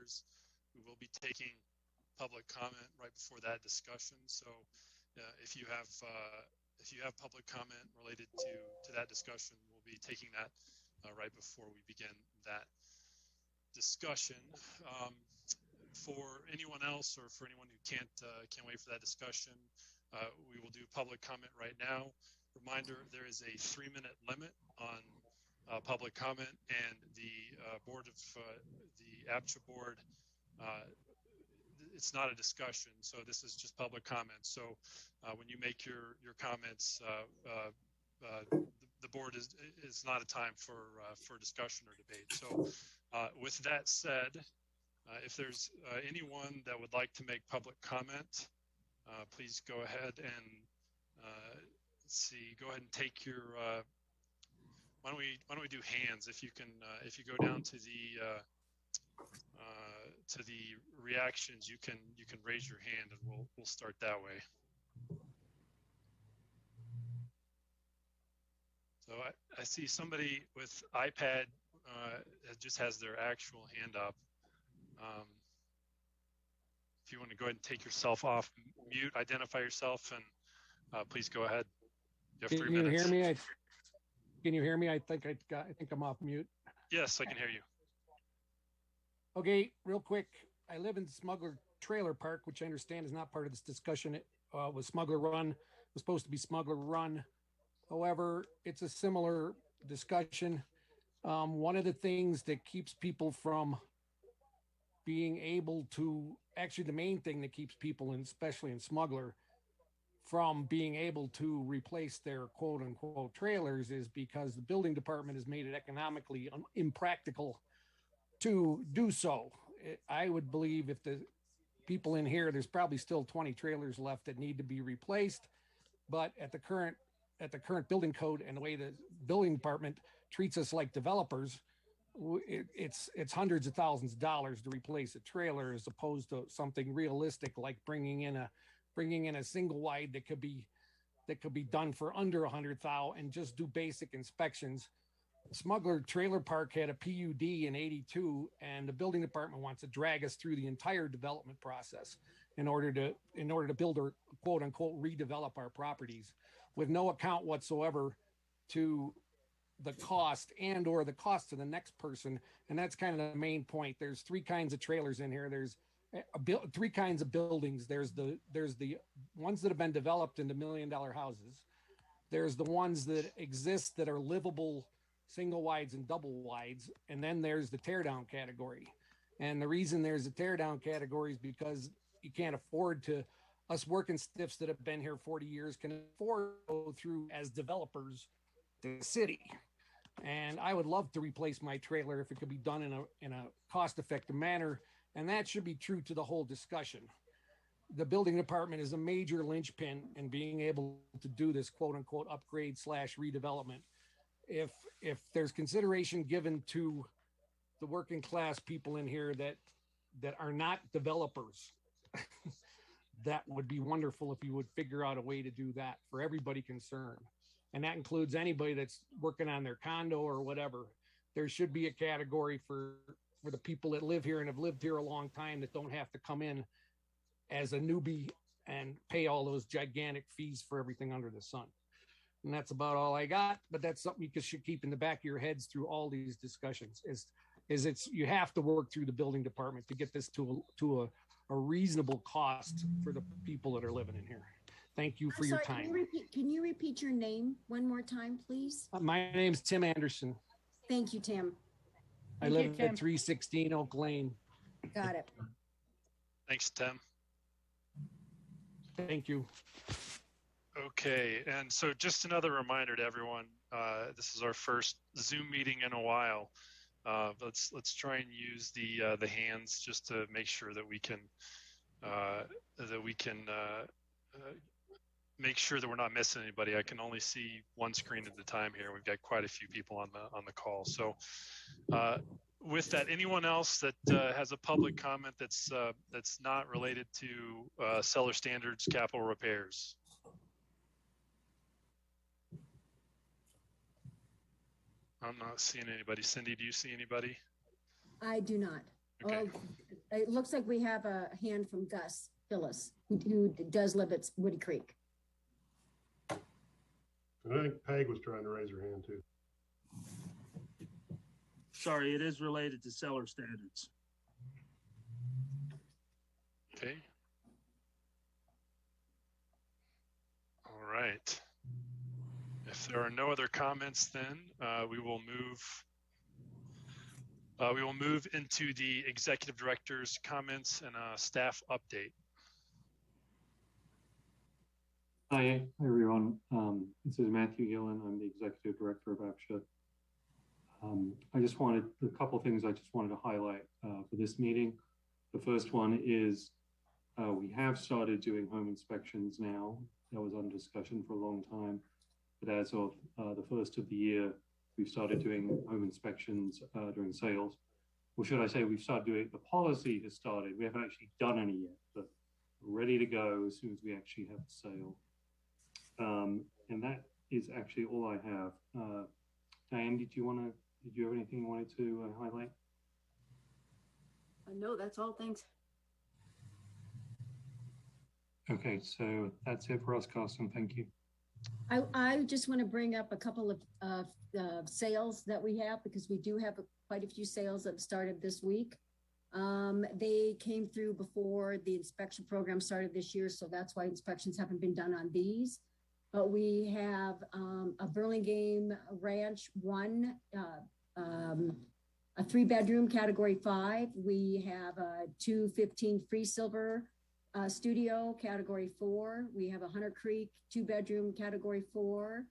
repairs. We will be taking public comment right before that discussion. So if you have public comment related to that discussion, we'll be taking that right before we begin that discussion. For anyone else, or for anyone who can't wait for that discussion, we will do public comment right now. Reminder: there is a 3-minute limit on public comment, and the board of the APCHA board. It's not a discussion, so this is just public comment. So when you make your comments, the board is not a time for discussion or debate. So with that said, if there's anyone that would like to make public comment, please go ahead and let's see. Go ahead and take your. Why don't we do hands? If you can, if you go down to the reactions, you can raise your hand, and we'll start that way. So I see somebody with iPad that just has their actual hand up. If you want to go ahead and take yourself off mute, identify yourself, and please go ahead. You have 3 minutes. Can you hear me? Can you hear me? I think I'm off mute. Yes, I can hear you. Okay, real quick. I live in Smuggler Trailer Park, which I understand is not part of this discussion. It was Smuggler Run. It was supposed to be Smuggler Run. However, it's a similar discussion. One of the things that keeps people from being able to, actually the main thing that keeps people, especially in Smuggler, from being able to replace their quote unquote trailers is because the building department has made it economically impractical to do so. I would believe if the people in here, there's probably still 20 trailers left that need to be replaced, but at the current building code and the way the building department treats us like developers, it's hundreds of thousands of dollars to replace a trailer as opposed to something realistic like bringing in a single wide that could be done for under $100,000 and just do basic inspections. Smuggler Trailer Park had a PUD in '82, and the building department wants to drag us through the entire development process in order to build or quote unquote redevelop our properties with no account whatsoever to the cost and or the cost to the next person. And that's kind of the main point. There's 3 kinds of trailers in here. There's 3 kinds of buildings. There's the ones that have been developed into $1 million houses. There's the ones that exist that are livable single wides and double wides. And then there's the tear down category. And the reason there's a tear down category is because you can't afford to, us working stiffs that have been here 40 years can afford to go through as developers the city. And I would love to replace my trailer if it could be done in a cost-effective manner. And that should be true to the whole discussion. The building department is a major linchpin in being able to do this quote unquote upgrade / redevelopment. If there's consideration given to the working class people in here that are not developers, that would be wonderful if you would figure out a way to do that for everybody concerned. And that includes anybody that's working on their condo or whatever. There should be a category for the people that live here and have lived here a long time that don't have to come in as a newbie and pay all those gigantic fees for everything under the sun. And that's about all I got, but that's something you should keep in the back of your heads through all these discussions is you have to work through the building department to get this to a reasonable cost for the people that are living in here. Thank you for your time. Can you repeat your name one more time, please? My name's Tim Anderson. Thank you, Tim. I live at 316 Oak Lane. Got it. Thanks, Tim. Thank you. Okay, and so just another reminder to everyone, this is our first Zoom meeting in a while. Let's try and use the hands just to make sure that we can make sure that we're not missing anybody. I can only see one screen at a time here. We've got quite a few people on the call. So with that, anyone else that has a public comment that's not related to seller standards capital repairs? I'm not seeing anybody. Cindy, do you see anybody? I do not. Okay. Oh, it looks like we have a hand from Gus Phyllis, who does live at Woody Creek. And I think Peg was trying to raise her hand too. Sorry, it is related to seller standards. Okay. All right. If there are no other comments, then we will move into the executive director's comments and staff update. Hi, everyone. This is Matthew Gillen. I'm the executive director of APCHA. I just wanted a couple of things I just wanted to highlight for this meeting. The first one is we have started doing home inspections now. That was under discussion for a long time. But as of the first of the year, we've started doing home inspections during sales. Or should I say we've started doing it, the policy has started. We haven't actually done any yet, but we're ready to go as soon as we actually have the sale. And that is actually all I have. Diane, did you have anything you wanted to highlight? No, that's all. Thanks. Okay, so that's it for us, Carson. Thank you. I just want to bring up a couple of sales that we have, because we do have quite a few sales that started this week. They came through before the inspection program started this year, so that's why inspections haven't been done on these. But we have a Burlingame Ranch 1, a 3-bedroom category 5. We have a 215 Free Silver studio category 4. We have a Hunter Creek 2-bedroom category 4,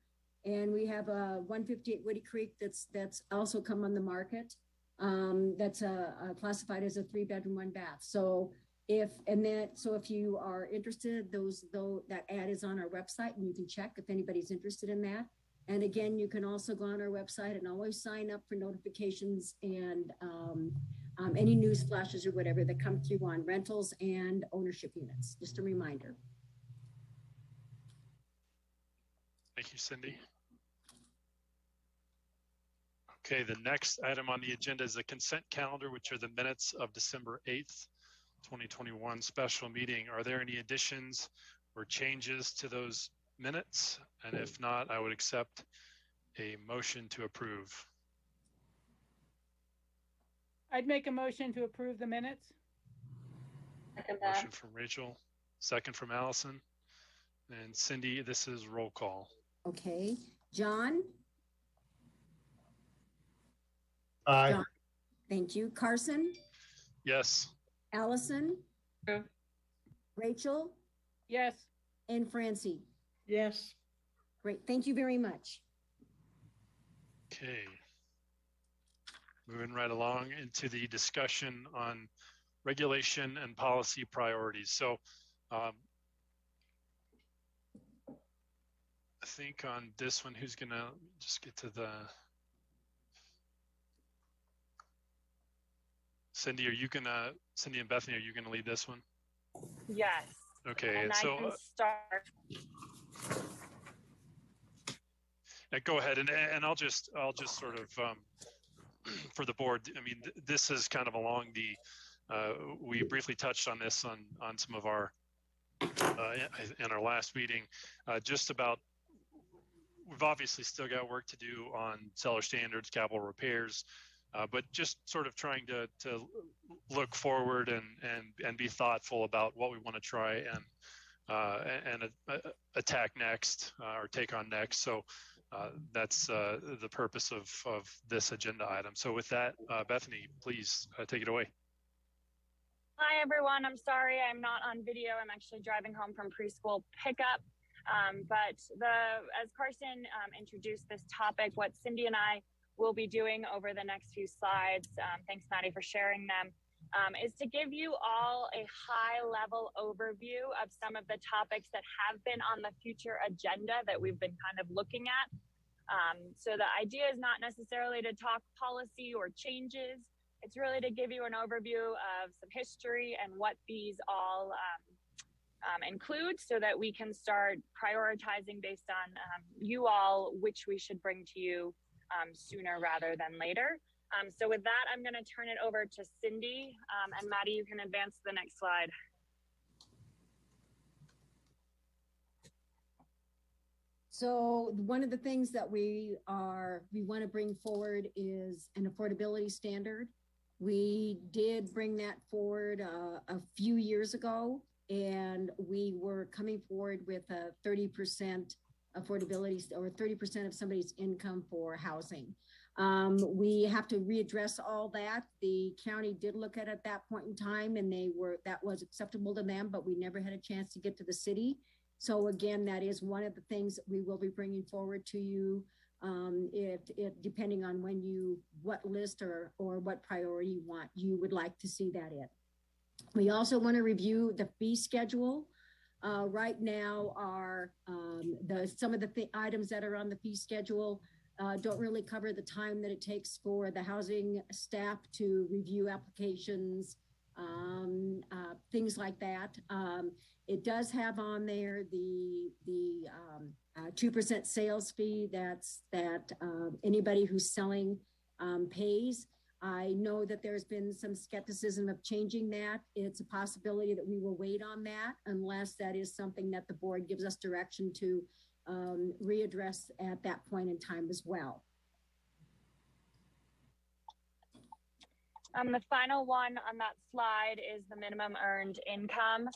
and we have a 158 Woody Creek that's also come on the market. That's classified as a 3-bedroom 1-bath. So if you are interested, that ad is on our website, and you can check if anybody's interested in that. And again, you can also go on our website and always sign up for notifications and any news flashes or whatever that come through on rentals and ownership units. Just a reminder. Thank you, Cindy. Okay, the next item on the agenda is the consent calendar, which are the minutes of December 8th, 2021 special meeting. Are there any additions or changes to those minutes? And if not, I would accept a motion to approve. I'd make a motion to approve the minutes. Motion from Rachel, second from Allison. And Cindy, this is roll call. Okay. John? Aye. John. Thank you. Carson? Yes. Allison? Yeah. Rachel? Yes. And Francie? Yes. Great. Thank you very much. Okay. Moving right along into the discussion on regulation and policy priorities. So I think on this one, who's gonna just get to the Cindy and Bethany, are you gonna lead this one? Yes. Okay, and so I can start. Go ahead, and I'll just sort of for the board. I mean, this is kind of along the. We briefly touched on this on some of our in our last meeting, just about. We've obviously still got work to do on seller standards, capital repairs, but just sort of trying to look forward and be thoughtful about what we want to try and attack next or take on next. So that's the purpose of this agenda item. So with that, Bethany, please take it away. Hi, everyone. I'm sorry I'm not on video. I'm actually driving home from preschool pickup. But as Carson introduced this topic, what Cindy and I will be doing over the next few slides, thanks, Maddie, for sharing them, is to give you all a high-level overview of some of the topics that have been on the future agenda that we've been kind of looking at. So the idea is not necessarily to talk policy or changes. It's really to give you an overview of some history and what these all include, so that we can start prioritizing based on you all, which we should bring to you sooner rather than later. So with that, I'm going to turn it over to Cindy, and Maddie, you can advance to the next slide. So one of the things that we want to bring forward is an affordability standard. We did bring that forward a few years ago, and we were coming forward with a 30% affordability or 30% of somebody's income for housing. We have to readdress all that. The county did look at it at that point in time, and that was acceptable to them, but we never had a chance to get to the city. So again, that is one of the things that we will be bringing forward to you, depending on what list or what priority you would like to see that in. We also want to review the fee schedule. Right now, some of the items that are on the fee schedule don't really cover the time that it takes for the housing staff to review applications, things like that. It does have on there the 2% sales fee that anybody who's selling pays. I know that there's been some skepticism of changing that. It's a possibility that we will wait on that unless that is something that the board gives us direction to readdress at that point in time as well. The final one on that slide is the minimum earned income.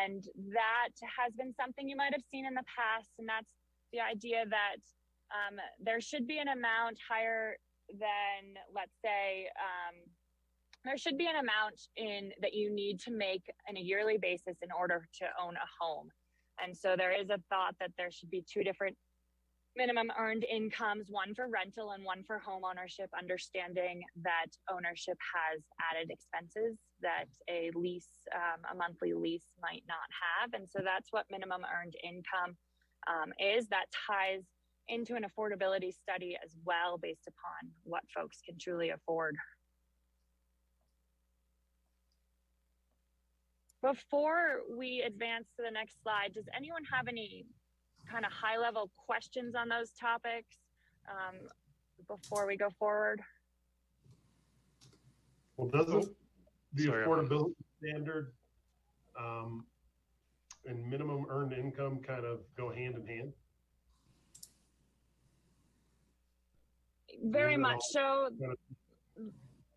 And that has been something you might have seen in the past, and that's the idea that there should be an amount higher than, let's say, there should be an amount that you need to make on a yearly basis in order to own a home. And so there is a thought that there should be two different minimum earned incomes, one for rental and one for home ownership, understanding that ownership has added expenses that a monthly lease might not have. And so that's what minimum earned income is. That ties into an affordability study as well, based upon what folks can truly afford. Before we advance to the next slide, does anyone have any kind of high level questions on those topics before we go forward? Well, doesn't the affordability standard and minimum earned income kind of go hand in hand? Very much so.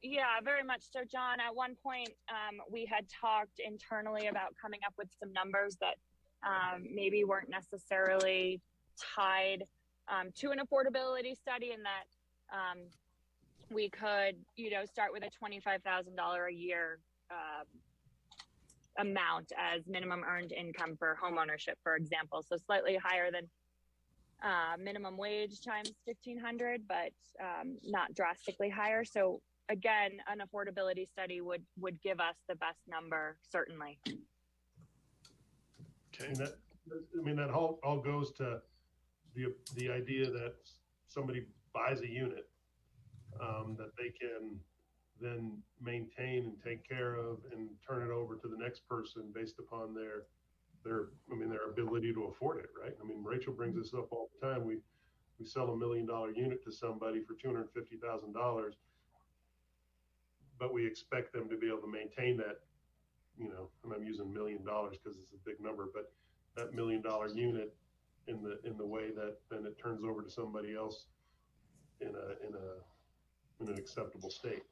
Yeah, very much so, John. At one point, we had talked internally about coming up with some numbers that maybe weren't necessarily tied to an affordability study, and that we could, start with a $25,000 a year amount as minimum earned income for homeownership, for example. So slightly higher than minimum wage times 1,500, but not drastically higher. So again, an affordability study would give us the best number, certainly. Okay. And that all goes to the idea that somebody buys a unit that they can then maintain and take care of and turn it over to the next person based upon their ability to afford it, right? I mean, Rachel brings this up all the time. We sell $1 million unit to somebody for $250,000, but we expect them to be able to maintain that, and I'm using $1 million because it's a big number, but that $1 million unit in the way that then it turns over to somebody else in an acceptable state.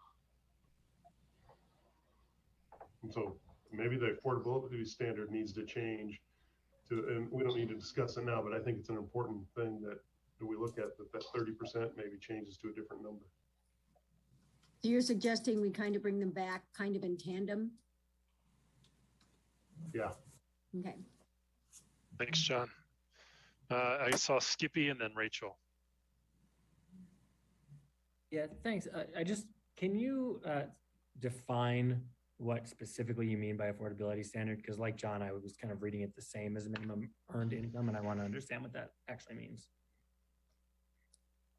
And so maybe the affordability standard needs to change and we don't need to discuss it now, but I think it's an important thing that we look at, that 30% maybe changes to a different number. So you're suggesting we kind of bring them back kind of in tandem? Yeah. Okay. Thanks, John. I saw Skippy and then Rachel. Yeah, thanks. Can you define what specifically you mean by affordability standard? Because like John, I was kind of reading it the same as minimum earned income, and I want to understand what that actually means.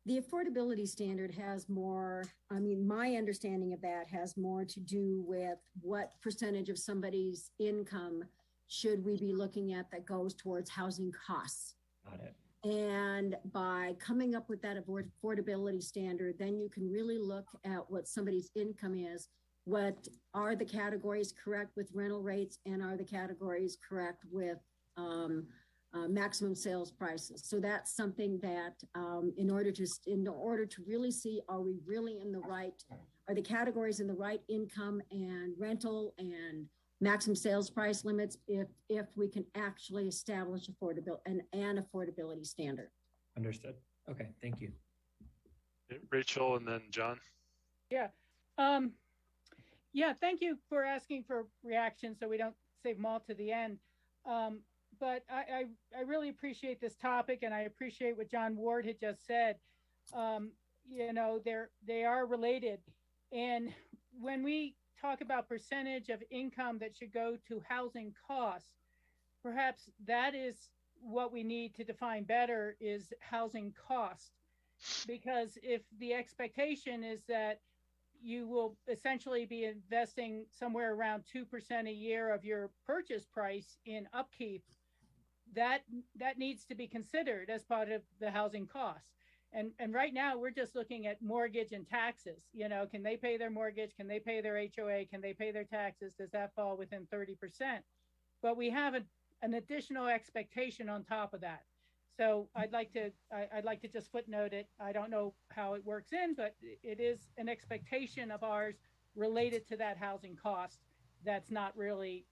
The affordability standard has more, my understanding of that has more to do with what percentage of somebody's income should we be looking at that goes towards housing costs. Got it. And by coming up with that affordability standard, then you can really look at what somebody's income is. What are the categories correct with rental rates, and are the categories correct with maximum sales prices? So that's something that in order to really see, are we really in the right, are the categories in the right income and rental and maximum sales price limits, if we can actually establish an affordability standard. Understood. Okay, thank you. Rachel and then John. Yeah. Yeah, thank you for asking for reaction so we don't save them all to the end. But I really appreciate this topic, and I appreciate what John Ward had just said. You know, they are related. And when we talk about percentage of income that should go to housing costs, perhaps that is what we need to define better, is housing cost. Because if the expectation is that you will essentially be investing somewhere around 2% a year of your purchase price in upkeep, that needs to be considered as part of the housing costs. And right now we're just looking at mortgage and taxes. You know, can they pay their mortgage? Can they pay their HOA? Can they pay their taxes? Does that fall within 30%? But we have an additional expectation on top of that. So I'd like to just footnote it. I don't know how it works in, but it is an expectation of ours related to that housing cost that's not really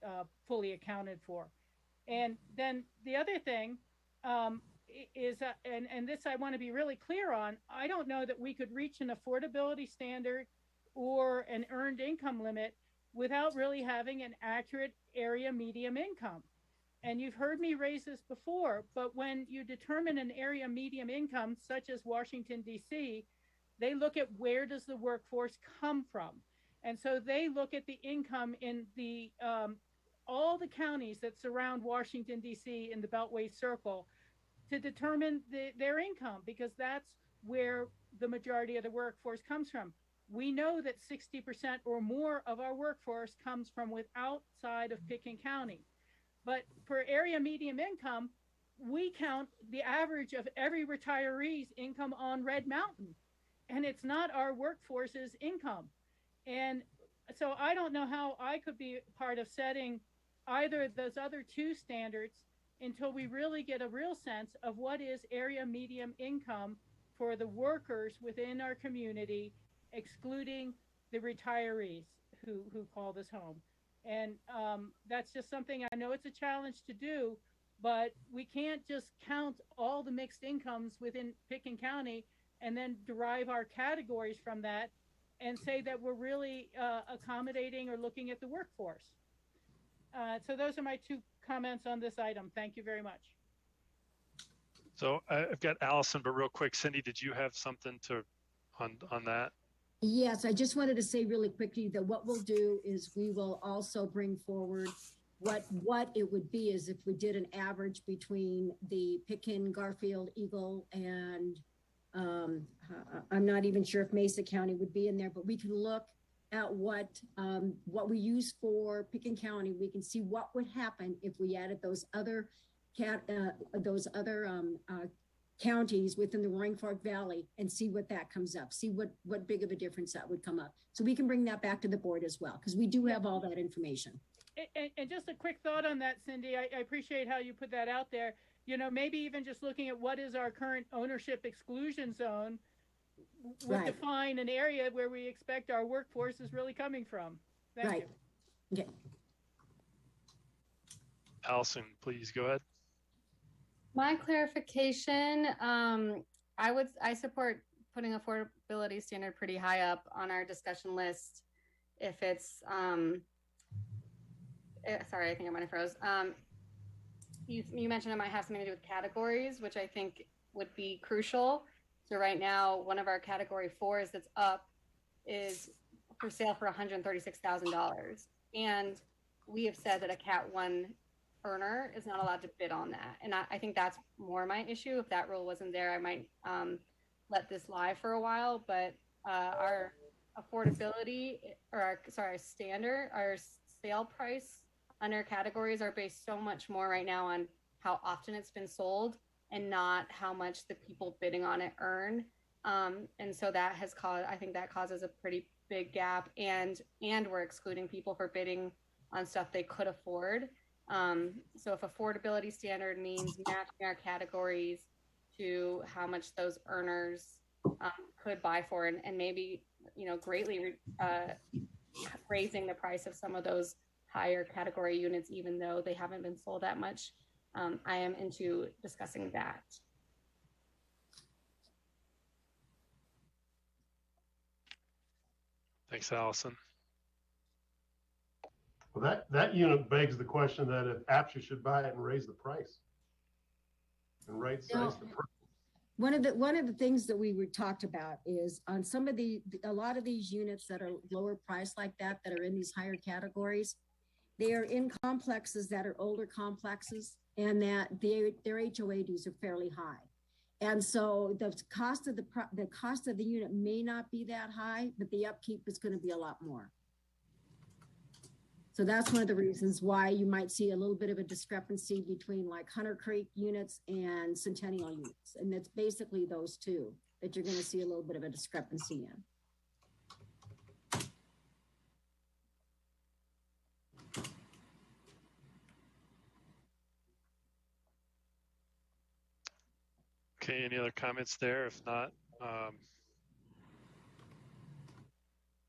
fully accounted for. And then the other thing is, and this I want to be really clear on, I don't know that we could reach an affordability standard or an earned income limit without really having an accurate area median income. And you've heard me raise this before, but when you determine an area median income, such as Washington, D.C., they look at where does the workforce come from. And so they look at the income in the all the counties that surround Washington, D.C. in the Beltway Circle to determine their income, because that's where the majority of the workforce comes from. We know that 60% or more of our workforce comes from outside of Pitkin County. But for area median income, we count the average of every retiree's income on Red Mountain, and it's not our workforce's income. And so I don't know how I could be part of setting either of those other two standards until we really get a real sense of what is area median income for the workers within our community, excluding the retirees who call this home. And that's just something, I know it's a challenge to do, but we can't just count all the mixed incomes within Pitkin County and then derive our categories from that and say that we're really accommodating or looking at the workforce. So those are my two comments on this item. Thank you very much. So I've got Allison, but real quick, Cindy, did you have something on that? Yes, I just wanted to say really quickly that what we'll do is we will also bring forward what it would be as if we did an average between the Pitkin, Garfield, Eagle, and I'm not even sure if Mesa County would be in there, but we can look at what we use for Pitkin County. We can see what would happen if we added those other counties within the Roaring Fork Valley and see what that comes up, see what big of a difference that would come up. So we can bring that back to the board as well, because we do have all that information. And just a quick thought on that, Cindy, I appreciate how you put that out there. You know, maybe even just looking at what is our current ownership exclusion zone would define an area where we expect our workforce is really coming from. Thank you. Okay. Allison, please go ahead. My clarification, I support putting affordability standard pretty high up on our discussion list. If it's, sorry, I think I might have froze. You mentioned it might have something to do with categories, which I think would be crucial. So right now, one of our category 4s that's up is for sale for $136,000. And we have said that a Cat 1 earner is not allowed to bid on that. And I think that's more my issue. If that rule wasn't there, I might let this lie for a while, but our affordability, or our standard, our sale price under categories are based so much more right now on how often it's been sold and not how much the people bidding on it earn. And so that has caused, I think that causes a pretty big gap, and we're excluding people for bidding on stuff they could afford. So if affordability standard means matching our categories to how much those earners could buy for, and maybe, you know, greatly raising the price of some of those higher category units, even though they haven't been sold that much, I am into discussing that. Thanks, Allison. Well, that unit begs the question that if APCHA should buy it and raise the price and right size the price. One of the things that we talked about is on some of a lot of these units that are lower priced like that are in these higher categories, they are in complexes that are older complexes, and that their HOA dues are fairly high. And so the cost of the unit may not be that high, but the upkeep is going to be a lot more. So that's one of the reasons why you might see a little bit of a discrepancy between like Hunter Creek units and Centennial units. And that's basically those two that you're going to see a little bit of a discrepancy in. Okay, any other comments there? If not,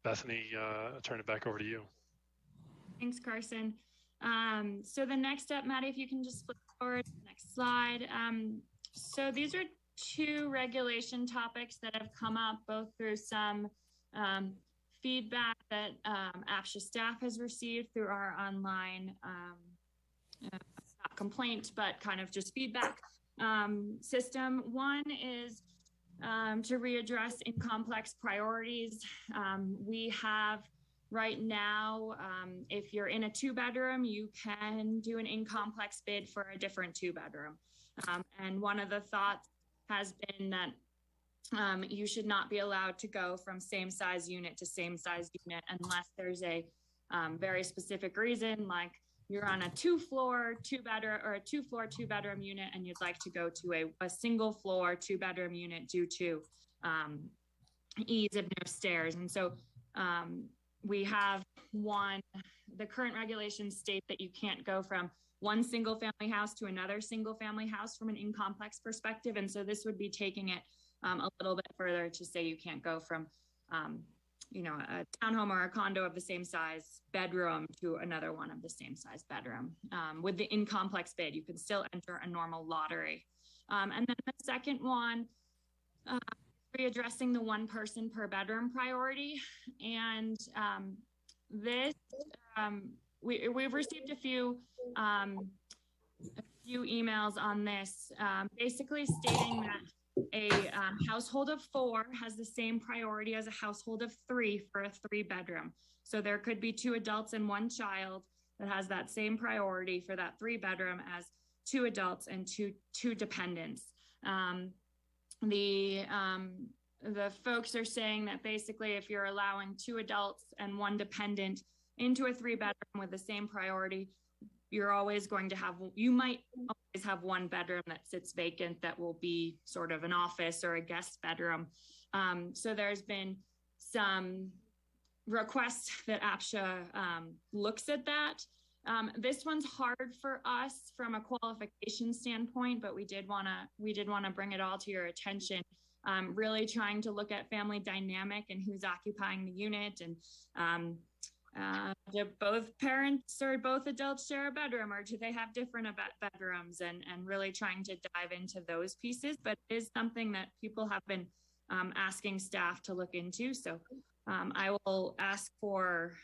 Bethany, I'll turn it back over to you. Thanks, Carson. So the next step, Maddie, if you can just flip forward to the next slide. So these are two regulation topics that have come up both through some feedback that APCHA staff has received through our online, not complaint, but kind of just feedback system. One is to readdress in complex priorities. We have right now, if you're in a 2-bedroom, you can do an in-complex bid for a different 2-bedroom. And one of the thoughts has been that you should not be allowed to go from same size unit to same size unit unless there's a very specific reason, like you're on a 2-floor, 2-bedroom, or a 2-floor, 2-bedroom unit, and you'd like to go to a single floor 2-bedroom unit due to ease of no stairs. And so we have the current regulations state that you can't go from one single family house to another single family house from an in-complex perspective. And so this would be taking it a little bit further to say you can't go from, you know, a townhome or a condo of the same size bedroom to another one of the same size bedroom. With the in-complex bid, you can still enter a normal lottery. And then the second one, readdressing the 1 person per bedroom priority. And this, we've received a few emails on this, basically stating that a household of 4 has the same priority as a household of 3 for a 3-bedroom. So there could be 2 adults and 1 child that has that same priority for that 3-bedroom as 2 adults and two dependents. The folks are saying that basically if you're allowing 2 adults and 1 dependent into a 3-bedroom with the same priority, you're always going to have, you might always have 1 bedroom that sits vacant that will be sort of an office or a guest bedroom. So there's been some requests that APCHA looks at that. This one's hard for us from a qualification standpoint, but we did want to bring it all to your attention. Really trying to look at family dynamic and who's occupying the unit, and do both parents or both adults share a bedroom, or do they have different bedrooms, and really trying to dive into those pieces. But it is something that people have been asking staff to look into. So I will ask for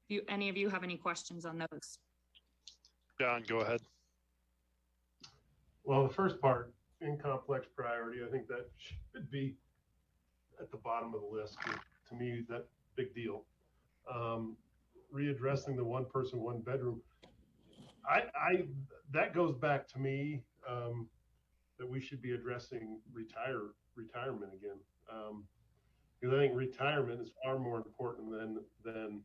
if any of you have any questions on those. John, go ahead. Well, the first part, in complex priority, I think that should be at the bottom of the list. To me, that big deal. Readdressing the 1 person, 1 bedroom. That goes back to me that we should be addressing retirement again. Because I think retirement is far more important than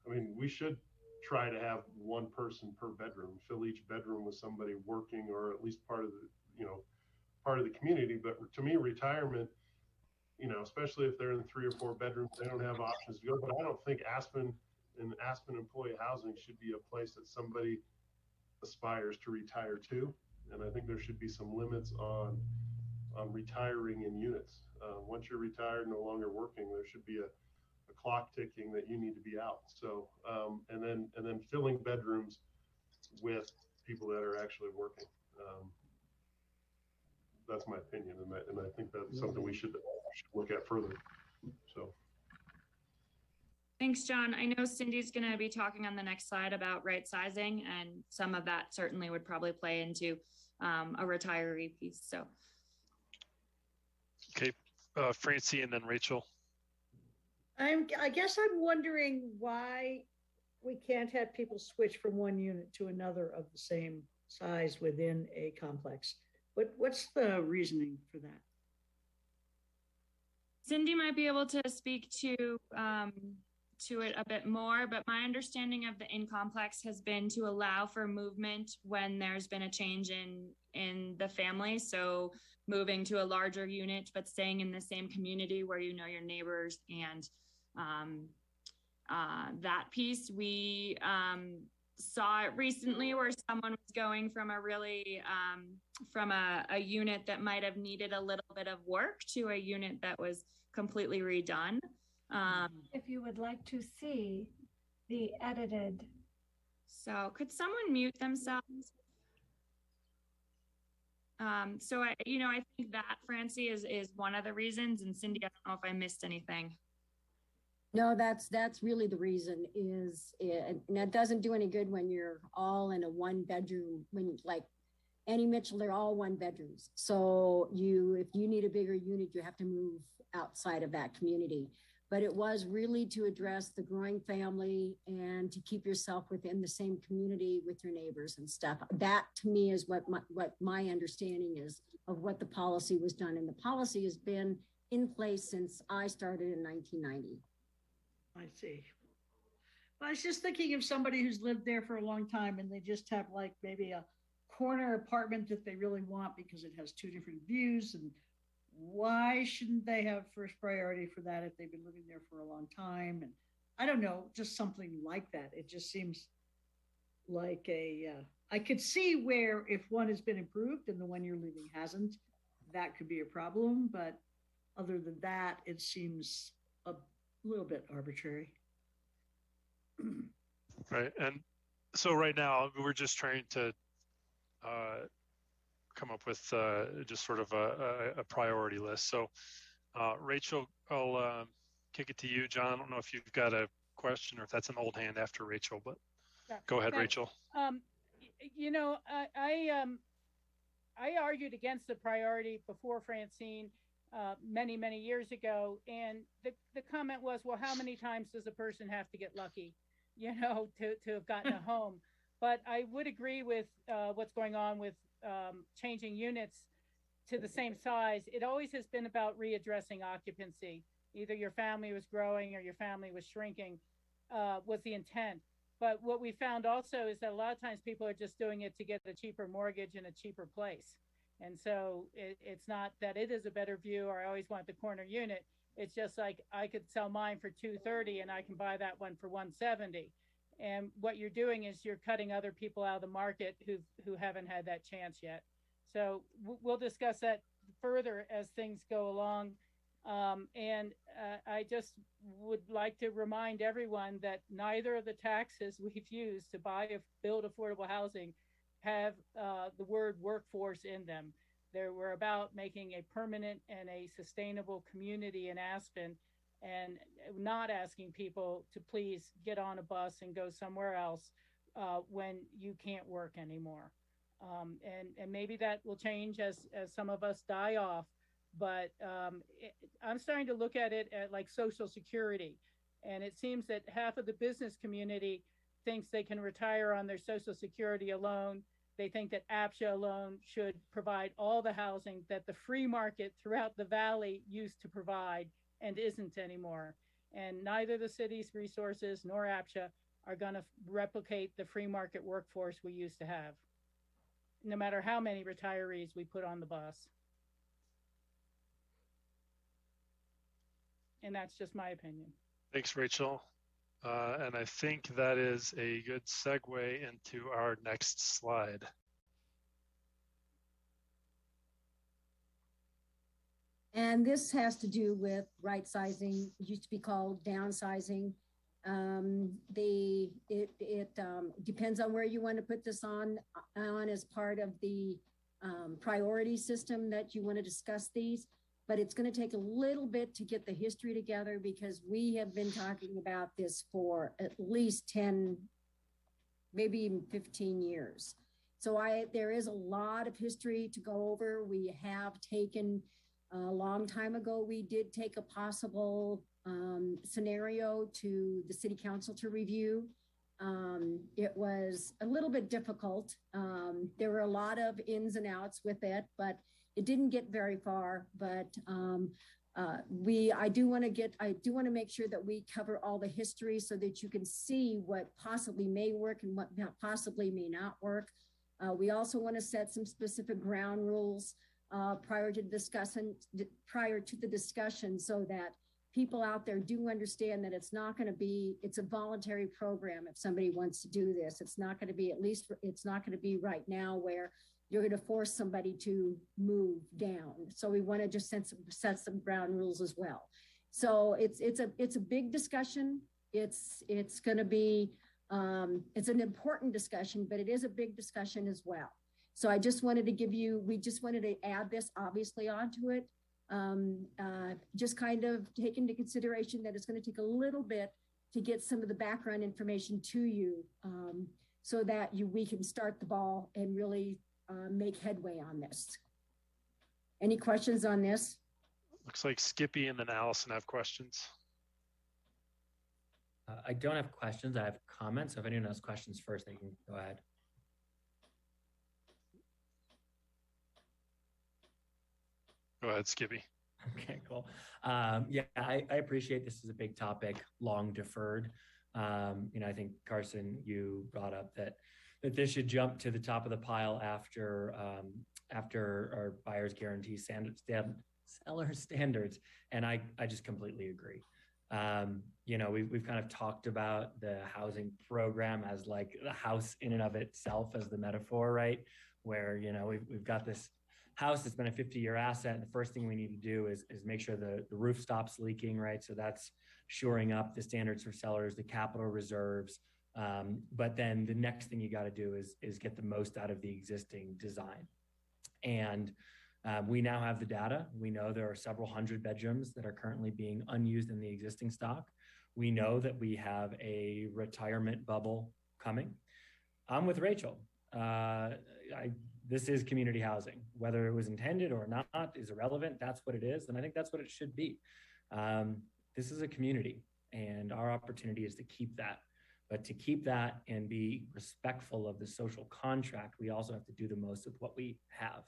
I mean, we should try to have 1 person per bedroom, fill each bedroom with somebody working, or at least part of the, part of the community. But to me, retirement, especially if they're in 3 or 4 bedrooms, they don't have options to go. But I don't think Aspen employee housing should be a place that somebody aspires to retire to. And I think there should be some limits on retiring in units. Once you're retired, no longer working, there should be a clock ticking that you need to be out. So, and then filling bedrooms with people that are actually working. That's my opinion, and I think that's something we should look at further. So. Thanks, John. I know Cindy's going to be talking on the next slide about right sizing, and some of that certainly would probably play into a retiree piece. So. Okay, Francie and then Rachel. I guess I'm wondering why we can't have people switch from one unit to another of the same size within a complex. What's the reasoning for that? Cindy might be able to speak to it a bit more, but my understanding of the in-complex has been to allow for movement when there's been a change in the family. So moving to a larger unit, but staying in the same community where you know your neighbors and that piece. We saw it recently where someone was going from a unit that might have needed a little bit of work to a unit that was completely redone. If you would like to see the edited. So could someone mute themselves? So I think that, Francie, is one of the reasons. And Cindy, I don't know if I missed anything. No, that's really the reason and that doesn't do any good when you're all in a 1 bedroom, when like Annie Mitchell, they're all 1 bedrooms. So if you need a bigger unit, you have to move outside of that community. But it was really to address the growing family and to keep yourself within the same community with your neighbors and stuff. That to me is what my understanding is of what the policy was done. And the policy has been in place since I started in 1990. I see. Well, I was just thinking of somebody who's lived there for a long time and they just have like maybe a corner apartment that they really want because it has 2 different views. And why shouldn't they have first priority for that if they've been living there for a long time? And I don't know, just something like that. It just seems like I could see where if one has been improved and the one you're leaving hasn't, that could be a problem. But other than that, it seems a little bit arbitrary. Right. And so right now we're just trying to come up with just sort of a priority list. So Rachel, I'll kick it to you. John, I don't know if you've got a question or if that's an old hand after Rachel, but go ahead, Rachel. I argued against the priority before Francine many years ago, and the comment was, well, how many times does a person have to get lucky, to have gotten a home? But I would agree with what's going on with changing units to the same size. It always has been about readdressing occupancy. Either your family was growing or your family was shrinking, was the intent. But what we found also is that a lot of times people are just doing it to get a cheaper mortgage in a cheaper place. And so it's not that it is a better view or I always want the corner unit. It's just like I could sell mine for $230 and I can buy that one for $170. And what you're doing is you're cutting other people out of the market who haven't had that chance yet. So we'll discuss that further as things go along. And I just would like to remind everyone that neither of the taxes we've used to build affordable housing have the word workforce in them. We're about making a permanent and a sustainable community in Aspen, and not asking people to please get on a bus and go somewhere else when you can't work anymore. And maybe that will change as some of us die off. But I'm starting to look at it like Social Security. And it seems that half of the business community thinks they can retire on their Social Security alone. They think that APCHA alone should provide all the housing that the free market throughout the valley used to provide and isn't anymore. And neither the city's resources nor APCHA are going to replicate the free market workforce we used to have. no matter how many retirees we put on the bus. And that's just my opinion. Thanks, Rachel. And I think that is a good segue into our next slide. And this has to do with right sizing. It used to be called downsizing. It depends on where you want to put this on as part of the priority system that you want to discuss these. But it's going to take a little bit to get the history together because we have been talking about this for at least 10, maybe even 15 years. So there is a lot of history to go over. We have taken a long time ago, we did take a possible scenario to the city council to review. It was a little bit difficult. There were a lot of ins and outs with it, but it didn't get very far. But I do want to make sure that we cover all the history so that you can see what possibly may work and what possibly may not work. We also want to set some specific ground rules prior to the discussion so that people out there do understand that it's a voluntary program. If somebody wants to do this, it's not going to be right now where you're going to force somebody to move down. So we want to just set some ground rules as well. So it's a big discussion. It's going to be, it's an important discussion, but it is a big discussion as well. So I just wanted to we just wanted to add this obviously onto it. Just kind of take into consideration that it's going to take a little bit to get some of the background information to you so that we can start the ball and really make headway on this. Any questions on this? Looks like Skippy and then Allison have questions. I don't have questions. I have comments. So if anyone has questions first, they can go ahead. Go ahead, Skippy. Okay, cool. Yeah, I appreciate this is a big topic, long deferred. I think Carson, you brought up that this should jump to the top of the pile after our buyer's guarantee seller standards, and I just completely agree. We've kind of talked about the housing program as like the house in and of itself as the metaphor, right? Where we've got this house that's been a 50-year asset, and the first thing we need to do is make sure the roof stops leaking, right? So that's shoring up the standards for sellers, the capital reserves. But then the next thing you got to do is get the most out of the existing design. And we now have the data. We know there are several hundred bedrooms that are currently being unused in the existing stock. We know that we have a retirement bubble coming. I'm with Rachel. This is community housing. Whether it was intended or not is irrelevant. That's what it is. And I think that's what it should be. This is a community, and our opportunity is to keep that. But to keep that and be respectful of the social contract, we also have to do the most with what we have.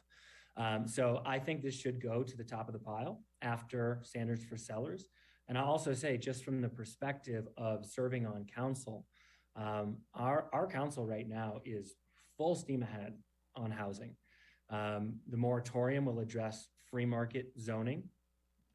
So I think this should go to the top of the pile after standards for sellers. And I'll also say, just from the perspective of serving on council, our council right now is full steam ahead on housing. The moratorium will address free market zoning.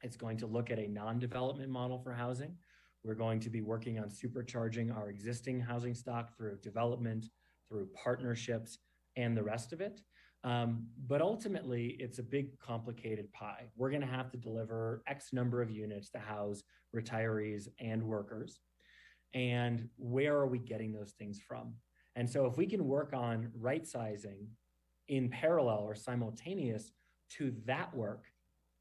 It's going to look at a non-development model for housing. We're going to be working on supercharging our existing housing stock through development, through partnerships, and the rest of it. But ultimately, it's a big, complicated pie. We're going to have to deliver X number of units to house retirees and workers. And where are we getting those things from? And so if we can work on right sizing in parallel or simultaneous to that work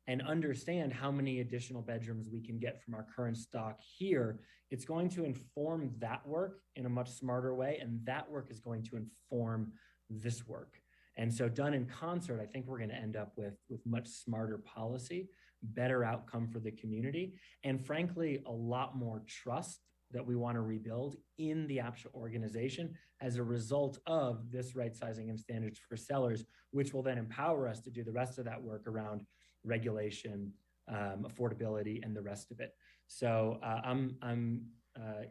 and understand how many additional bedrooms we can get from our current stock here, it's going to inform that work in a much smarter way. And that work is going to inform this work. And so done in concert, I think we're going to end up with much smarter policy, better outcome for the community, and frankly, a lot more trust that we want to rebuild in the APCHA organization as a result of this right sizing and standards for sellers, which will then empower us to do the rest of that work around regulation, affordability, and the rest of it. So I'm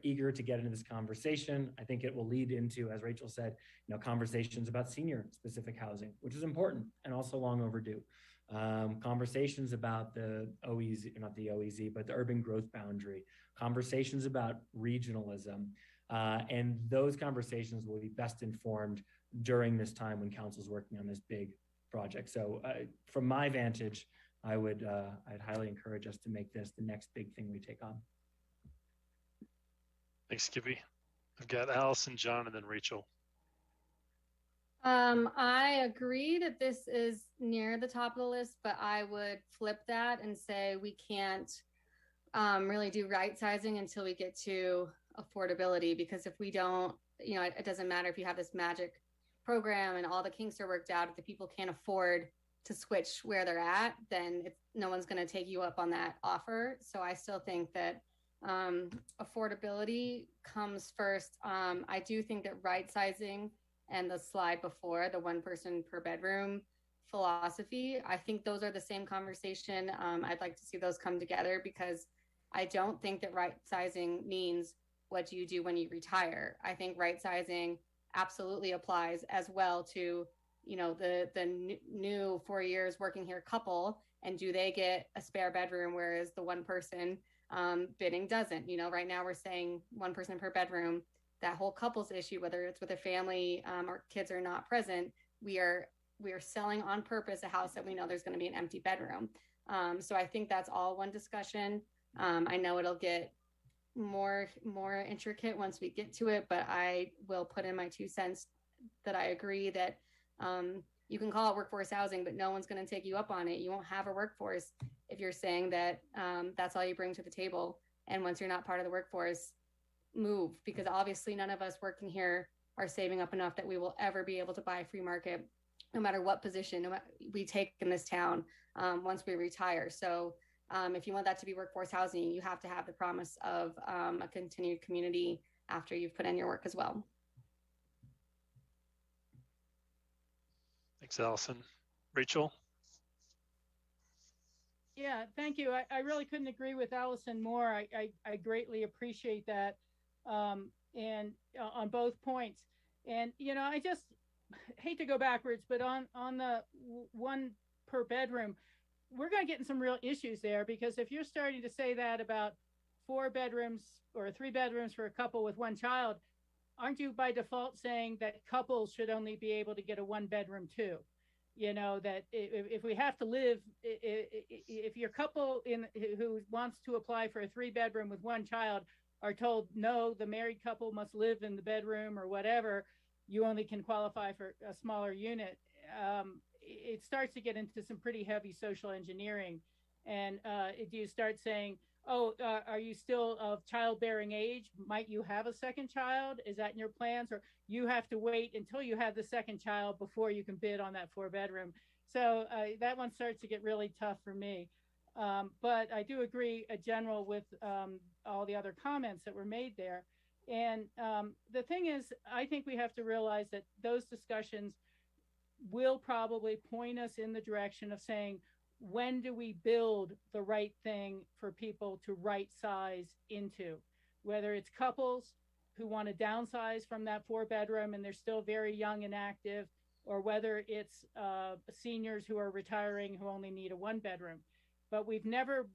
eager to get into this conversation. I think it will lead into, as Rachel said, conversations about senior specific housing, which is important and also long overdue. Conversations about the OEZ, not the OEZ, but the urban growth boundary, conversations about regionalism. And those conversations will be best informed during this time when council's working on this big project. So from my vantage, I'd highly encourage us to make this the next big thing we take on. Thanks, Skippy. I've got Allison, John, and then Rachel. I agree that this is near the top of the list, but I would flip that and say we can't really do right sizing until we get to affordability, because if we don't, it doesn't matter if you have this magic program and all the kinks are worked out. If the people can't afford to switch where they're at, then no one's going to take you up on that offer. So I still think that affordability comes first. I do think that right sizing and the slide before, the one person per bedroom philosophy, I think those are the same conversation. I'd like to see those come together, because I don't think that right sizing means what do you do when you retire. I think right sizing absolutely applies as well to, the new 4 years working here couple, and do they get a spare bedroom, whereas the one person bidding doesn't. Right now we're saying one person per bedroom. That whole couples issue, whether it's with a family or kids are not present, we are selling on purpose a house that we know there's going to be an empty bedroom. So I think that's all one discussion. I know it'll get more intricate once we get to it, but I will put in my 2 cents that I agree that you can call it workforce housing, but no one's going to take you up on it. You won't have a workforce if you're saying that that's all you bring to the table. And once you're not part of the workforce, move, because obviously none of us working here are saving up enough that we will ever be able to buy free market, no matter what position we take in this town once we retire. So if you want that to be workforce housing, you have to have the promise of a continued community after you've put in your work as well. Thanks, Allison. Rachel? Yeah, thank you. I really couldn't agree with Allison more. I greatly appreciate that, and on both points. And, I just hate to go backwards, but on the one per bedroom, we're going to get in some real issues there, because if you're starting to say that about 4 bedrooms or 3 bedrooms for a couple with 1 child, aren't you by default saying that couples should only be able to get a 1 bedroom too? That if we have to live, if your couple who wants to apply for a 3 bedroom with 1 child are told, no, the married couple must live in the bedroom or whatever, you only can qualify for a smaller unit. It starts to get into some pretty heavy social engineering. And do you start saying, oh, are you still of childbearing age? Might you have a second child? Is that in your plans? Or you have to wait until you have the second child before you can bid on that 4 bedroom. So that one starts to get really tough for me. But I do agree, general, with all the other comments that were made there. And the thing is, I think we have to realize that those discussions will probably point us in the direction of saying, when do we build the right thing for people to right size into? Whether it's couples who want to downsize from that 4 bedroom and they're still very young and active, or whether it's seniors who are retiring who only need a 1 bedroom. But we've never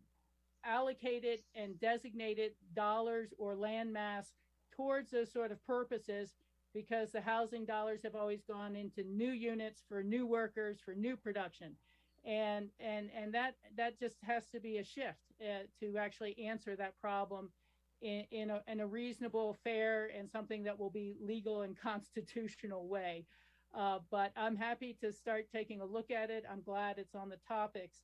allocated and designated dollars or land mass towards those sort of purposes, because the housing dollars have always gone into new units for new workers, for new production. And that just has to be a shift to actually answer that problem in a reasonable, fair, and something that will be legal and constitutional way. But I'm happy to start taking a look at it. I'm glad it's on the topics.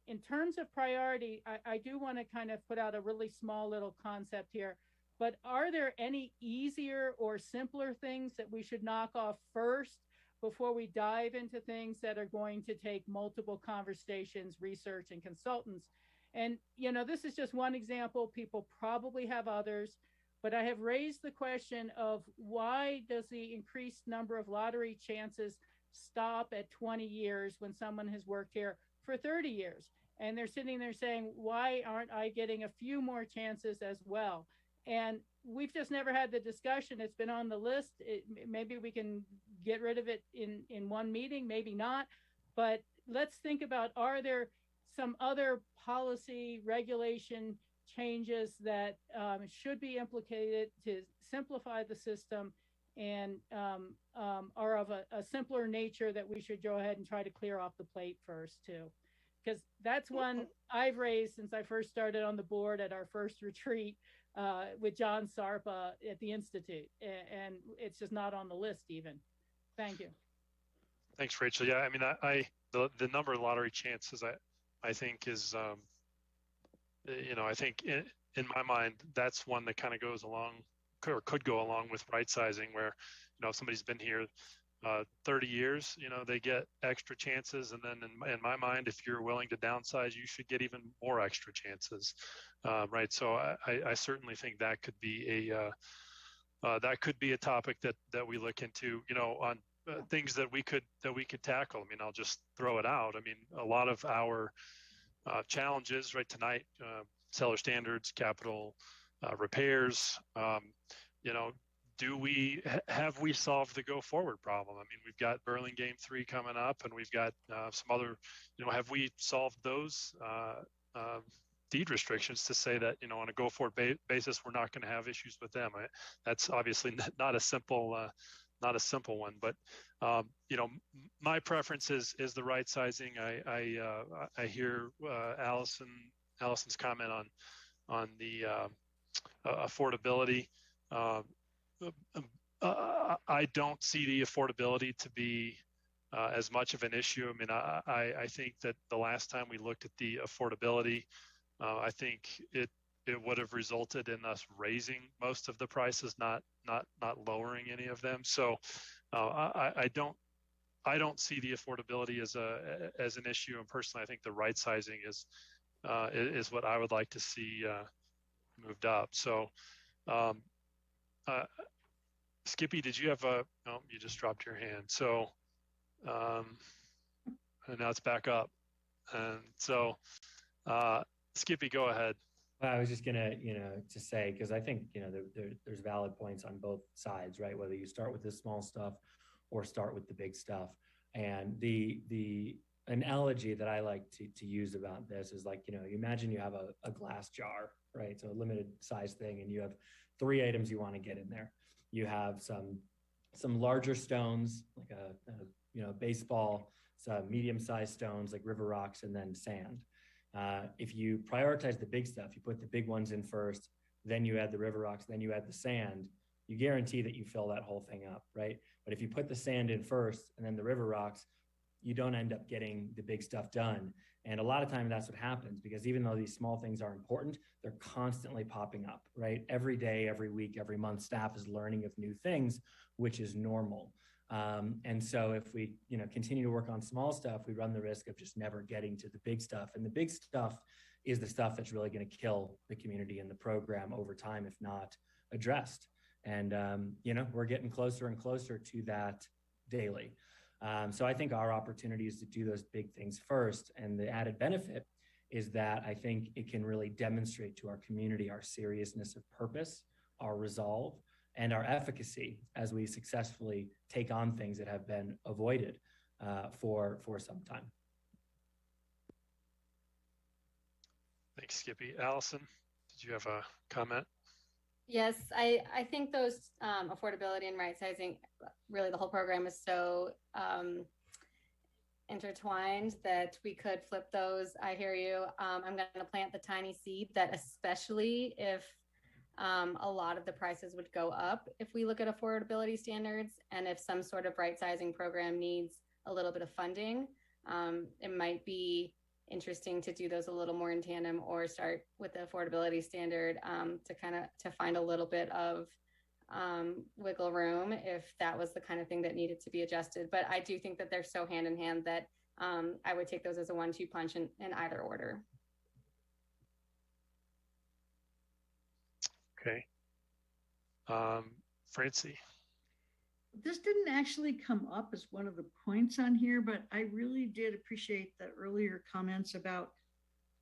In terms of priority, I do want to kind of put out a really small little concept here. But are there any easier or simpler things that we should knock off first before we dive into things that are going to take multiple conversations, research, and consultants? And, this is just one example. People probably have others, but I have raised the question of why does the increased number of lottery chances stop at 20 years when someone has worked here for 30 years? And they're sitting there saying, why aren't I getting a few more chances as well? And we've just never had the discussion. It's been on the list. Maybe we can get rid of it in one meeting, maybe not. But let's think about, are there some other policy regulation changes that should be implicated to simplify the system and are of a simpler nature that we should go ahead and try to clear off the plate first too. Because that's one I've raised since I first started on the board at our first retreat with John Sarpa at the Institute. And it's just not on the list even. Thank you. Thanks, Rachel. Yeah, I mean, the number of lottery chances I think is, I think in my mind, that's one that kind of goes along or could go along with right sizing, where, if somebody's been here 30 years, they get extra chances. And then in my mind, if you're willing to downsize, you should get even more extra chances. Right. So I certainly think that could be a topic that we look into, on things that we could tackle. I mean, I'll just throw it out. I mean, a lot of our challenges right tonight, seller standards, capital repairs, have we solved the go forward problem? I mean, we've got Burlingame 3 coming up, and we've got some other, have we solved those deed restrictions to say that, on a go forward basis, we're not going to have issues with them? That's obviously not a simple one, but my preference is the right sizing. I hear Allison's comment on the affordability. I don't see the affordability to be as much of an issue. I mean, I think that the last time we looked at the affordability, I think it would have resulted in us raising most of the prices, not lowering any of them. So I don't see the affordability as an issue. And personally, I think the right sizing is what I would like to see moved up. So Skippy, did you have you just dropped your hand. So and now it's back up. And so Skippy, go ahead. Well, I was just gonna, to say, because I think, there's valid points on both sides, right? Whether you start with the small stuff or start with the big stuff. And the analogy that I like to use about this is like, you imagine you have a glass jar, right? So a limited size thing, and you have 3 items you want to get in there. You have some larger stones, like a baseball, some medium-sized stones like river rocks, and then sand. If you prioritize the big stuff, you put the big ones in first, then you add the river rocks, then you add the sand, you guarantee that you fill that whole thing up, right? But if you put the sand in first and then the river rocks, you don't end up getting the big stuff done. And a lot of time that's what happens, because even though these small things are important, they're constantly popping up, right? Every day, every week, every month, staff is learning of new things, which is normal. And so if we, continue to work on small stuff, we run the risk of just never getting to the big stuff. And the big stuff is the stuff that's really going to kill the community and the program over time, if not addressed. And, we're getting closer and closer to that daily. So I think our opportunity is to do those big things first. And the added benefit is that I think it can really demonstrate to our community our seriousness of purpose, our resolve, and our efficacy as we successfully take on things that have been avoided for some time. Thanks, Skippy. Allison, did you have a comment? Yes, I think those affordability and right sizing, really the whole program is so intertwined that we could flip those. I hear you. I'm going to plant the tiny seed that, especially if a lot of the prices would go up if we look at affordability standards, and if some sort of right sizing program needs a little bit of funding, it might be interesting to do those a little more in tandem, or start with the affordability standard to find a little bit of wiggle room if that was the kind of thing that needed to be adjusted. But I do think that they're so hand in hand that I would take those as a 1-2 punch in either order. Okay. Francie. This didn't actually come up as one of the points on here, but I really did appreciate the earlier comments about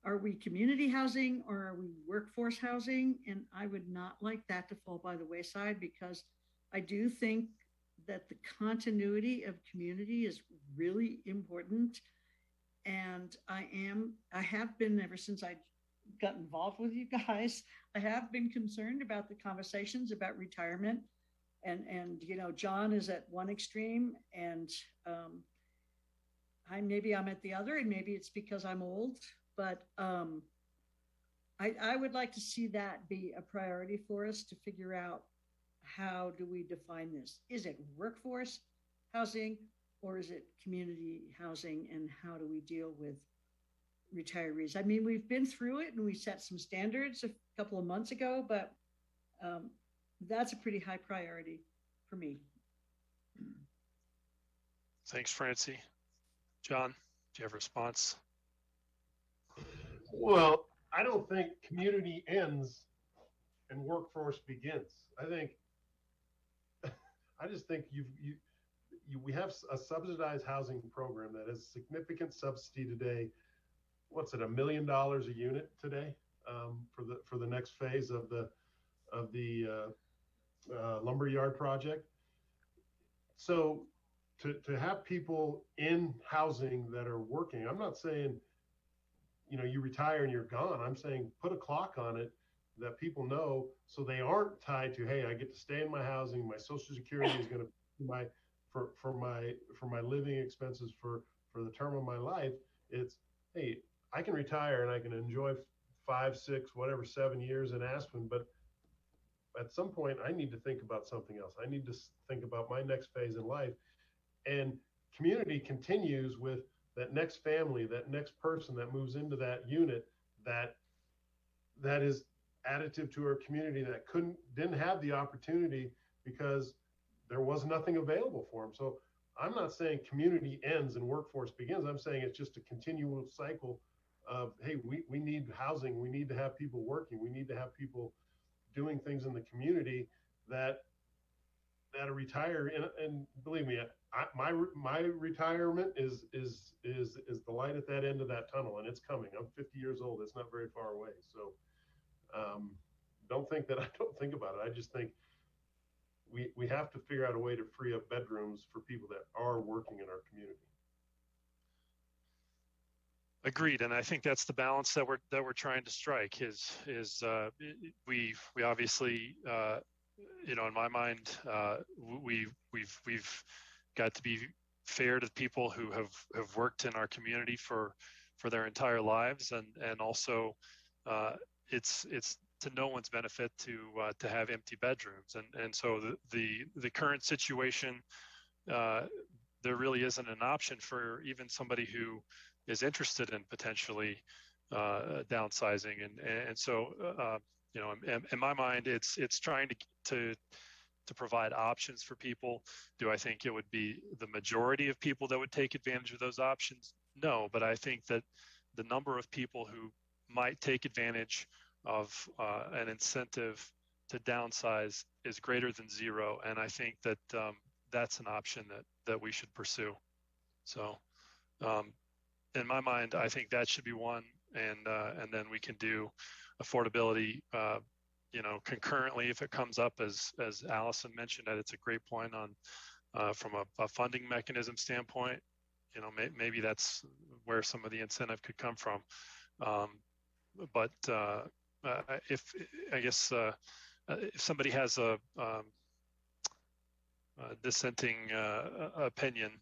Are we community housing or are we workforce housing? And I would not like that to fall by the wayside, because I do think that the continuity of community is really important. And I have been, ever since I got involved with you guys, I have been concerned about the conversations about retirement. And you know, John is at one extreme, and maybe I'm at the other, and maybe it's because I'm old, but I would like to see that be a priority for us to figure out, how do we define this? Is it workforce housing or is it community housing? And how do we deal with retirees? I mean, we've been through it and we set some standards a couple of months ago, but that's a pretty high priority for me. Thanks, Francie. John, do you have a response? Well, I don't think community ends and workforce begins. I just think we have a subsidized housing program that has significant subsidy today. What's it, $1 million a unit today for the next phase of the lumberyard project. So to have people in housing that are working, I'm not saying, you know, you retire and you're gone. I'm saying put a clock on it that people know, so they aren't tied to, hey, I get to stay in my housing, my Social Security is going to be for my living expenses for the term of my life. It's, hey, I can retire and I can enjoy 5, 6, whatever, 7 years in Aspen, but at some point I need to think about something else. I need to think about my next phase in life. And community continues with that next family, that next person that moves into that unit that is additive to our community, that didn't have the opportunity because there was nothing available for them. So I'm not saying community ends and workforce begins. I'm saying it's just a continual cycle of, hey, we need housing. We need to have people working. We need to have people doing things in the community that retire. And believe me, my retirement is the light at that end of that tunnel, and it's coming. I'm 50 years old. It's not very far away. So don't think that I don't think about it. I just think we have to figure out a way to free up bedrooms for people that are working in our community. Agreed, and I think that's the balance that we're trying to strike. We obviously, you know, in my mind, we've got to be fair to people who have worked in our community for their entire lives, and also it's to no one's benefit to have empty bedrooms, and so the current situation, there really isn't an option for even somebody who is interested in potentially downsizing, and so you know, in my mind, it's trying to provide options for people. Do I think it would be the majority of people that would take advantage of those options? No, but I think that the number of people who might take advantage of an incentive to downsize is greater than zero, and I think that that's an option that we should pursue. So in my mind, I think that should be one, and then we can do affordability, you know, concurrently if it comes up, as Allison mentioned. That it's a great point on from a funding mechanism standpoint. You know, maybe that's where some of the incentive could come from. But if somebody has a dissenting opinion,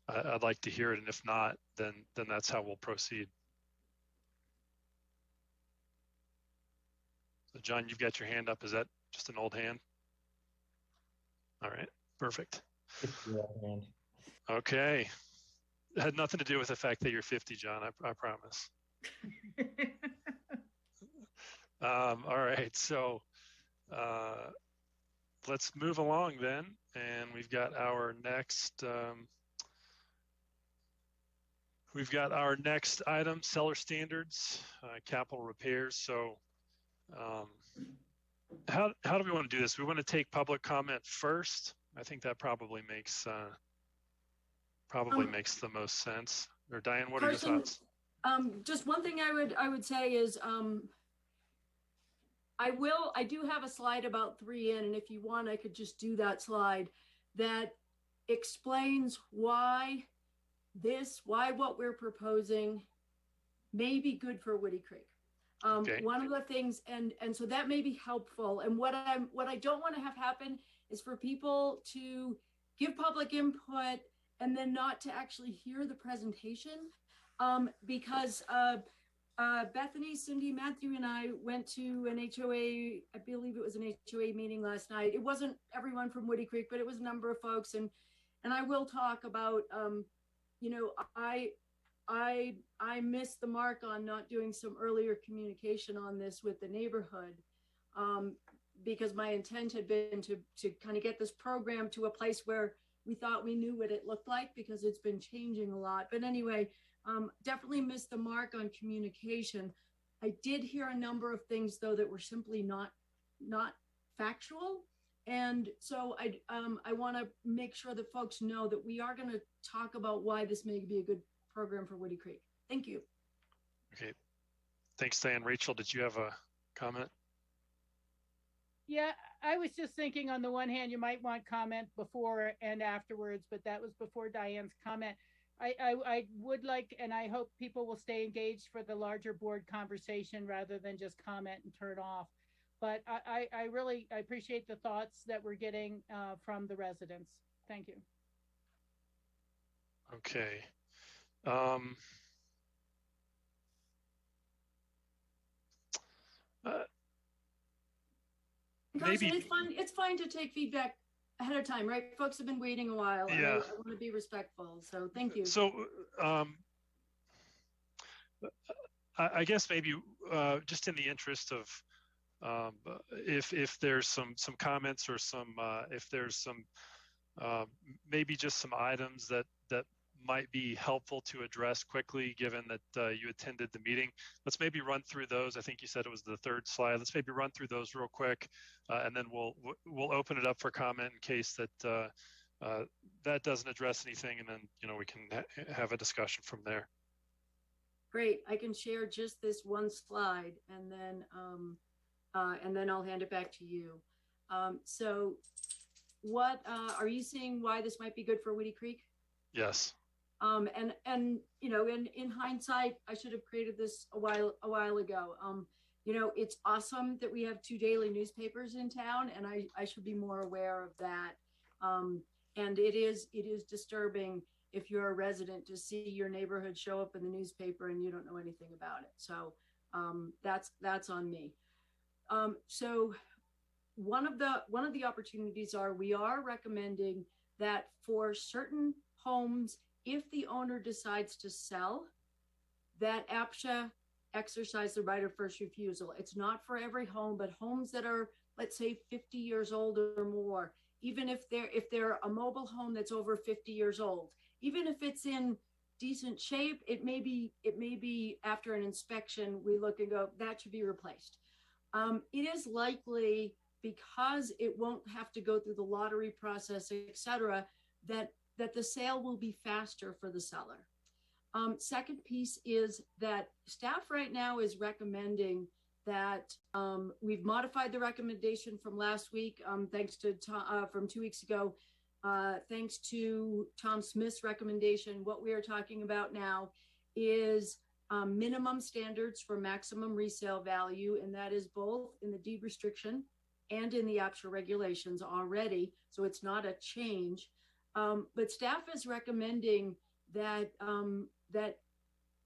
I'd like to hear it, and if not, then that's how we'll proceed. So John, you've got your hand up. Is that just an old hand? All right, perfect. Okay. It had nothing to do with the fact that you're 50, John, I promise. All right, so let's move along then, and we've got our next item, seller standards, capital repairs. So how do we want to do this? We want to take public comment first. I think that probably makes the most sense. Or Diane, what are your thoughts? Just one thing I would say is, I do have a slide about 3N, and if you want, I could just do that slide that explains why what we're proposing may be good for Woody Creek. Okay. One of the things, and so that may be helpful. And what I don't want to have happen is for people to give public input and then not to actually hear the presentation, because Bethany, Cindy, Matthew, and I went to an HOA, I believe it was an HOA meeting last night. It wasn't everyone from Woody Creek, but it was a number of folks. And I will talk about, you know, I missed the mark on not doing some earlier communication on this with the neighborhood, because my intent had been to kind of get this program to a place where we thought we knew what it looked like, because it's been changing a lot. But anyway, definitely missed the mark on communication. I did hear a number of things though that were simply not factual. And so I want to make sure that folks know that we are going to talk about why this may be a good program for Woody Creek. Thank you. Okay. Thanks, Diane. Rachel, did you have a comment? Yeah, I was just thinking on the one hand, you might want comment before and afterwards, but that was before Diane's comment. I would like, and I hope people will stay engaged for the larger board conversation rather than just comment and turn off. But I really appreciate the thoughts that we're getting from the residents. Thank you. Okay. Carson, it's fine to take feedback ahead of time, right? Folks have been waiting a while. Yeah. I want to be respectful, so thank you. So I guess maybe just in the interest of if there's some comments or if there's some maybe just some items that might be helpful to address quickly, given that you attended the meeting. Let's maybe run through those. I think you said it was the third slide. Let's maybe run through those real quick, and then we'll open it up for comment in case that that doesn't address anything, and then we can have a discussion from there. Great. I can share just this one slide, and then I'll hand it back to you. So, what are you seeing? Why this might be good for Woody Creek? Yes. And in hindsight, I should have created this a while ago. It's awesome that we have 2 daily newspapers in town, and I should be more aware of that. And it is disturbing if you're a resident to see your neighborhood show up in the newspaper and you don't know anything about it. So that's on me. So one of the opportunities we are recommending that for certain homes, if the owner decides to sell, that APCHA exercise the right of first refusal. It's not for every home, but homes that are, let's say, 50 years old or more, even if they're a mobile home that's over 50 years old, even if it's in decent shape, it may be after an inspection, we look and go, that should be replaced. It is likely, because it won't have to go through the lottery process, et cetera, that the sale will be faster for the seller. Second piece is that staff right now is recommending that we've modified the recommendation from last week, thanks to from 2 weeks ago, thanks to Tom Smith's recommendation. What we are talking about now is minimum standards for maximum resale value, and that is both in the deed restriction and in the APCHA regulations already. So it's not a change. But staff is recommending that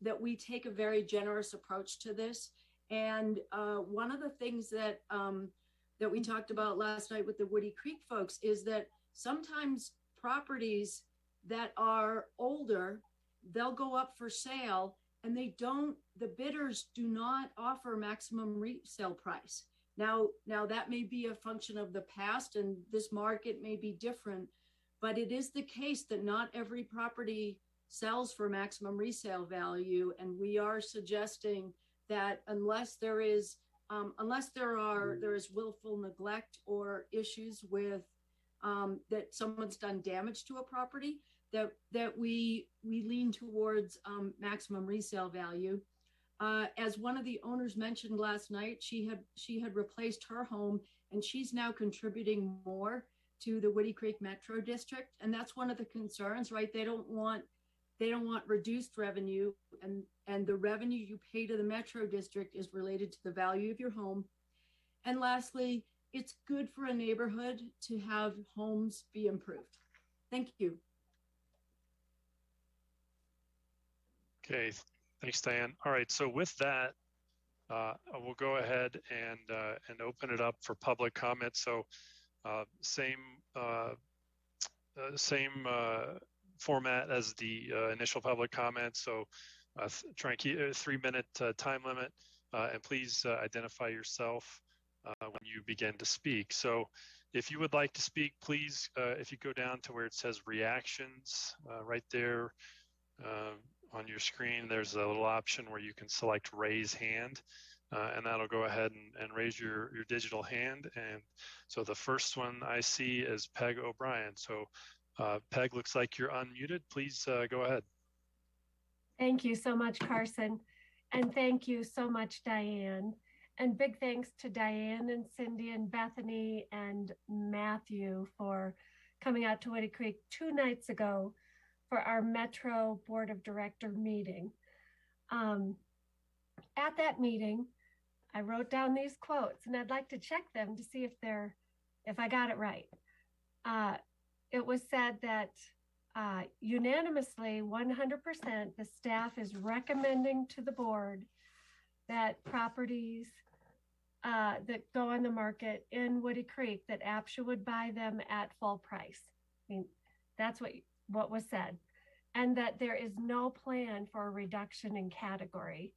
that we take a very generous approach to this. And one of the things that that we talked about last night with the Woody Creek folks is that sometimes properties that are older, they'll go up for sale, and the bidders do not offer maximum resale price. Now that may be a function of the past, and this market may be different. But it is the case that not every property sells for maximum resale value. And we are suggesting that unless there is willful neglect or issues with that someone's done damage to a property, that we lean towards maximum resale value. As one of the owners mentioned last night, she had replaced her home, and she's now contributing more to the Woody Creek Metro District, and that's one of the concerns, right? They don't want reduced revenue, and the revenue you pay to the Metro District is related to the value of your home. And lastly, it's good for a neighborhood to have homes be improved. Thank you. Okay, thanks, Diane. All right, so with that, we'll go ahead and open it up for public comment. So same format as the initial public comment. So try and keep a 3-minute time limit, and please identify yourself when you begin to speak. So if you would like to speak, please, if you go down to where it says reactions, right there on your screen, there's a little option where you can select raise hand, and that'll go ahead and raise your digital hand. And so the first one I see is Peg O'Brien. So Peg, looks like you're unmuted. Please go ahead. Thank you so much, Carson. And thank you so much, Diane. And big thanks to Diane and Cindy and Bethany and Matthew for coming out to Woody Creek 2 nights ago for our Metro Board of Director meeting. At that meeting, I wrote down these quotes, and I'd like to check them to see if I got it right. It was said that unanimously, 100%, the staff is recommending to the board that properties that go on the market in Woody Creek, that APCHA would buy them at full price. I mean, that's what was said, and that there is no plan for a reduction in category.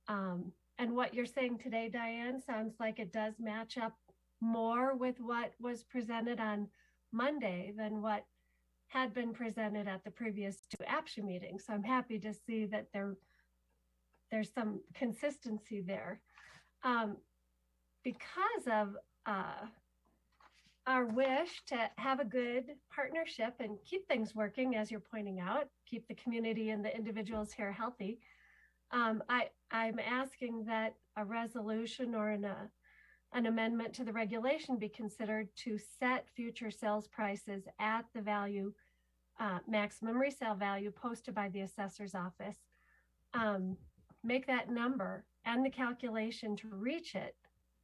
And what you're saying today, Diane, sounds like it does match up more with what was presented on Monday than what had been presented at the previous 2 APCHA meetings. So I'm happy to see that there's some consistency there. Because of our wish to have a good partnership and keep things working, as you're pointing out, keep the community and the individuals here healthy, I'm asking that a resolution or an amendment to the regulation be considered to set future sales prices at the value, maximum resale value posted by the assessor's office. Make that number and the calculation to reach it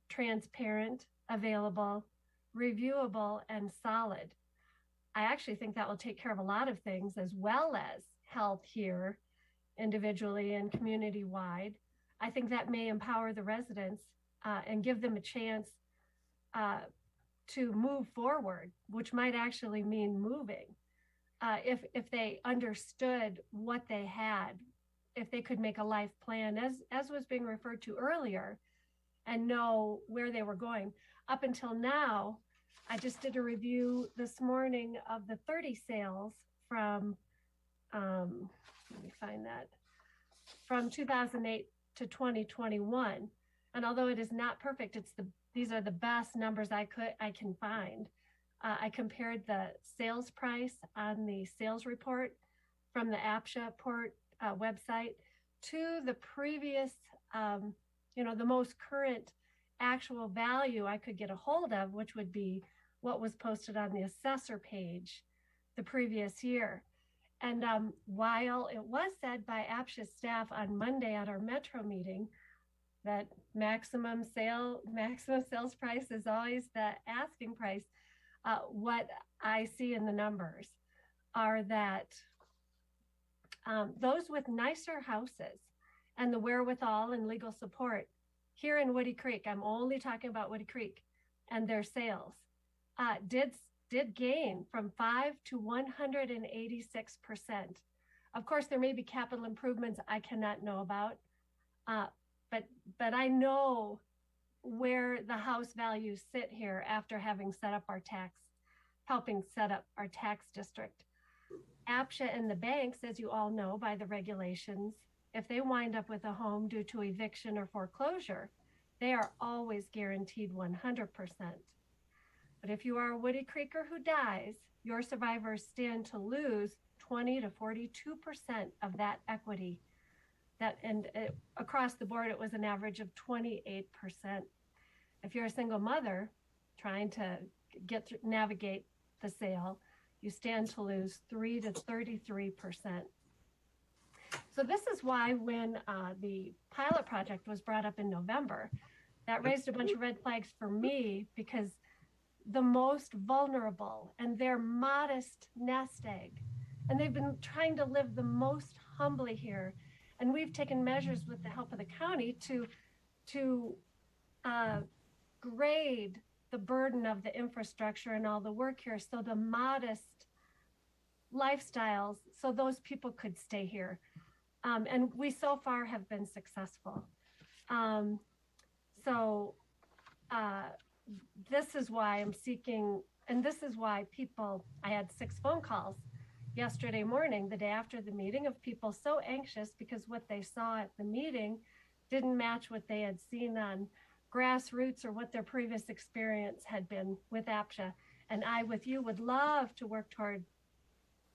transparent, available, reviewable, and solid. I actually think that will take care of a lot of things, as well as health here individually and community-wide. I think that may empower the residents and give them a chance to move forward, which might actually mean moving. If they understood what they had, if they could make a life plan, as was being referred to earlier, and know where they were going. Up until now, I just did a review this morning of the 30 sales from, let me find that, from 2008 to 2021. And although it is not perfect, these are the best numbers I can find. I compared the sales price on the sales report from the APCHA website to the previous, the most current actual value I could get a hold of, which would be what was posted on the assessor page the previous year. And while it was said by APCHA staff on Monday at our Metro meeting that maximum sales price is always the asking price, what I see in the numbers are that those with nicer houses and the wherewithal and legal support here in Woody Creek, I'm only talking about Woody Creek and their sales, did gain from 5 to 186%. Of course, there may be capital improvements I cannot know about, but I know where the house values sit here after having set up helping set up our tax district. APCHA and the banks, as you all know by the regulations, if they wind up with a home due to eviction or foreclosure, they are always guaranteed 100%. But if you are a Woody Creeker who dies, your survivors stand to lose 20 to 42% of that equity. Across the board, it was an average of 28%. If you're a single mother trying to navigate the sale, you stand to lose 3 to 33%. So this is why when the pilot project was brought up in November, that raised a bunch of red flags for me, because the most vulnerable and their modest nest egg, and they've been trying to live the most humbly here. And we've taken measures with the help of the county to grade the burden of the infrastructure and all the work here, so the modest lifestyles, so those people could stay here. And we so far have been successful. This is why I'm seeking, and this is why I had 6 phone calls yesterday morning, the day after the meeting, of people so anxious because what they saw at the meeting didn't match what they had seen on GrassRoots or what their previous experience had been with APCHA. And I, with you, would love to work toward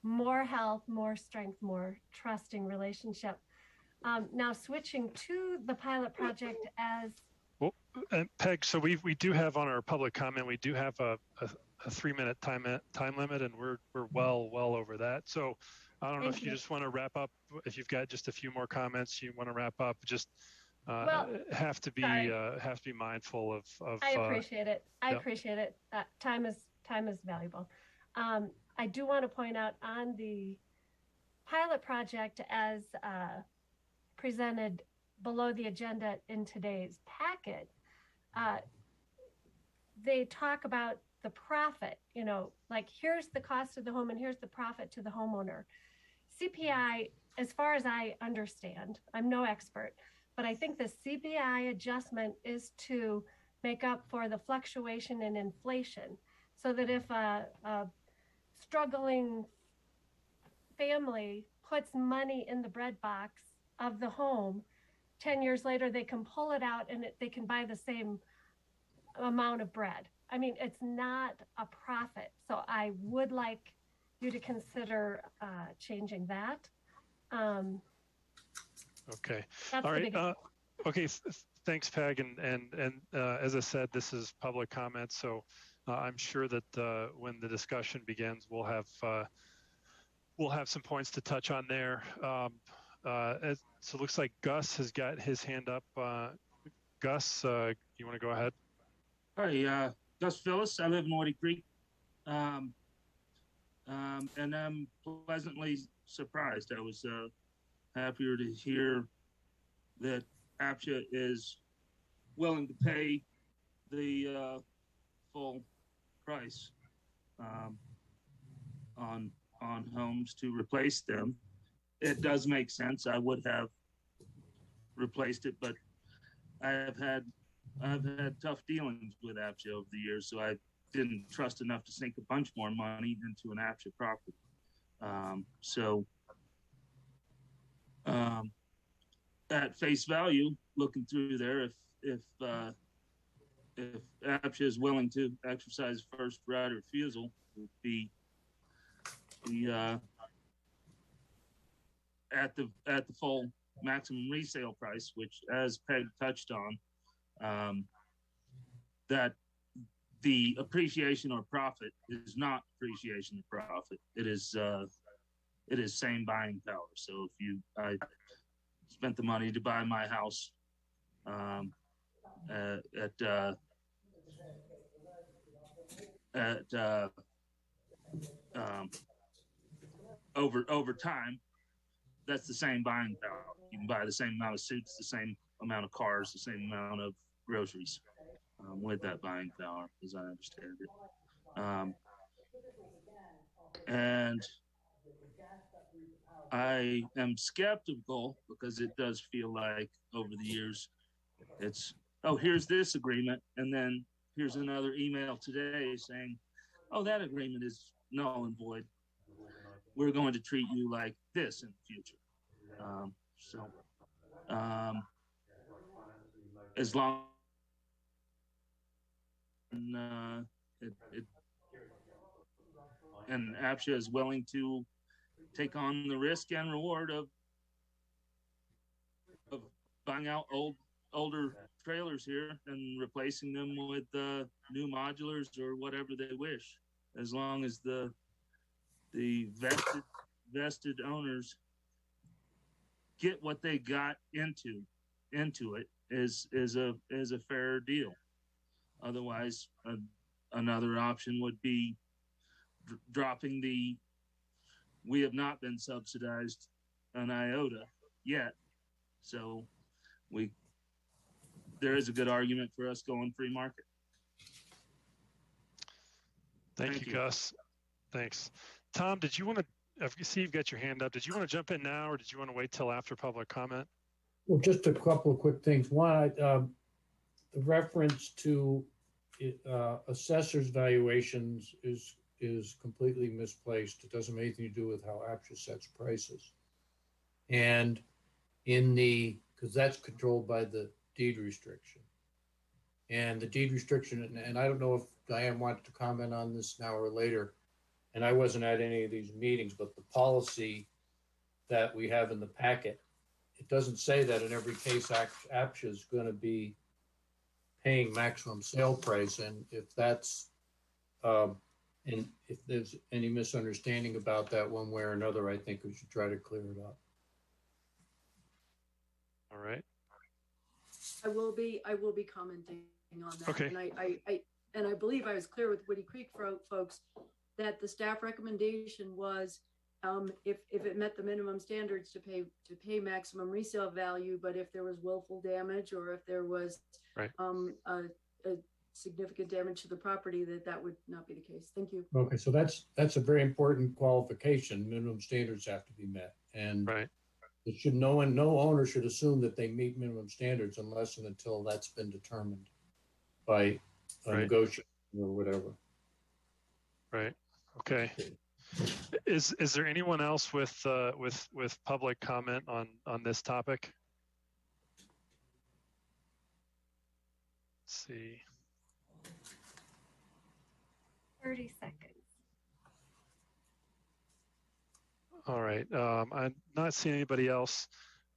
more health, more strength, more trusting relationship. Now switching to the pilot project as... Well, and Peg, so we do have on our public comment, we do have a 3-minute time limit, and we're well over that. So I don't know if you just want to wrap up, if you've got just a few more comments you want to wrap up, just have to be mindful of I appreciate it. I appreciate it. Time is valuable. I do want to point out on the pilot project as presented below the agenda in today's packet, they talk about the profit, like here's the cost of the home and here's the profit to the homeowner. CPI, as far as I understand, I'm no expert, but I think the CPI adjustment is to make up for the fluctuation in inflation, so that if a struggling family puts money in the bread box of the home, 10 years later, they can pull it out and they can buy the same amount of bread. I mean, it's not a profit. So I would like you to consider changing that. Okay. All right. Okay. Thanks, Peg. And as I said, this is public comment. So I'm sure that when the discussion begins, we'll have some points to touch on there. So it looks like Gus has got his hand up. Gus, you want to go ahead? Hi, Gus Phyllis. I live in Woody Creek. And I'm pleasantly surprised. I was happier to hear that APCHA is willing to pay the full price on homes to replace them. It does make sense. I would have replaced it, but I've had tough dealings with APCHA over the years, so I didn't trust enough to sink a bunch more money into an APCHA property. At face value, looking through there, if APCHA is willing to exercise first right of refusal, would be at the full maximum resale price, which, as Peg touched on, that the appreciation or profit is not appreciation or profit. It is same buying power. So if I spent the money to buy my house over time, that's the same buying power. You can buy the same amount of suits, the same amount of cars, the same amount of groceries with that buying power, as I understand it. And I am skeptical because it does feel like over the years it's, oh, here's this agreement, and then here's another email today saying, oh, that agreement is null and void. We're going to treat you like this in the future. As long and APCHA is willing to take on the risk and reward of buying out older trailers here and replacing them with new modulars or whatever they wish, as long as the vested owners get what they got into it is a fair deal. Otherwise, another option would be dropping the we have not been subsidized an iota yet. So there is a good argument for us going free market. Thank you, Gus. Thanks. Tom, did you want to, I see you've got your hand up. Did you want to jump in now, or did you want to wait till after public comment? Well, just a couple of quick things. One, the reference to assessor's valuations is completely misplaced. It doesn't have anything to do with how APCHA sets prices. And because that's controlled by the deed restriction. And the deed restriction, and I don't know if Diane wanted to comment on this now or later, and I wasn't at any of these meetings, but the policy that we have in the packet, it doesn't say that in every case APCHA is going to be paying maximum sale price. And if that's, and if there's any misunderstanding about that one way or another, I think we should try to clear it up. All right. I will be commenting on that. Okay. And I believe I was clear with Woody Creek folks that the staff recommendation was if it met the minimum standards to pay maximum resale value, but if there was willful damage or if there was right. A significant damage to the property, that would not be the case. Thank you. Okay, so that's a very important qualification. Minimum standards have to be met, and right. It should no owner should assume that they meet minimum standards unless and until that's been determined by a negotiation or whatever. Right. Okay. Is there anyone else with public comment on this topic? Let's see. 30 seconds. All right. I'm not seeing anybody else.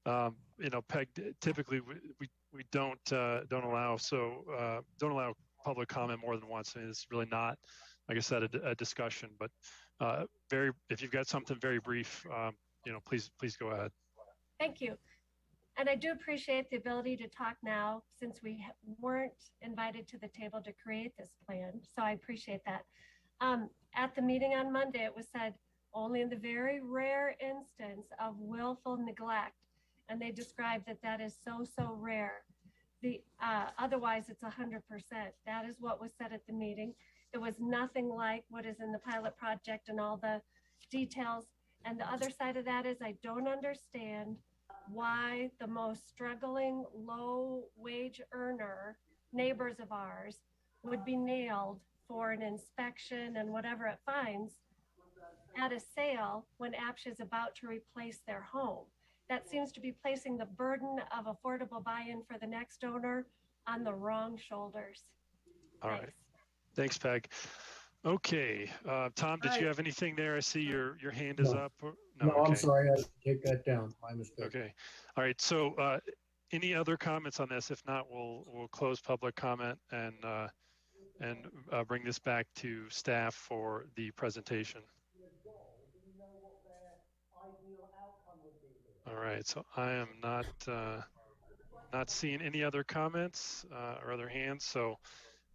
Peg, typically we don't allow don't allow public comment more than once. I mean, it's really not, like I said, a discussion. But if you've got something very brief, please go ahead. Thank you. And I do appreciate the ability to talk now, since we weren't invited to the table to create this plan. So I appreciate that. At the meeting on Monday, it was said only in the very rare instance of willful neglect, and they described that is so rare. Otherwise, it's 100%. That is what was said at the meeting. It was nothing like what is in the pilot project and all the details. And the other side of that is I don't understand why the most struggling low wage earner neighbors of ours would be nailed for an inspection and whatever it finds at a sale when APCHA is about to replace their home. That seems to be placing the burden of affordable buy-in for the next owner on the wrong shoulders. All right. Thanks, Peg. Okay. Tom, did you have anything there? I see your hand is up. No, okay. I'm sorry. I take that down. My mistake. Okay. All right. So any other comments on this? If not, we'll close public comment and bring this back to staff for the presentation. All right. So I am not seeing any other comments or other hands. So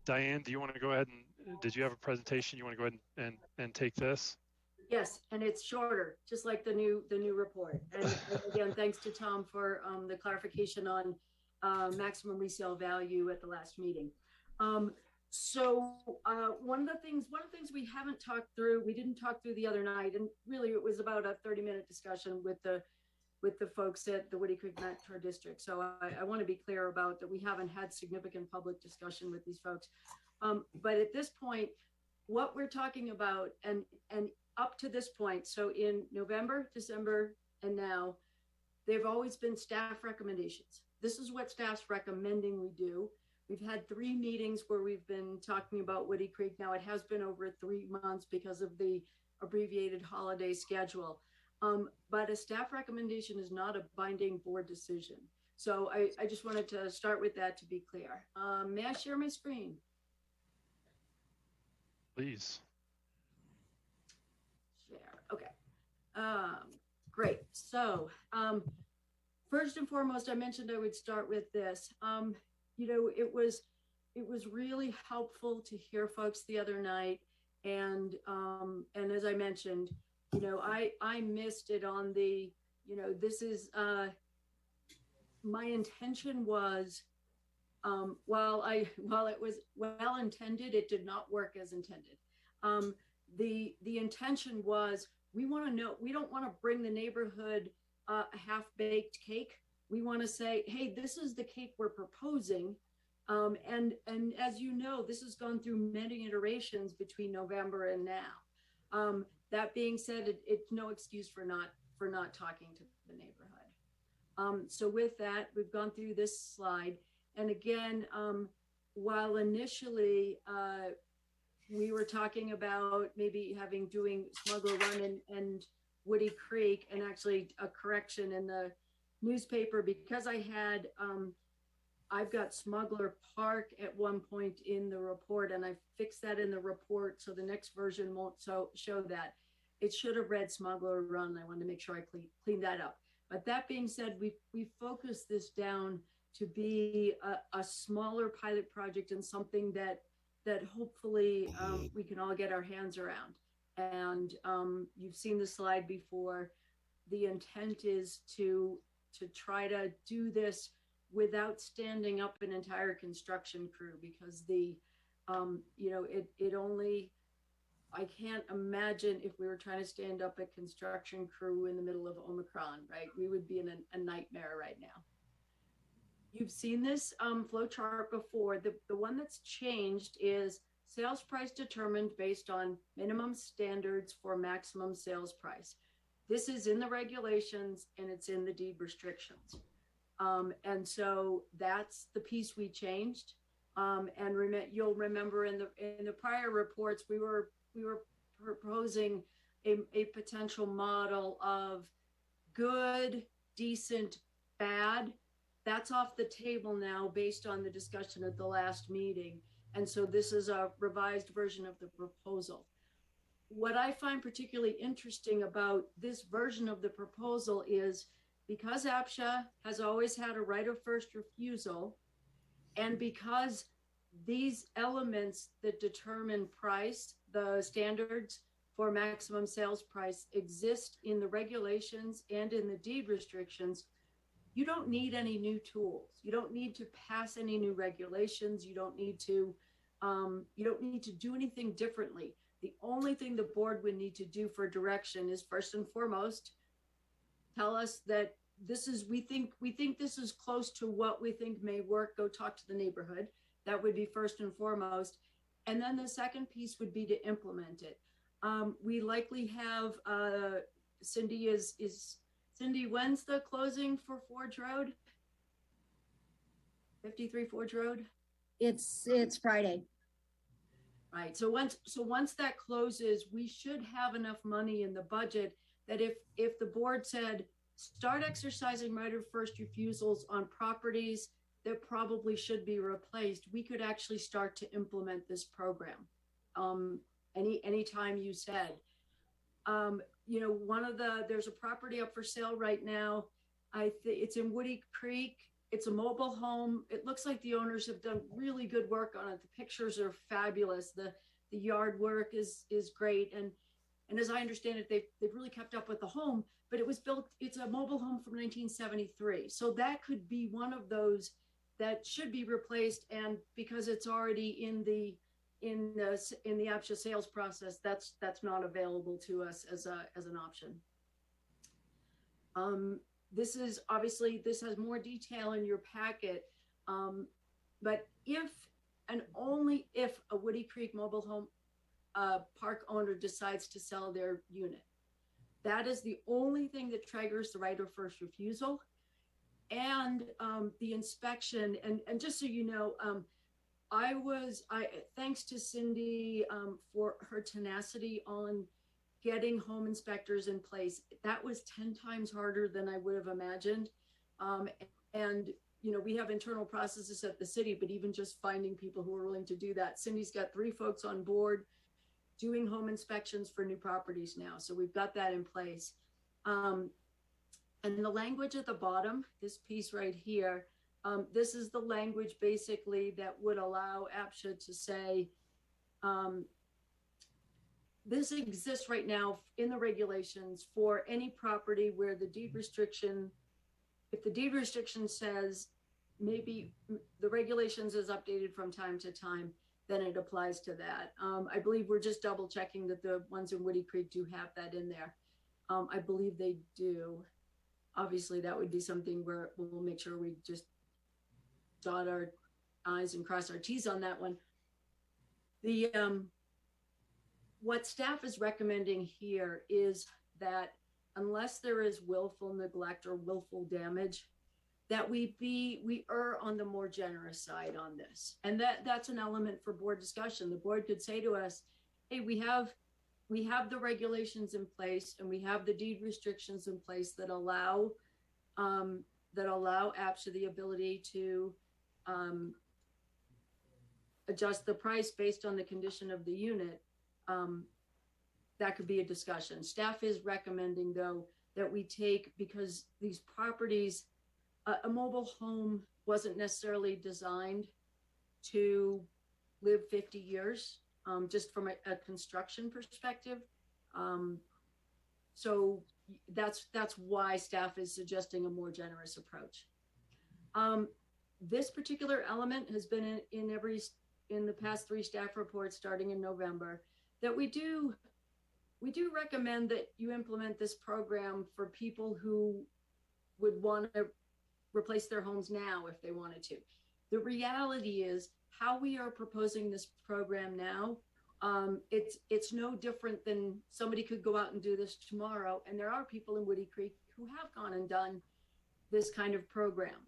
Diane, do you want to go ahead and did you have a presentation? You want to go ahead and take this? Yes, and it's shorter, just like the new report. And again, thanks to Tom for the clarification on maximum resale value at the last meeting. So one of the things we haven't talked through, we didn't talk through the other night, and really it was about a 30-minute discussion with the folks at the Woody Creek Metro District. So I want to be clear about that. We haven't had significant public discussion with these folks. But at this point, what we're talking about and up to this point, so in November, December, and now, they've always been staff recommendations. This is what staff's recommending we do. We've had 3 meetings where we've been talking about Woody Creek. Now it has been over 3 months because of the abbreviated holiday schedule. But a staff recommendation is not a binding board decision. So I just wanted to start with that to be clear. May I share my screen? Please. Share, okay. Great, so first and foremost, I mentioned I would start with this. You know, it was really helpful to hear folks the other night. And as I mentioned, you know, I missed it on the, you know, this is, my intention was, while it was well intended, it did not work as intended. The intention was, we want to know, we don't want to bring the neighborhood a half-baked cake. We want to say, hey, this is the cake we're proposing. And as you know, this has gone through many iterations between November and now. That being said, it's no excuse for not talking to the neighborhood. So with that, we've gone through this slide. And again, while initially we were talking about maybe doing Smuggler Run and Woody Creek, and actually a correction in the newspaper, because I had, I've got Smuggler Park at one point in the report, and I fixed that in the report, so the next version won't show that. It should have read Smuggler Run. I wanted to make sure I cleaned that up. But that being said, we focused this down to be a smaller pilot project and something that hopefully we can all get our hands around. And you've seen the slide before. The intent is to try to do this without standing up an entire construction crew, because the, you know, it only, I can't imagine if we were trying to stand up a construction crew in the middle of Omicron, right? We would be in a nightmare right now. You've seen this flow chart before. The one that's changed is sales price determined based on minimum standards for maximum sales price. This is in the regulations and it's in the deed restrictions. And so that's the piece we changed. And you'll remember in the prior reports, we were proposing a potential model of good, decent, bad. That's off the table now based on the discussion at the last meeting. And so this is a revised version of the proposal. What I find particularly interesting about this version of the proposal is, because APCHA has always had a right of first refusal, and because these elements that determine price, the standards for maximum sales price, exist in the regulations and in the deed restrictions, you don't need any new tools. You don't need to pass any new regulations. You don't need to do anything differently. The only thing the board would need to do for direction is, first and foremost, tell us that we think this is close to what we think may work. Go talk to the neighborhood. That would be first and foremost. And then the second piece would be to implement it. We likely have, Cindy, Cindy, when's the closing for Forge Road? 53 Forge Road? It's Friday. Right. So once that closes, we should have enough money in the budget that if the board said, start exercising right of first refusals on properties that probably should be replaced, we could actually start to implement this program. Anytime you said, you know, there's a property up for sale right now. It's in Woody Creek. It's a mobile home. It looks like the owners have done really good work on it. The pictures are fabulous. The yard work is great. And as I understand it, they've really kept up with the home, but it was built, it's a mobile home from 1973. So that could be one of those that should be replaced. And because it's already in the APCHA sales process, that's not available to us as an option. This is obviously, this has more detail in your packet, but if and only if a Woody Creek mobile home park owner decides to sell their unit, that is the only thing that triggers the right of first refusal. And the inspection, and just so you know, thanks to Cindy for her tenacity on getting home inspectors in place. That was 10 times harder than I would have imagined. And, you know, we have internal processes at the city, but even just finding people who are willing to do that. Cindy's got 3 folks on board doing home inspections for new properties now. So we've got that in place. And the language at the bottom, this piece right here, this is the language basically that would allow APCHA to say, this exists right now in the regulations for any property where the deed restriction, if the deed restriction says maybe the regulations is updated from time to time, then it applies to that. I believe we're just double checking that the ones in Woody Creek do have that in there. I believe they do. Obviously, that would be something where we'll make sure we just dot our I's and cross our T's on that one. The what staff is recommending here is that unless there is willful neglect or willful damage, that we err on the more generous side on this. And that's an element for board discussion. The board could say to us, hey, we have the regulations in place and we have the deed restrictions in place that allow APCHA the ability to adjust the price based on the condition of the unit. That could be a discussion. Staff is recommending, though, that we take, because these properties, a mobile home wasn't necessarily designed to live 50 years, just from a construction perspective. So that's why staff is suggesting a more generous approach. This particular element has been in the past 3 staff reports starting in November, that we do recommend that you implement this program for people who would want to replace their homes now if they wanted to. The reality is how we are proposing this program now, it's no different than somebody could go out and do this tomorrow. And there are people in Woody Creek who have gone and done this kind of program.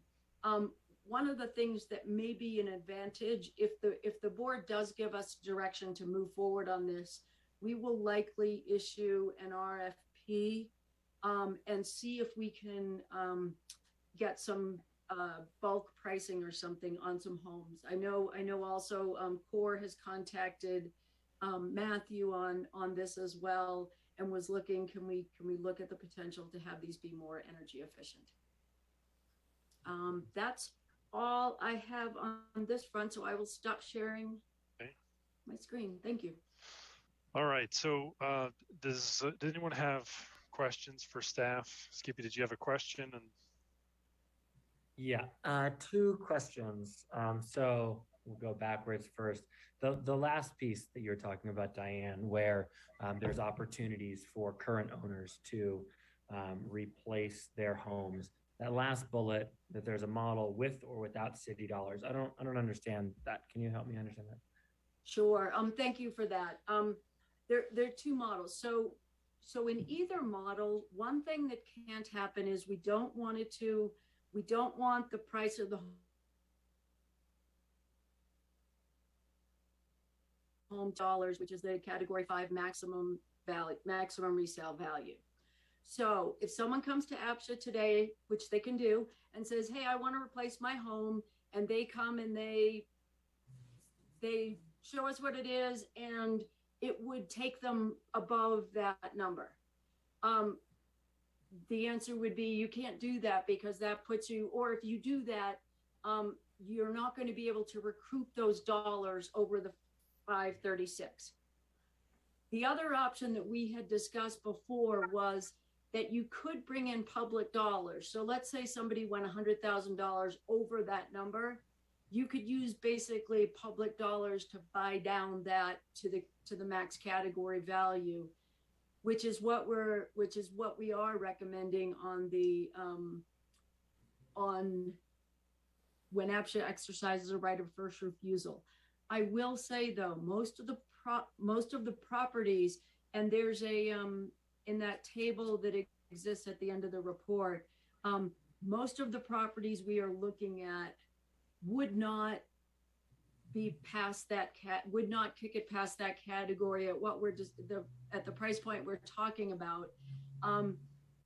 One of the things that may be an advantage, if the board does give us direction to move forward on this, we will likely issue an RFP and see if we can get some bulk pricing or something on some homes. I know also CORE has contacted Matthew on this as well, and was looking, can we look at the potential to have these be more energy efficient? That's all I have on this front, so I will stop sharing my screen. Thank you. All right, so does anyone have questions for staff? Skippy, did you have a question? And yeah, 2 questions. So we'll go backwards first. The last piece that you're talking about, Diane, where there's opportunities for current owners to replace their homes. That last bullet, that there's a model with or without city dollars. I don't understand that. Can you help me understand that? Sure. Thank you for that. There are 2 models. So in either model, one thing that can't happen is we don't want the price of the home dollars, which is the category 5 maximum resale value. So if someone comes to APCHA today, which they can do, and says, hey, I want to replace my home, and they come and they show us what it is, and it would take them above that number. The answer would be you can't do that, because that puts you, or if you do that, you're not going to be able to recoup those dollars over the 536. The other option that we had discussed before was that you could bring in public dollars. So let's say somebody went $100,000 over that number. You could use basically public dollars to buy down that to the max category value, which is what we are recommending on the on when APCHA exercises a right of first refusal. I will say though, most of the properties, and there's a in that table that exists at the end of the report, most of the properties we are looking at would not be past that would not kick it past that category at what we're just at the price point we're talking about.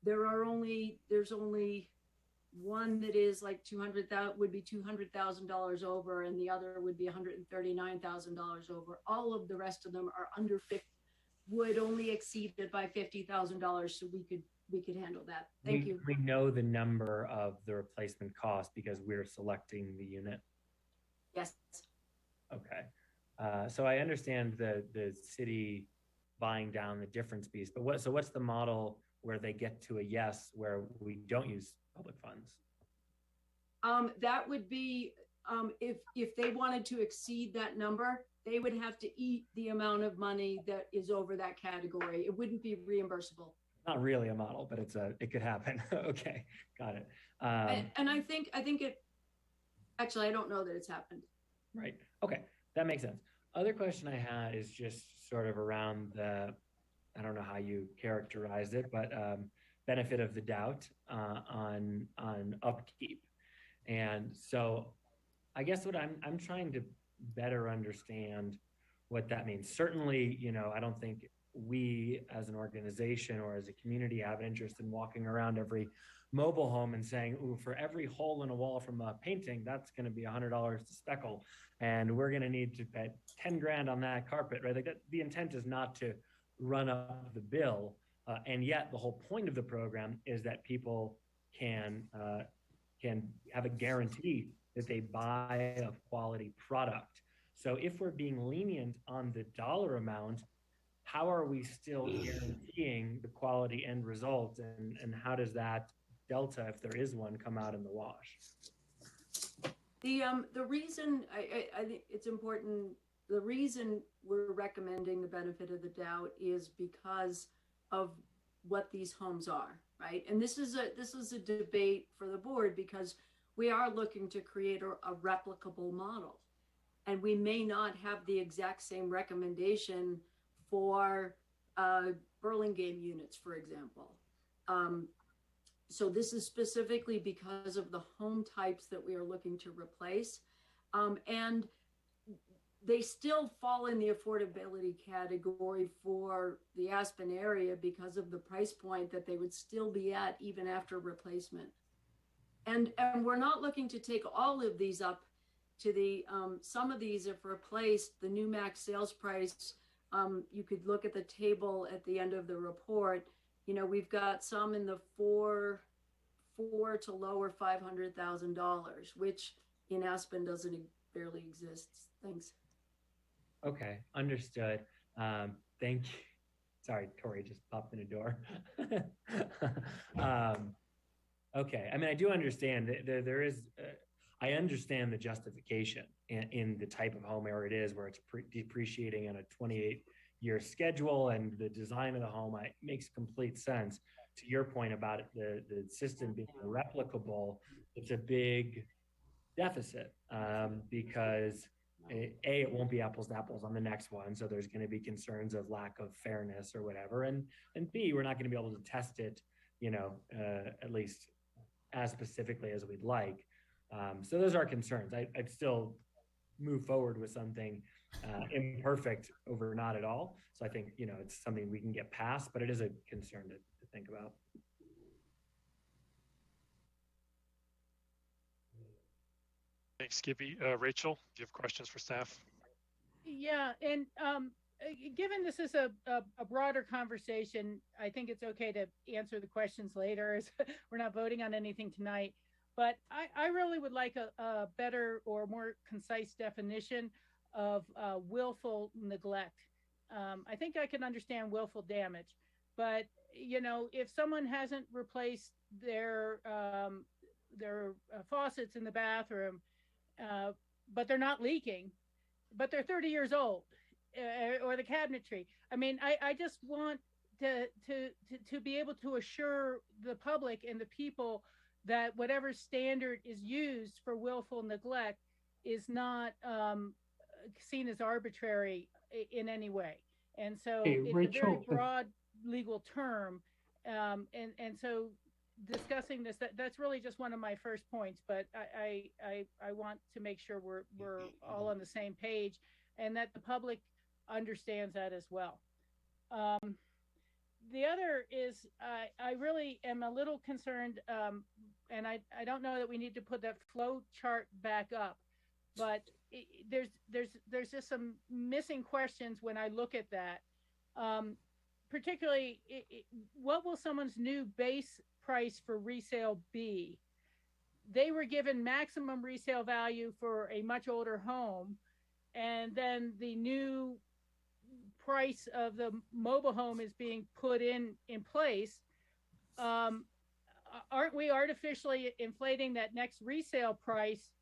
There's only one that is like 200,000 would be $200,000 over, and the other would be $139,000 over. All of the rest of them are under 50, would only exceed it by $50,000, so we could handle that. Thank you. We know the number of the replacement cost because we're selecting the unit. Yes. Okay. So I understand the city buying down the difference piece, but what's the model where they get to a yes where we don't use public funds? That would be if they wanted to exceed that number, they would have to eat the amount of money that is over that category. It wouldn't be reimbursable. Not really a model, but it could happen. Okay, got it. And I think it. Actually, I don't know that it's happened. Right. Okay, that makes sense. Other question I had is just sort of around the, I don't know how you characterized it, but benefit of the doubt on upkeep. And so I guess what I'm trying to better understand what that means. Certainly, I don't think we as an organization or as a community have an interest in walking around every mobile home and saying, ooh, for every hole in a wall from a painting, that's going to be $100 to speckle. And we're going to need to pay 10 grand on that carpet, right? Like the intent is not to run up the bill. And yet the whole point of the program is that people can have a guarantee that they buy a quality product. So if we're being lenient on the dollar amount, how are we still guaranteeing the quality end result? And how does that delta, if there is one, come out in the wash? The reason I think it's important, the reason we're recommending the benefit of the doubt is because of what these homes are, right? And this is a debate for the board because we are looking to create a replicable model, and we may not have the exact same recommendation for Burlingame units, for example. So this is specifically because of the home types that we are looking to replace. And they still fall in the affordability category for the Aspen area because of the price point that they would still be at even after replacement. And we're not looking to take all of these up to the, some of these if replaced, the new max sales price, you could look at the table at the end of the report. We've got some in the four to lower $500,000, which in Aspen doesn't barely exist. Thanks. Okay, understood. Thank you. Sorry, Corey just popped in a door. Okay, I mean, I do understand that there is, I understand the justification in the type of home where it is, where it's depreciating on a 28-year schedule, and the design of the home makes complete sense. To your point about the system being replicable, it's a big deficit because it won't be apples to apples on the next one. So there's going to be concerns of lack of fairness or whatever. And B, we're not going to be able to test it, at least as specifically as we'd like. So those are concerns. I'd still move forward with something imperfect over not at all. So I think, it's something we can get past, but it is a concern to think about. Thanks, Skippy. Rachel, do you have questions for staff? Yeah, and given this is a broader conversation, I think it's okay to answer the questions later, as we're not voting on anything tonight. But I really would like a better or more concise definition of willful neglect. I think I can understand willful damage, but if someone hasn't replaced their faucets in the bathroom, but they're not leaking, but they're 30 years old, or the cabinetry. I mean, I just want to be able to assure the public and the people that whatever standard is used for willful neglect is not seen as arbitrary in any way. And so it's a very broad legal term. And so discussing this, that's really just one of my first points, but I want to make sure we're all on the same page and that the public understands that as well. The other is I really am a little concerned, and I don't know that we need to put that flow chart back up, but there's just some missing questions when I look at that. Particularly, what will someone's new base price for resale be? They were given maximum resale value for a much older home, and then the new price of the mobile home is being put in place. Aren't we artificially inflating that next resale price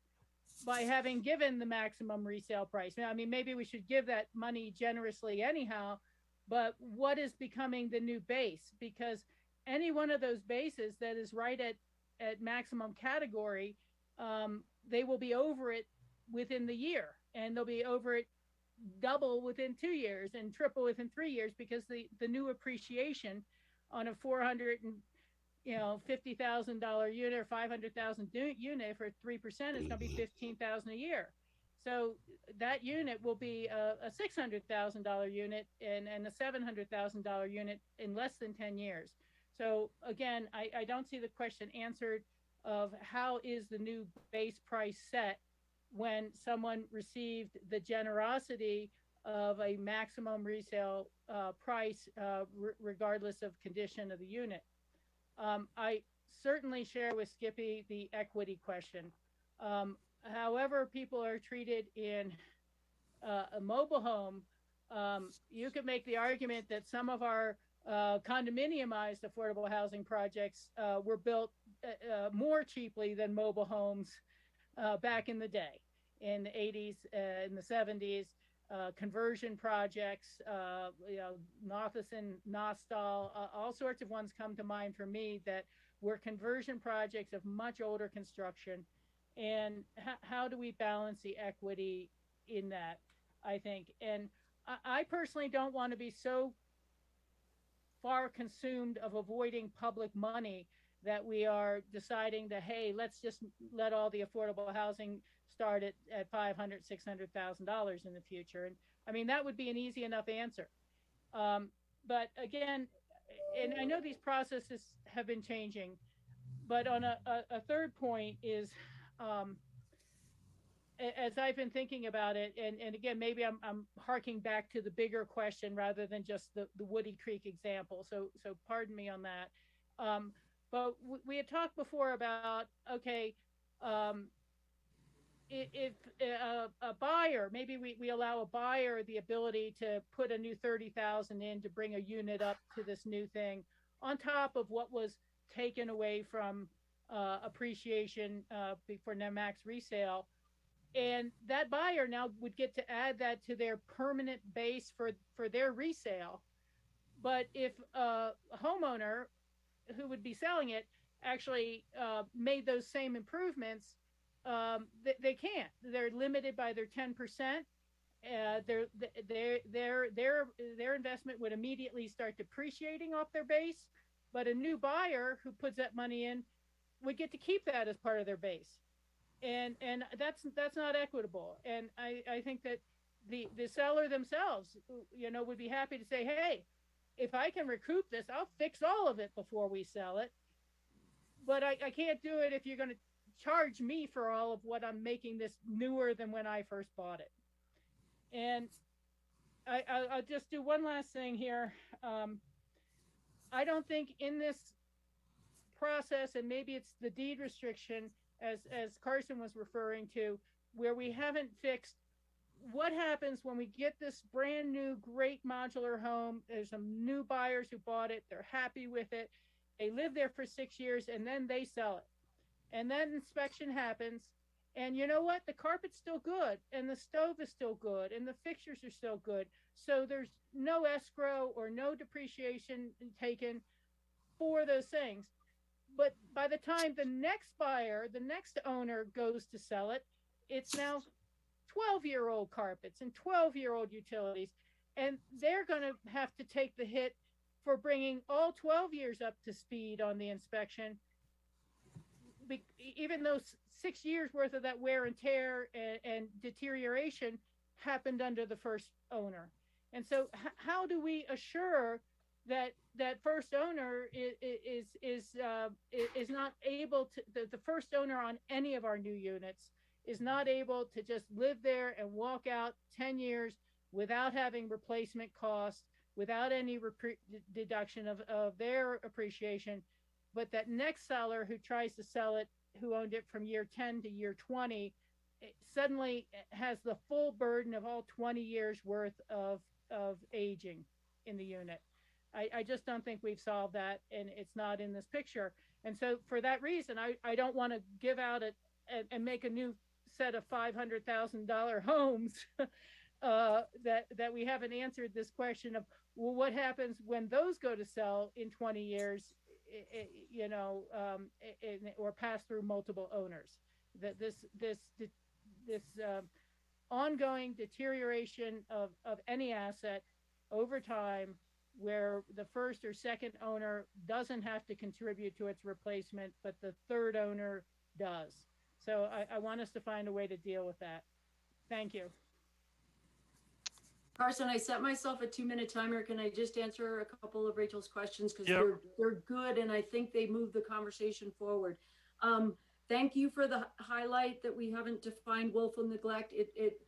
by having given the maximum resale price? I mean, maybe we should give that money generously anyhow, but what is becoming the new base? Because any one of those bases that is right at maximum category, they will be over it within the year, and they'll be over it double within 2 years and triple within 3 years, because the new appreciation on a $450,000 unit or $500,000 unit for 3% is going to be $15,000 a year. So that unit will be a $600,000 unit and a $700,000 unit in less than 10 years. So again, I don't see the question answered of how is the new base price set when someone received the generosity of a maximum resale price, regardless of condition of the unit. I certainly share with Skippy the equity question. However people are treated in a mobile home, you could make the argument that some of our condominiumized affordable housing projects were built more cheaply than mobile homes back in the day, in the 80s, in the 70s, conversion projects, Nothinson, Nostal, all sorts of ones come to mind for me that were conversion projects of much older construction. And how do we balance the equity in that, I think? And I personally don't want to be so far consumed of avoiding public money that we are deciding that, hey, let's just let all the affordable housing start at $500,000, $600,000 in the future. And I mean, that would be an easy enough answer. But again, and I know these processes have been changing, but on a third point is, as I've been thinking about it, and again, maybe I'm harking back to the bigger question rather than just the Woody Creek example. So pardon me on that. But we had talked before about, okay, if a buyer, maybe we allow a buyer the ability to put a new 30,000 in to bring a unit up to this new thing on top of what was taken away from appreciation for max resale. And that buyer now would get to add that to their permanent base for their resale. But if a homeowner who would be selling it actually made those same improvements, they can't. They're limited by their 10%. Their investment would immediately start depreciating off their base, but a new buyer who puts that money in would get to keep that as part of their base. And that's not equitable. And I think that the seller themselves, would be happy to say, hey, if I can recoup this, I'll fix all of it before we sell it. But I can't do it if you're going to charge me for all of what I'm making this newer than when I first bought it. And I'll just do one last thing here. I don't think in this process, and maybe it's the deed restriction, as Carson was referring to, where we haven't fixed what happens when we get this brand new great modular home. There's some new buyers who bought it, they're happy with it, they live there for 6 years, and then they sell it. And then inspection happens, and you know what? The carpet's still good, and the stove is still good, and the fixtures are still good. So there's no escrow or no depreciation taken for those things. But by the time the next buyer, the next owner goes to sell it, it's now 12-year-old carpets and 12-year-old utilities. And they're going to have to take the hit for bringing all 12 years up to speed on the inspection. even though 6 years worth of that wear and tear and deterioration happened under the first owner. And so how do we assure that that first owner is not able to, the first owner on any of our new units is not able to just live there and walk out 10 years without having replacement costs, without any deduction of their appreciation, but that next seller who tries to sell it, who owned it from year 10 to year 20, suddenly has the full burden of all 20 years worth of aging in the unit. I just don't think we've solved that, and it's not in this picture. And so for that reason, I don't want to give out it and make a new set of $500,000 homes that we haven't answered this question of, well, what happens when those go to sell in 20 years, or pass through multiple owners? That this ongoing deterioration of any asset over time, where the first or second owner doesn't have to contribute to its replacement, but the third owner does. So I want us to find a way to deal with that. Thank you. Carson, I set myself a 2-minute timer. Can I just answer a couple of Rachel's questions? Because they're good, and I think they move the conversation forward. Thank you for the highlight that we haven't defined willful neglect.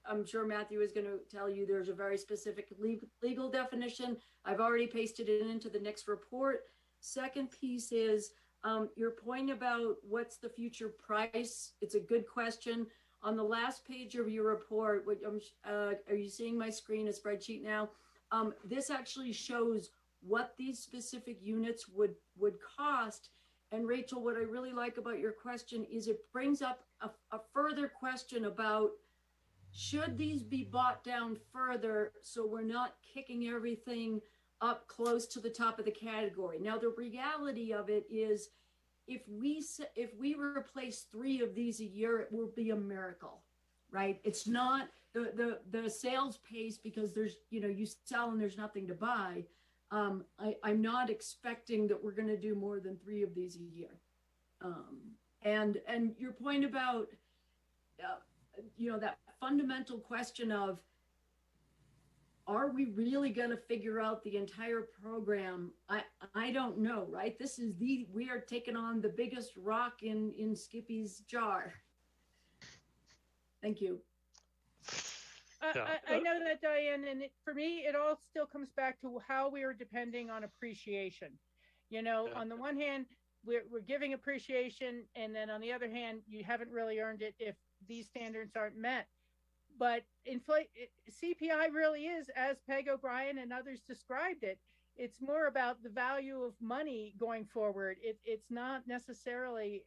I'm sure Matthew is going to tell you there's a very specific legal definition. I've already pasted it into the next report. Second piece is your point about what's the future price. It's a good question. On the last page of your report, are you seeing my screen, a spreadsheet now? This actually shows what these specific units would cost. And Rachel, what I really like about your question is it brings up a further question about, should these be bought down further so we're not kicking everything up close to the top of the category? Now, the reality of it is, if we replace 3 of these a year, it will be a miracle, right? It's not the sales pace because there's, you sell and there's nothing to buy. I'm not expecting that we're going to do more than 3 of these a year. And your point about, that fundamental question of, are we really going to figure out the entire program? I don't know, right? We are taking on the biggest rock in Skippy's jar. Thank you. I know that, Diane, and for me, it all still comes back to how we are depending on appreciation. On the one hand, we're giving appreciation, and then on the other hand, you haven't really earned it if these standards aren't met. But CPI really is, as Peg O'Brien and others described it, it's more about the value of money going forward. It's not necessarily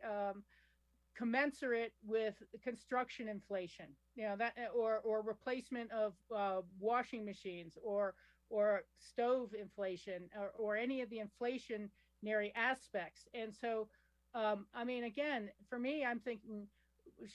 commensurate with construction inflation, or replacement of washing machines or stove inflation or any of the inflationary aspects. And so, again, for me, I'm thinking,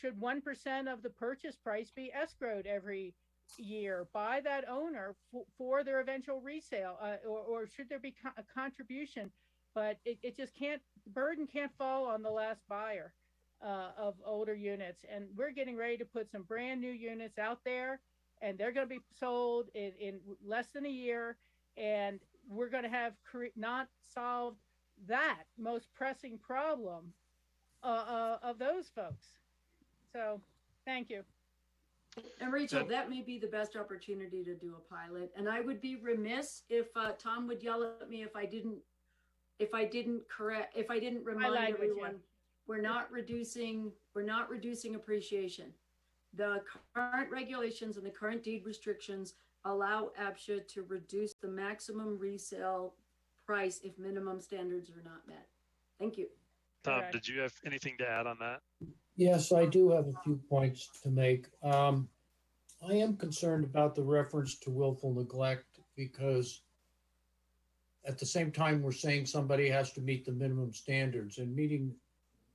should 1% of the purchase price be escrowed every year by that owner for their eventual resale, or should there be a contribution? But it just can't, the burden can't fall on the last buyer of older units. And we're getting ready to put some brand new units out there, and they're going to be sold in less than a year. And we're going to have not solved that most pressing problem of those folks. So thank you. And Rachel, that may be the best opportunity to do a pilot. And I would be remiss if Tom would yell at me if I didn't remind everyone, we're not reducing appreciation. The current regulations and the current deed restrictions allow APCHA to reduce the maximum resale price if minimum standards are not met. Thank you. Tom, did you have anything to add on that? Yes, I do have a few points to make. I am concerned about the reference to willful neglect, because at the same time we're saying somebody has to meet the minimum standards, and meeting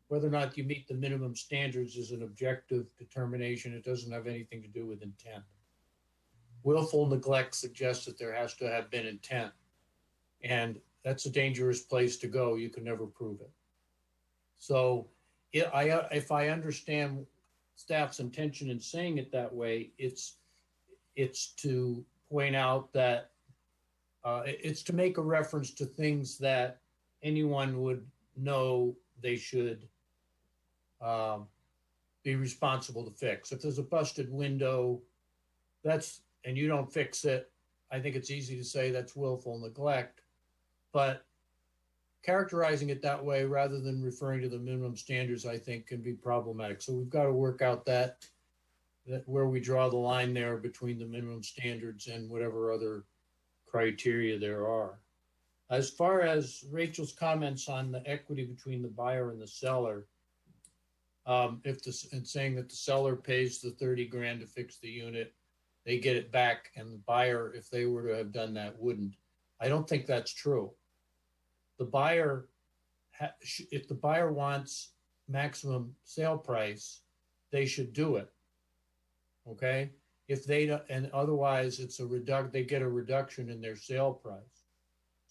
whether or not you meet the minimum standards is an objective determination. It doesn't have anything to do with intent. Willful neglect suggests that there has to have been intent, and that's a dangerous place to go. You can never prove it. So if I understand staff's intention in saying it that way, it's to point out that it's to make a reference to things that anyone would know they should be responsible to fix. If there's a busted window, and you don't fix it, I think it's easy to say that's willful neglect, but characterizing it that way rather than referring to the minimum standards, I think can be problematic. So we've got to work out that where we draw the line there between the minimum standards and whatever other criteria there are. As far as Rachel's comments on the equity between the buyer and the seller, and saying that the seller pays the 30 grand to fix the unit, they get it back, and the buyer, if they were to have done that, wouldn't. I don't think that's true. The buyer, if the buyer wants maximum sale price, they should do it. Okay? If they don't, and otherwise it's they get a reduction in their sale price.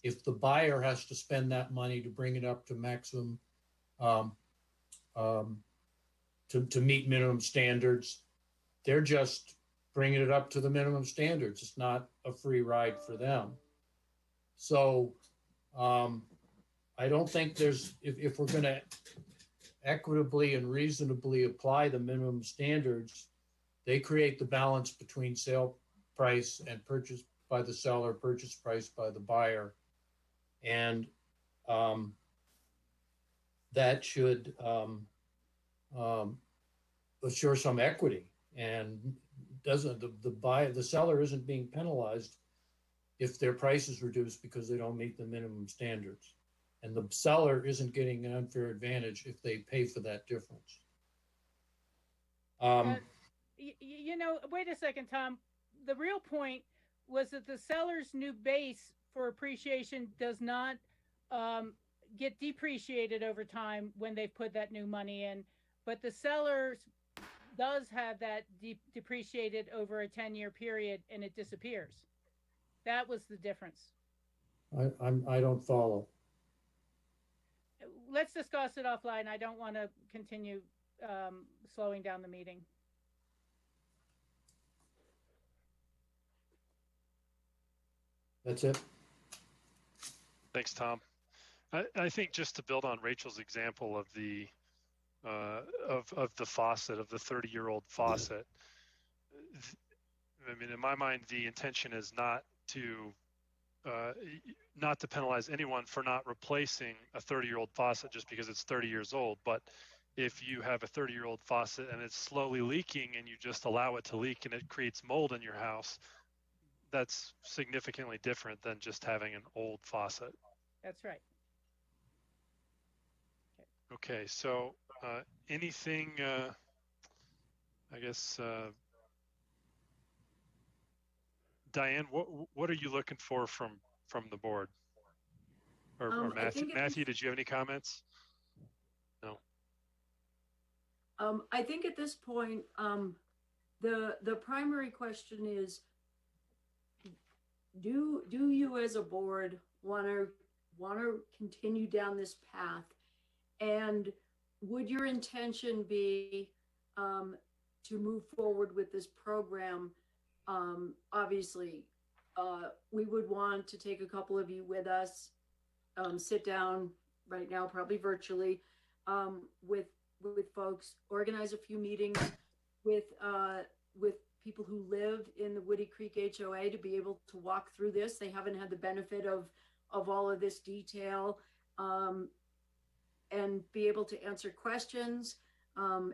If the buyer has to spend that money to bring it up to maximum, to meet minimum standards, they're just bringing it up to the minimum standards. It's not a free ride for them. So I don't think if we're going to equitably and reasonably apply the minimum standards, they create the balance between sale price and purchase by the seller, purchase price by the buyer. And that should assure some equity, and the seller isn't being penalized if their price is reduced because they don't meet the minimum standards, and the seller isn't getting an unfair advantage if they pay for that difference. You know, wait a second, Tom. The real point was that the seller's new base for appreciation does not get depreciated over time when they've put that new money in, but the seller does have that depreciated over a 10-year period, and it disappears. That was the difference. I don't follow. Let's discuss it offline. I don't want to continue slowing down the meeting. That's it. Thanks, Tom. I think just to build on Rachel's example of the faucet, of the 30-year-old faucet, I mean, in my mind, the intention is not to penalize anyone for not replacing a 30-year-old faucet just because it's 30 years old. But if you have a 30-year-old faucet and it's slowly leaking and you just allow it to leak and it creates mold in your house, that's significantly different than just having an old faucet. That's right. Okay, so anything, I guess, Diane, what are you looking for from the board? Or Matthew, did you have any comments? No. I think at this point, the primary question is, do you as a board want to continue down this path? And would your intention be to move forward with this program? Obviously, we would want to take a couple of you with us, sit down right now, probably virtually, with folks, organize a few meetings with people who live in the Woody Creek HOA to be able to walk through this. They haven't had the benefit of all of this detail, and be able to answer questions,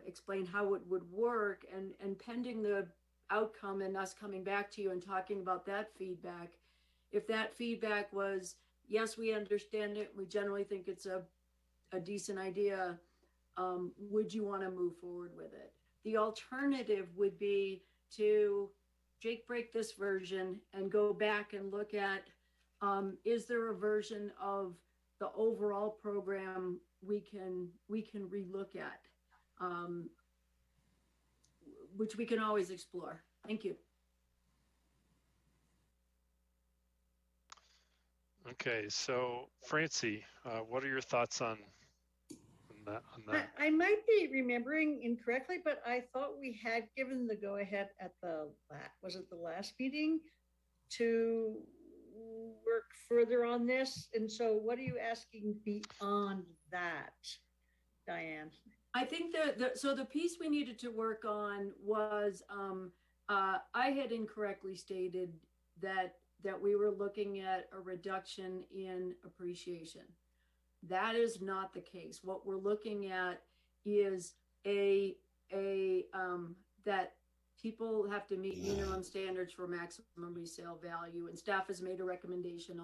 explain how it would work, and pending the outcome and us coming back to you and talking about that feedback. If that feedback was, yes, we understand it, we generally think it's a decent idea, would you want to move forward with it? The alternative would be to Jake break this version and go back and look at, is there a version of the overall program we can relook at, which we can always explore. Thank you. Okay, so Francie, what are your thoughts on that. I might be remembering incorrectly, but I thought we had given the go-ahead at was it the last meeting to work further on this? And so what are you asking beyond that, Diane? I think so the piece we needed to work on was, I had incorrectly stated that we were looking at a reduction in appreciation. That is not the case. What we're looking at is that people have to meet minimum standards for maximum resale value, and staff has made a recommendation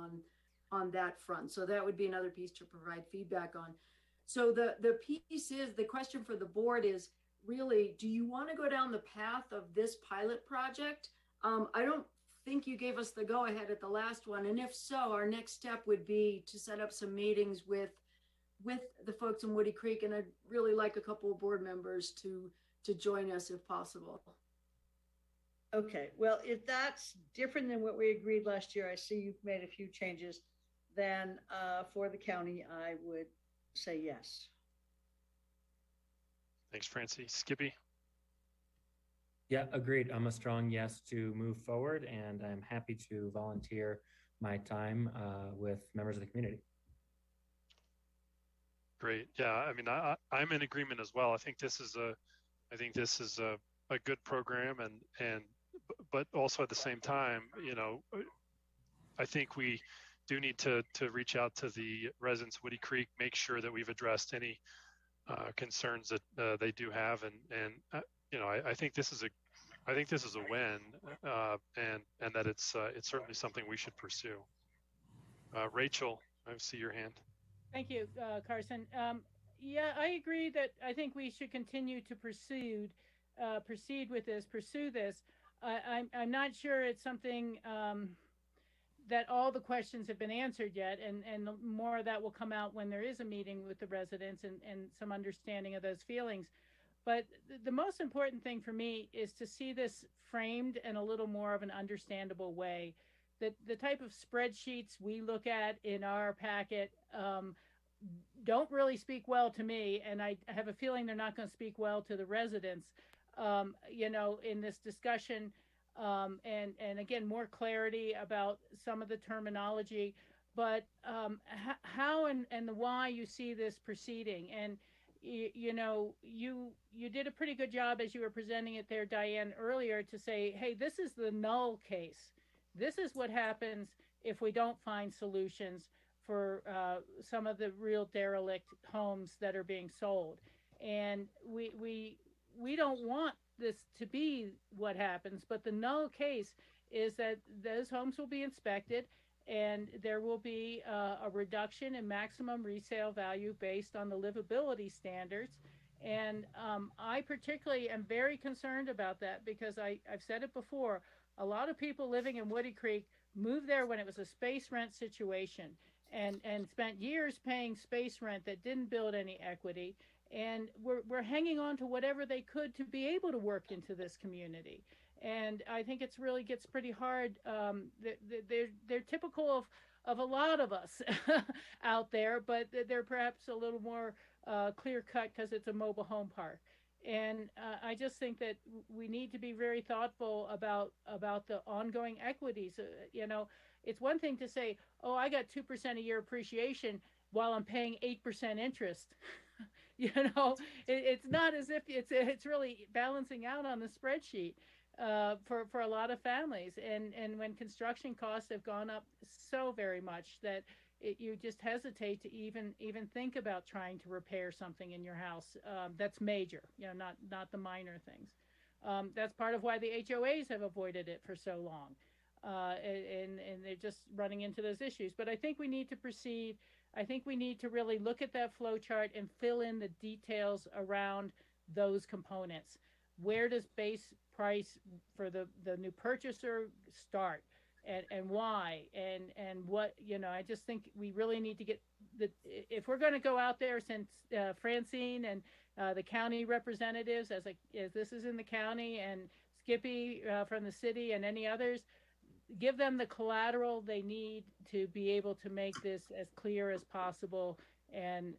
on that front. So that would be another piece to provide feedback on. So the piece is, the question for the board is really, do you want to go down the path of this pilot project? I don't think you gave us the go-ahead at the last one. And if so, our next step would be to set up some meetings with the folks in Woody Creek. And I'd really like a couple of board members to join us if possible. Okay, well, if that's different than what we agreed last year, I see you've made a few changes, then for the county, I would say yes. Thanks, Francie. Skippy? Yeah, agreed. I'm a strong yes to move forward, and I'm happy to volunteer my time with members of the community. Great. Yeah, I mean, I'm in agreement as well. I think this is a good program, but also at the same time, you know, I think we do need to reach out to the residents of Woody Creek, make sure that we've addressed any concerns that they do have, and you know, I think this is a win, and that it's certainly something we should pursue. Rachel, I see your hand. Thank you, Carson. Yeah, I agree that I think we should continue to pursue this. I'm not sure it's something that all the questions have been answered yet, and more of that will come out when there is a meeting with the residents and some understanding of those feelings. But the most important thing for me is to see this framed in a little more of an understandable way. The type of spreadsheets we look at in our packet don't really speak well to me, and I have a feeling they're not going to speak well to the residents, you know, in this discussion. And again, more clarity about some of the terminology, but how and the why you see this proceeding. And you know, you did a pretty good job as you were presenting it there, Diane, earlier, to say, hey, this is the null case. This is what happens if we don't find solutions for some of the real derelict homes that are being sold. And we don't want this to be what happens, but the null case is that those homes will be inspected and there will be a reduction in maximum resale value based on the livability standards. And I particularly am very concerned about that because I've said it before, a lot of people living in Woody Creek moved there when it was a space rent situation and spent years paying space rent that didn't build any equity. And we're hanging on to whatever they could to be able to work into this community. And I think it's really gets pretty hard. They're typical of a lot of us out there, but they're perhaps a little more clear cut because it's a mobile home park. And I just think that we need to be very thoughtful about the ongoing equities. You know, it's one thing to say, oh, I got 2% a year appreciation while I'm paying 8% interest. You know, it's not as if it's really balancing out on the spreadsheet for a lot of families. And when construction costs have gone up so very much that you just hesitate to even think about trying to repair something in your house that's major, you know, not the minor things. That's part of why the HOAs have avoided it for so long. And they're just running into those issues. But I think we need to proceed. I think we need to really look at that flow chart and fill in the details around those components. Where does base price for the new purchaser start, and why, and what, you know, I just think we really need to get if we're going to go out there, since Francine and the county representatives, as this is in the county, and Skippy from the city and any others, give them the collateral they need to be able to make this as clear as possible and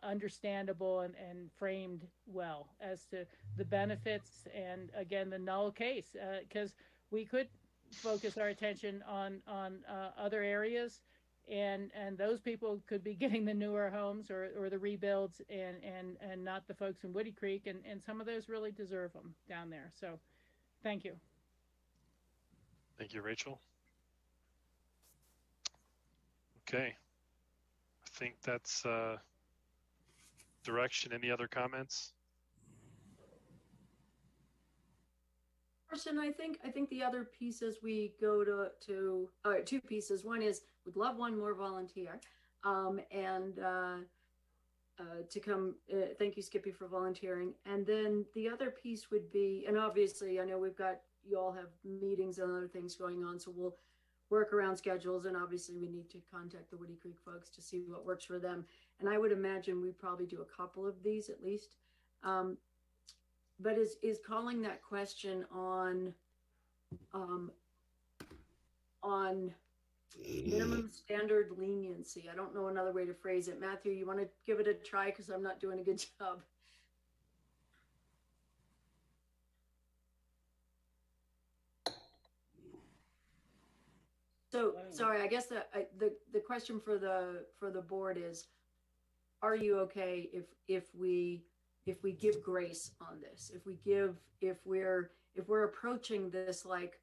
understandable and framed well as to the benefits and, again, the null case, because we could focus our attention on other areas, and those people could be getting the newer homes or the rebuilds and not the folks in Woody Creek, and some of those really deserve them down there. So thank you. Thank you, Rachel. Okay. I think that's direction. Any other comments? Carson, I think the other pieces we go to two pieces. One is we'd love one more volunteer, and to come. Thank you, Skippy, for volunteering. And then the other piece would be, and obviously I know you all have meetings and other things going on, so we'll work around schedules, and obviously we need to contact the Woody Creek folks to see what works for them. And I would imagine we'd probably do a couple of these at least. But is calling that question on minimum standard leniency. I don't know another way to phrase it. Matthew, you want to give it a try, because I'm not doing a good job. So sorry, I guess the question for the board is, are you okay if we give grace on this? If we're approaching this like,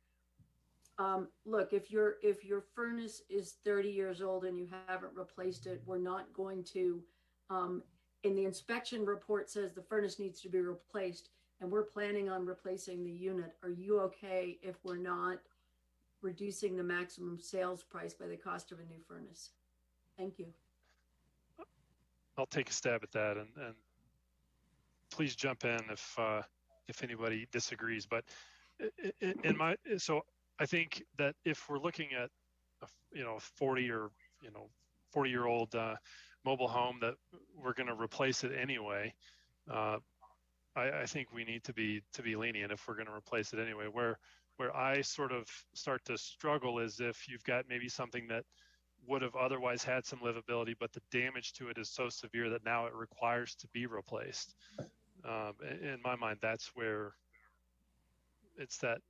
look, if your furnace is 30 years old and you haven't replaced it, we're not going to, in the inspection report says the furnace needs to be replaced, and we're planning on replacing the unit. Are you okay if we're not reducing the maximum sales price by the cost of a new furnace? Thank you. I'll take a stab at that, and please jump in if anybody disagrees. But so I think that if we're looking at a 40-year-old mobile home that we're going to replace it anyway, I think we need to be lenient if we're going to replace it anyway. Where I sort of start to struggle is if you've got maybe something that would have otherwise had some livability, but the damage to it is so severe that now it requires to be replaced. In my mind, that's where it's that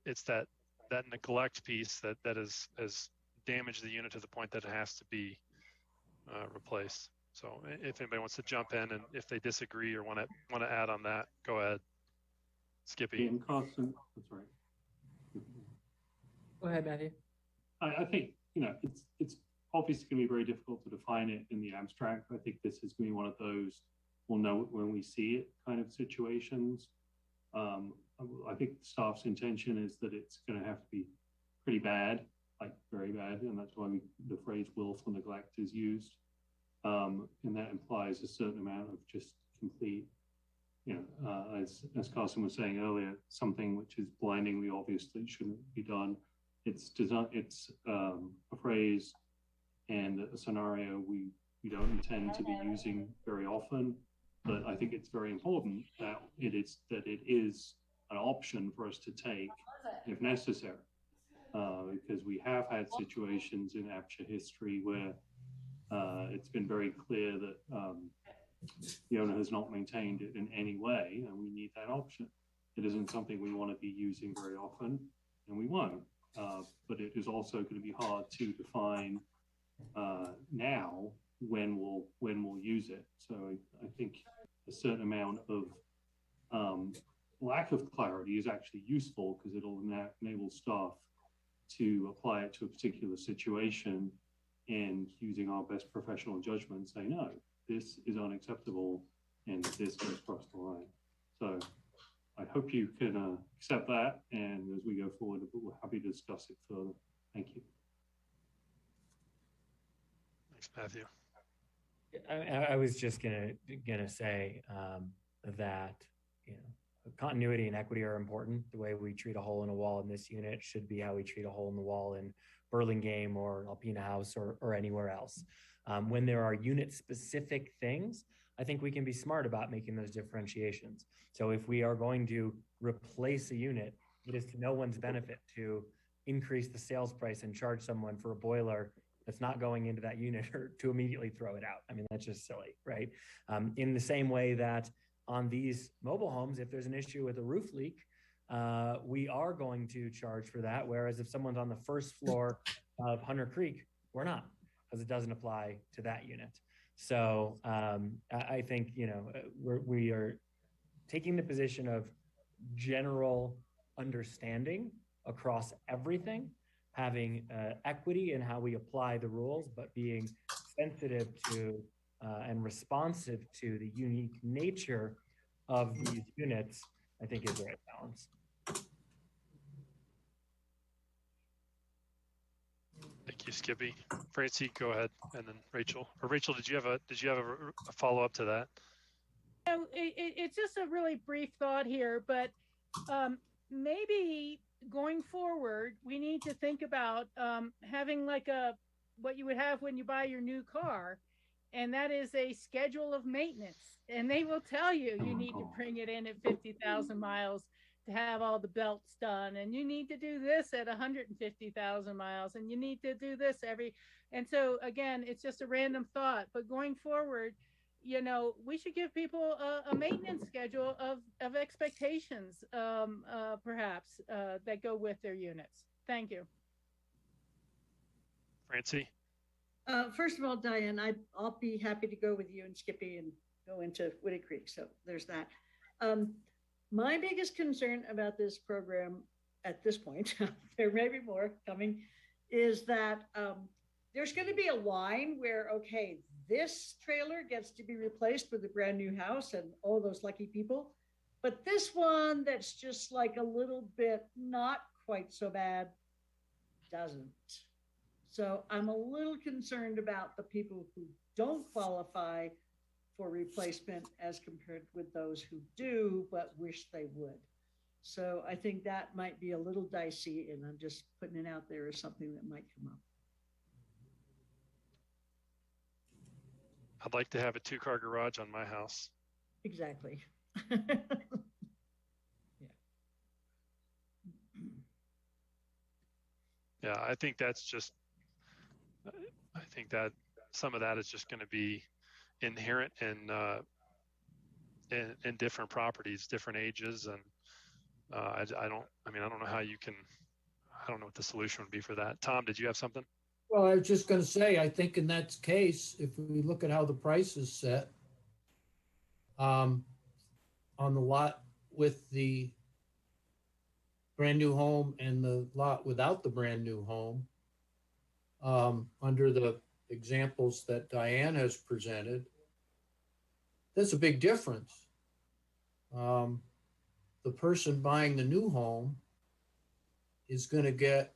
neglect piece that has damaged the unit to the point that it has to be replaced. So if anybody wants to jump in, and if they disagree or want to add on that, go ahead. Skippy. And Carson, that's right. Go ahead, Matthew. I think, it's obviously going to be very difficult to define it in the abstract. I think this is going to be one of those we'll know it when we see it kind of situations. I think the staff's intention is that it's going to have to be pretty bad, like very bad, and that's why the phrase willful neglect is used. And that implies a certain amount of just complete, as Carson was saying earlier, something which is blindingly obvious that shouldn't be done. It's a phrase and a scenario we don't intend to be using very often, but I think it's very important that it is an option for us to take if necessary, because we have had situations in APCHA history where it's been very clear that the owner has not maintained it in any way, and we need that option. It isn't something we want to be using very often, and we won't. But it is also going to be hard to define now when we'll use it. So I think a certain amount of lack of clarity is actually useful, because it'll enable staff to apply it to a particular situation and, using our best professional judgment, say, no, this is unacceptable and this goes across the line. So I hope you can accept that, and as we go forward, we're happy to discuss it further. Thank you. Thanks, Matthew. I was just gonna say that continuity and equity are important. The way we treat a hole in a wall in this unit should be how we treat a hole in the wall in Burlingame or Alpena House or anywhere else. When there are unit-specific things, I think we can be smart about making those differentiations. So if we are going to replace a unit, it is to no one's benefit to increase the sales price and charge someone for a boiler that's not going into that unit or to immediately throw it out. I mean, that's just silly, right? In the same way that on these mobile homes, if there's an issue with a roof leak, we are going to charge for that. Whereas if someone's on the first floor of Hunter Creek, we're not, because it doesn't apply to that unit. So I think, you know, we are taking the position of general understanding across everything, having equity in how we apply the rules, but being sensitive to and responsive to the unique nature of these units, I think is the right balance. Thank you, Skippy. Francie, go ahead, and then Rachel. Or Rachel, did you have a follow up to that? No, it's just a really brief thought here, but maybe going forward, we need to think about having like what you would have when you buy your new car, and that is a schedule of maintenance. And they will tell you need to bring it in at 50,000 miles to have all the belts done, and you need to do this at 150,000 miles, and you need to do this and so again, it's just a random thought, but going forward, you know, we should give people a maintenance schedule of expectations, perhaps, that go with their units. Thank you. Francie? First of all, Diane, I'll be happy to go with you and Skippy and go into Woody Creek. So there's that. My biggest concern about this program at this point, there may be more coming, is that there's going to be a line where, okay, this trailer gets to be replaced with a brand new house and all those lucky people. But this one that's just like a little bit not quite so bad doesn't. So I'm a little concerned about the people who don't qualify for replacement as compared with those who do, but wish they would. So I think that might be a little dicey, and I'm just putting it out there as something that might come up. I'd like to have a 2-car garage on my house. Exactly. Yeah, I think that's just, I think that some of that is just going to be inherent in different properties, different ages, and I don't know how you can, I don't know what the solution would be for that. Tom, did you have something? Well, I was just going to say, I think in that case, if we look at how the price is set on the lot with the brand new home and the lot without the brand new home, under the examples that Diane has presented, there's a big difference. The person buying the new home is going to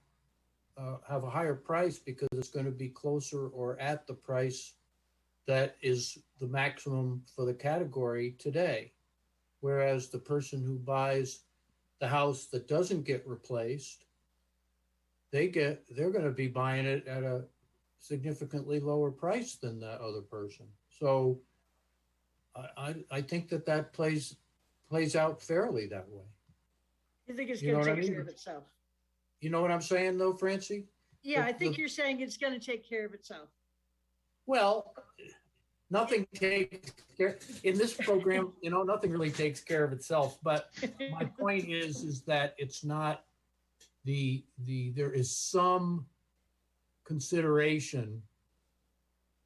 have a higher price because it's going to be closer or at the price that is the maximum for the category today. Whereas the person who buys the house that doesn't get replaced, they're going to be buying it at a significantly lower price than that other person. So I think that plays out fairly that way. You think it's going to take care of itself? You know what I'm saying, though, Francie? Yeah, I think you're saying it's going to take care of itself. Well, nothing takes care in this program. You know, nothing really takes care of itself. But my point is that it's not there is some consideration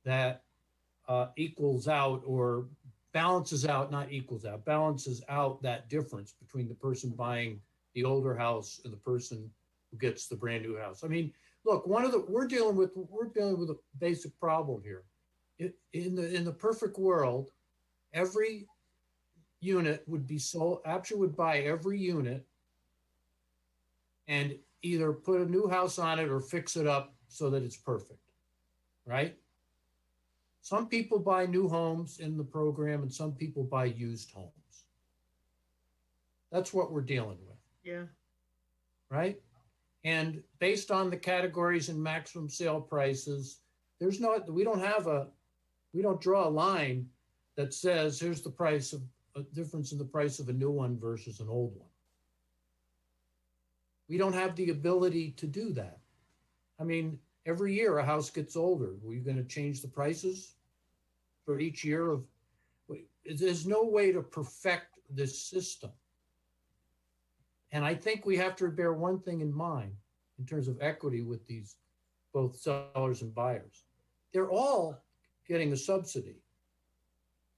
that equals out or balances out, not equals out, balances out that difference between the person buying the older house and the person who gets the brand new house. I mean, look, we're dealing with a basic problem here. In the perfect world, every unit would be sold. APCHA would buy every unit and either put a new house on it or fix it up so that it's perfect, right? Some people buy new homes in the program and some people buy used homes. That's what we're dealing with. Yeah. Right? And based on the categories and maximum sale prices, we don't draw a line that says here's the price of a difference in the price of a new one versus an old one. We don't have the ability to do that. I mean, every year a house gets older. Were you going to change the prices for each year of? There's no way to perfect this system. And I think we have to bear one thing in mind in terms of equity with these both sellers and buyers. They're all getting a subsidy.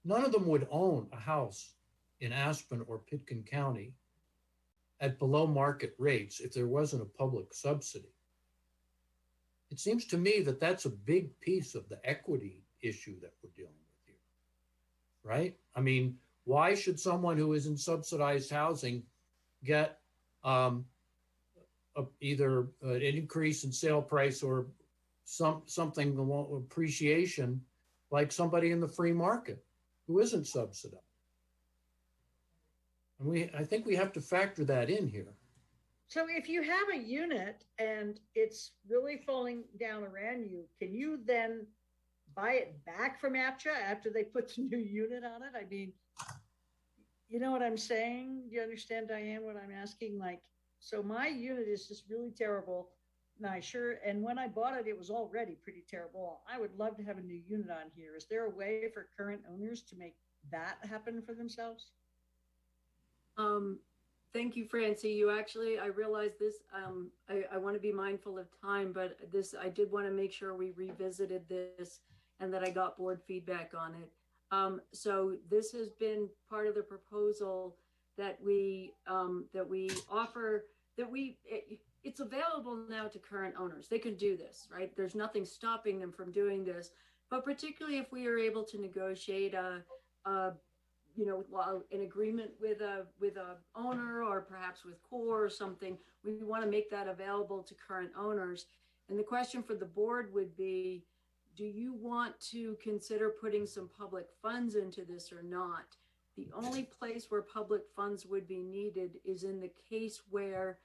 None of them would own a house in Aspen or Pitkin County at below market rates if there wasn't a public subsidy. It seems to me that that's a big piece of the equity issue that we're dealing with here, right? I mean, why should someone who is in subsidized housing get either an increase in sale price or something appreciation like somebody in the free market who isn't subsidized? And I think we have to factor that in here. So if you have a unit and it's really falling down around you, can you then buy it back from APCHA after they put the new unit on it? I mean, you know what I'm saying? Do you understand, Diane, what I'm asking? Like, so my unit is just really terrible. And when I bought it, it was already pretty terrible. I would love to have a new unit on here. Is there a way for current owners to make that happen for themselves? Thank you, Francie. You actually, I realize this, I want to be mindful of time, but I did want to make sure we revisited this and that I got board feedback on it. So this has been part of the proposal that we offer, it's available now to current owners. They can do this, right? There's nothing stopping them from doing this, but particularly if we are able to negotiate an agreement with a owner or perhaps with CORE or something, we want to make that available to current owners. And the question for the board would be, do you want to consider putting some public funds into this or not? The only place where public funds would be needed is in the case where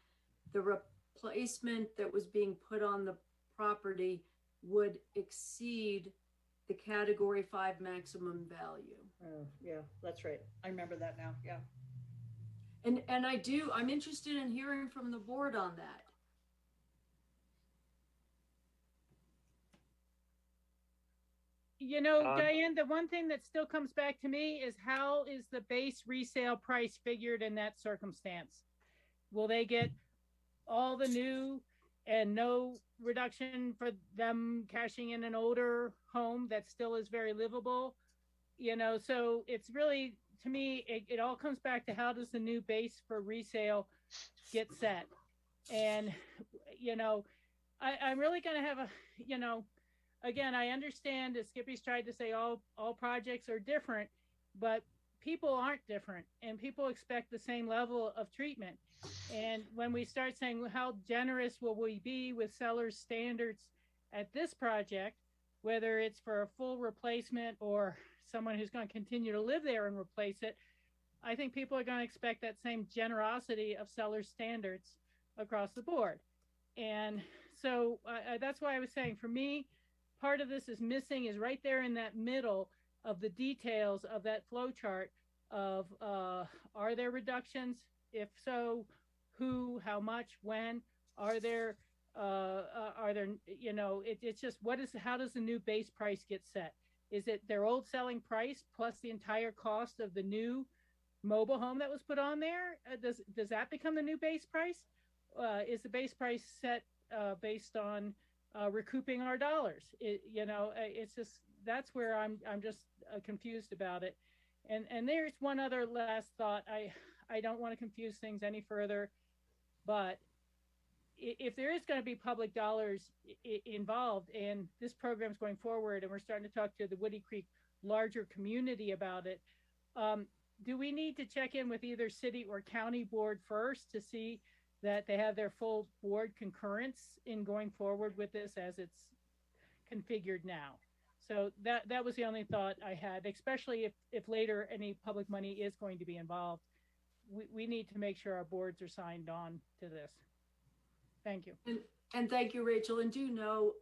the replacement that was being put on the property would exceed the category 5 maximum value. Oh, yeah, that's right. I remember that now. Yeah. And I'm interested in hearing from the board on that. You know, Diane, the one thing that still comes back to me is how is the base resale price figured in that circumstance? Will they get all the new and no reduction for them cashing in an older home that still is very livable? You know, so it's really, to me, it all comes back to how does the new base for resale get set? And, you know, I'm really going to have again, I understand that Skippy's tried to say all projects are different, but people aren't different and people expect the same level of treatment. And when we start saying, well, how generous will we be with sellers' standards at this project, whether it's for a full replacement or someone who's going to continue to live there and replace it, I think people are going to expect that same generosity of sellers' standards across the board. And so that's why I was saying, for me, part of this is missing is right there in that middle of the details of that flow chart of are there reductions? If so, who, how much, when? Are there, you know, it's just how does the new base price get set? Is it their old selling price plus the entire cost of the new mobile home that was put on there? Does that become the new base price? Is the base price set based on recouping our dollars? It's just, that's where I'm just confused about it. And there's one other last thought. I don't want to confuse things any further, but if there is going to be public dollars involved and this program's going forward and we're starting to talk to the Woody Creek larger community about it, do we need to check in with either city or county board first to see that they have their full board concurrence in going forward with this as it's configured now? So that was the only thought I had, especially if later any public money is going to be involved. We need to make sure our boards are signed on to this. Thank you. And thank you, Rachel. And do know,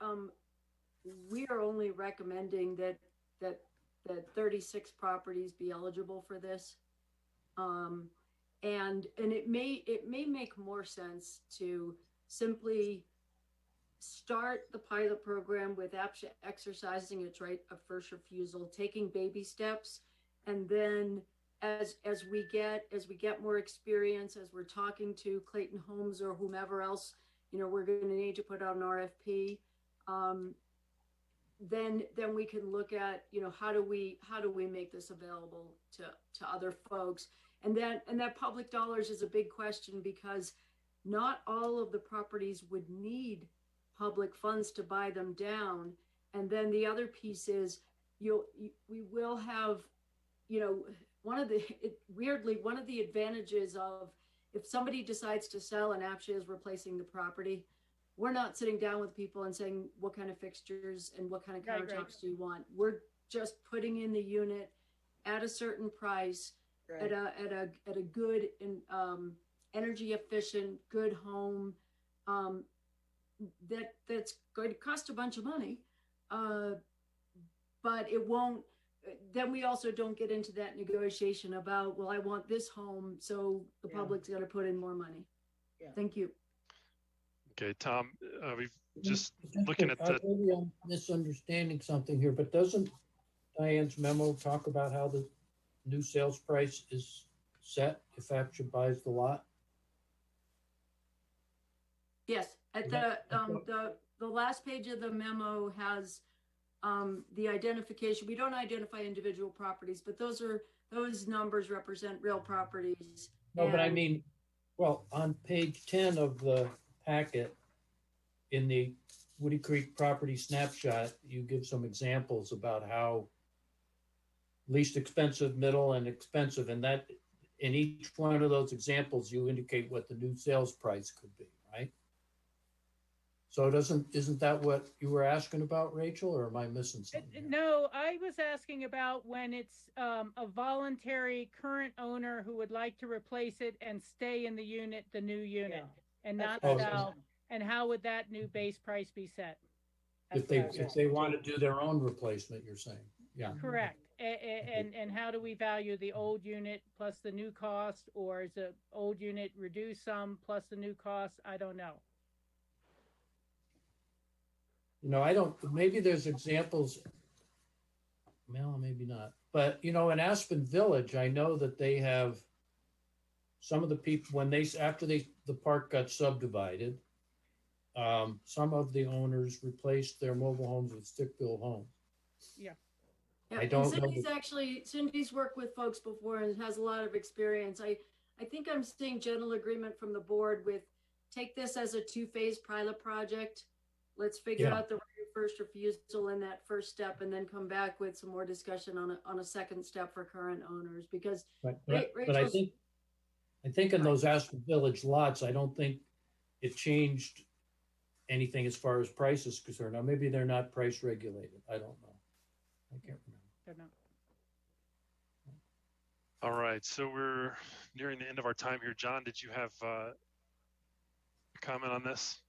we are only recommending that 36 properties be eligible for this. And it may make more sense to simply start the pilot program with APCHA exercising its right of first refusal, taking baby steps, and then as we get more experience, as we're talking to Clayton Homes or whomever else, we're going to need to put out an RFP. Then we can look at, how do we make this available to other folks, and that public dollars is a big question, because not all of the properties would need public funds to buy them down. And then the other piece is we will have, one of the advantages of, if somebody decides to sell and APCHA is replacing the property, we're not sitting down with people and saying, what kind of fixtures and what kind of countertops do you want? We're just putting in the unit at a certain price, at a good and energy efficient, good home, that's going to cost a bunch of money, but it won't. Then we also don't get into that negotiation about, well, I want this home, so the public's got to put in more money. Yeah. Thank you. Okay, Tom, we've just looking at the. Maybe I'm misunderstanding something here, but doesn't Diane's memo talk about how the new sales price is set if APCHA buys the lot? Yes, at the last page of the memo has the identification. We don't identify individual properties, but those numbers represent real properties. No, but I mean, well, on page 10 of the packet, in the Woody Creek property snapshot, you give some examples about how least expensive, middle, and expensive, and that in each one of those examples, you indicate what the new sales price could be, right? So isn't that what you were asking about, Rachel, or am I missing something here? No, I was asking about when it's a voluntary current owner who would like to replace it and stay in the unit, the new unit, and not sell. And how would that new base price be set? If they want to do their own replacement, you're saying, yeah. Correct. And how do we value the old unit plus the new cost, or is the old unit reduce some plus the new cost? I don't know. Maybe there's examples, well, maybe not. But, in Aspen Village, I know that they have some of the people, after the park got subdivided, some of the owners replaced their mobile homes with stick-built homes. Yeah. I don't know. Cindy's worked with folks before and has a lot of experience. I think I'm seeing general agreement from the board with take this as a two-phase pilot project. Let's figure out the right of first refusal in that first step, and then come back with some more discussion on a second step for current owners. Because but I think in those Aspen Village lots, I don't think it changed anything as far as price is concerned. Now maybe they're not price regulated. I don't know. I can't remember. They're not. All right, so we're nearing the end of our time here. John, did you have a comment on this?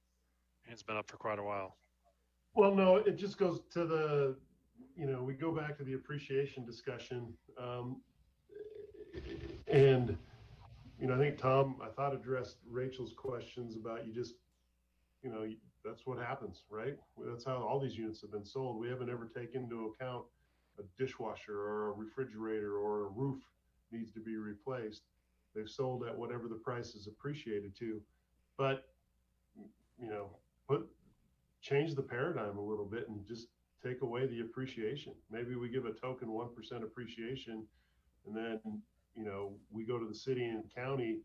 It's been up for quite a while. Well, no, it just goes to we go back to the appreciation discussion. And, I think Tom, addressed Rachel's questions about that's what happens, right? That's how all these units have been sold. We haven't ever taken into account a dishwasher or a refrigerator or a roof needs to be replaced. They've sold at whatever the price is appreciated to. But, change the paradigm a little bit and just take away the appreciation. Maybe we give a token 1% appreciation, and then, we go to the city and county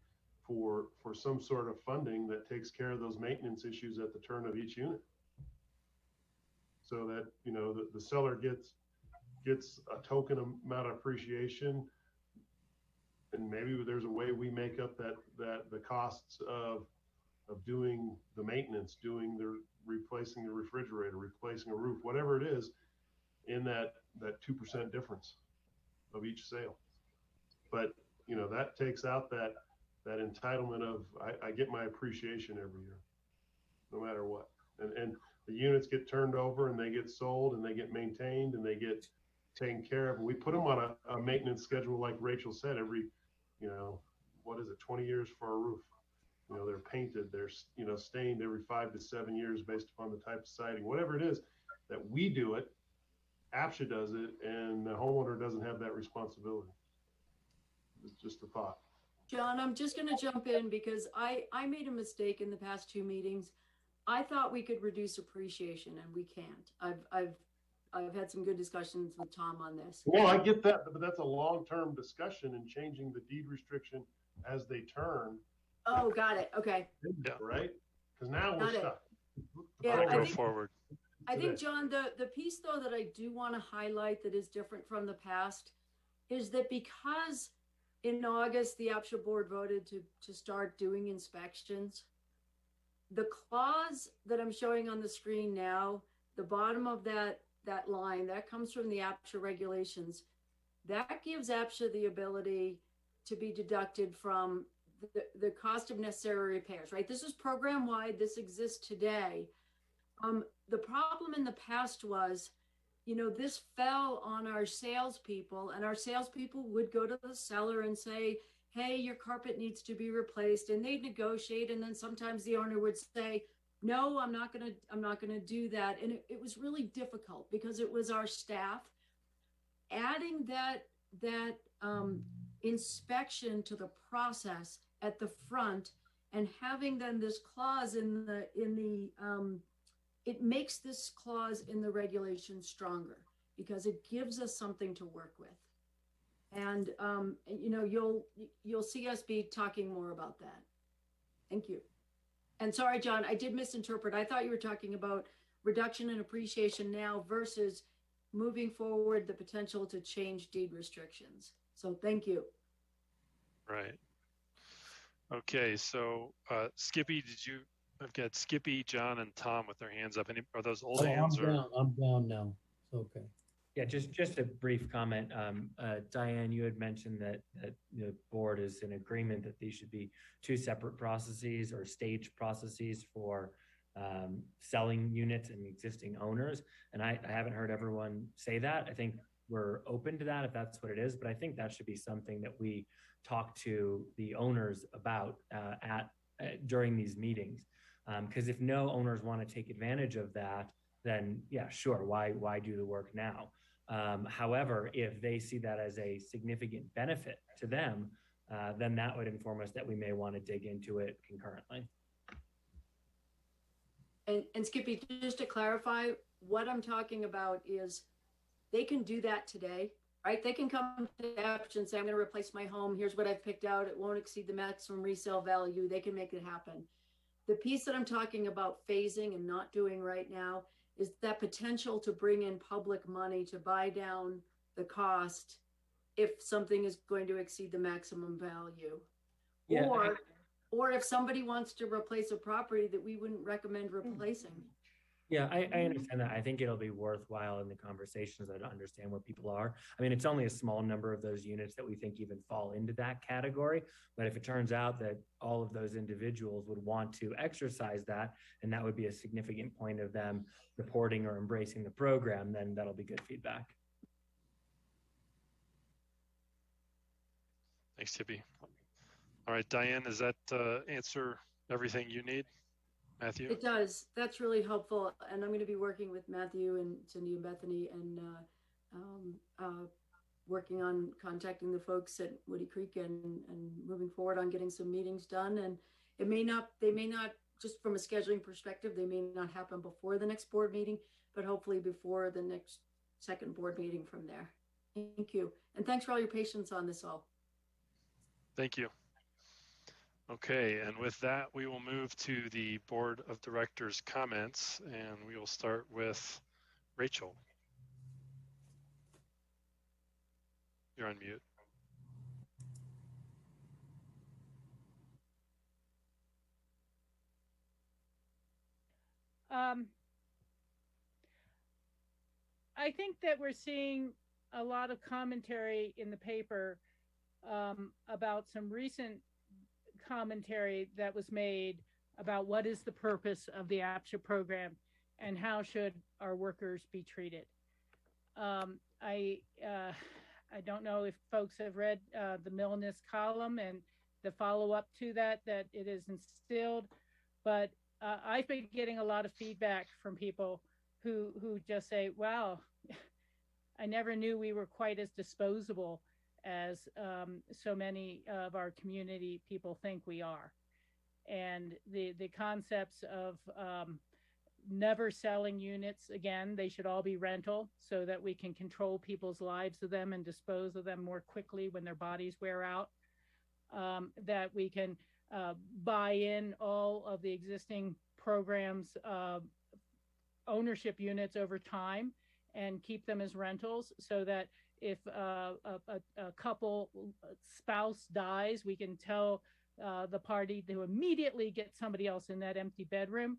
for some sort of funding that takes care of those maintenance issues at the turn of each unit. So that, the seller gets a token amount of appreciation, and maybe there's a way we make up that the costs of doing the maintenance, replacing the refrigerator, replacing a roof, whatever it is, in that 2% difference of each sale. But that takes out that entitlement of I get my appreciation every year, no matter what. And the units get turned over and they get sold and they get maintained and they get taken care of. And we put them on a maintenance schedule, like Rachel said, every what is it, 20 years for a roof. You know, they're painted, they're, you know, stained every 5 to 7 years based upon the type of siding, whatever it is, that we do it, APCHA does it, and the homeowner doesn't have that responsibility. It's just a thought. John, I'm just going to jump in because I made a mistake in the past 2 meetings. I thought we could reduce appreciation, and we can't. I've had some good discussions with Tom on this. Well, I get that, but that's a long-term discussion and changing the deed restriction as they turn. Oh, got it. Okay. Yeah. Right? Because now we're stuck. Yeah, go forward. I think, John, the piece, though, that I do want to highlight that is different from the past is that because in August, the APCHA board voted to start doing inspections, the clause that I'm showing on the screen now, the bottom of that line, that comes from the APCHA regulations. That gives APCHA the ability to be deducted from the cost of necessary repairs, right? This is program-wide. This exists today. The problem in the past was, you know, this fell on our salespeople, and our salespeople would go to the seller and say, hey, your carpet needs to be replaced. And they'd negotiate. And then sometimes the owner would say, no, I'm not gonna do that. And it was really difficult because it was our staff. Adding that inspection to the process at the front and having then this clause in the it makes this clause in the regulation stronger because it gives us something to work with. And you know, you'll see us be talking more about that. Thank you. And sorry, John, I did misinterpret. I thought you were talking about reduction in appreciation now versus moving forward the potential to change deed restrictions. So thank you. Right. Okay, so Skippy, I've got Skippy, John, and Tom with their hands up. Are those old hands? I'm down now. Okay. Yeah, just a brief comment. Diane, you had mentioned that the board is in agreement that these should be 2 separate processes or staged processes for selling units and existing owners. And I haven't heard everyone say that. I think we're open to that if that's what it is, but I think that should be something that we talk to the owners about during these meetings. Because if no owners want to take advantage of that, then yeah, sure, why do the work now? However, if they see that as a significant benefit to them, then that would inform us that we may want to dig into it concurrently. And Skippy, just to clarify, what I'm talking about is they can do that today, right? They can come to APCHA and say, I'm going to replace my home. Here's what I've picked out. It won't exceed the maximum resale value. They can make it happen. The piece that I'm talking about phasing and not doing right now is that potential to bring in public money to buy down the cost if something is going to exceed the maximum value. Yeah. Or if somebody wants to replace a property that we wouldn't recommend replacing. Yeah, I understand that. I think it'll be worthwhile in the conversations to understand where people are. I mean, it's only a small number of those units that we think even fall into that category. But if it turns out that all of those individuals would want to exercise that, and that would be a significant point of them reporting or embracing the program, then that'll be good feedback. Thanks, Tippy. All right, Diane, does that answer everything you need? Matthew? It does. That's really helpful. And I'm going to be working with Matthew and Cindy and Bethany and working on contacting the folks at Woody Creek and moving forward on getting some meetings done. And they may not, just from a scheduling perspective, they may not happen before the next board meeting, but hopefully before the next second board meeting from there. Thank you. And thanks for all your patience on this all. Thank you. Okay, and with that, we will move to the Board of Directors comments, and we will start with Rachel. You're on mute. I think that we're seeing a lot of commentary in the paper about some recent commentary that was made about what is the purpose of the APCHA program and how should our workers be treated. I don't know if folks have read the Milnes column, and the follow-up to that it is instilled. But I've been getting a lot of feedback from people who just say, wow, I never knew we were quite as disposable as so many of our community people think we are. And the concepts of never selling units, again, they should all be rental so that we can control people's lives of them and dispose of them more quickly when their bodies wear out. That we can buy in all of the existing programs, ownership units over time and keep them as rentals so that if a couple spouse dies, we can tell the party to immediately get somebody else in that empty bedroom.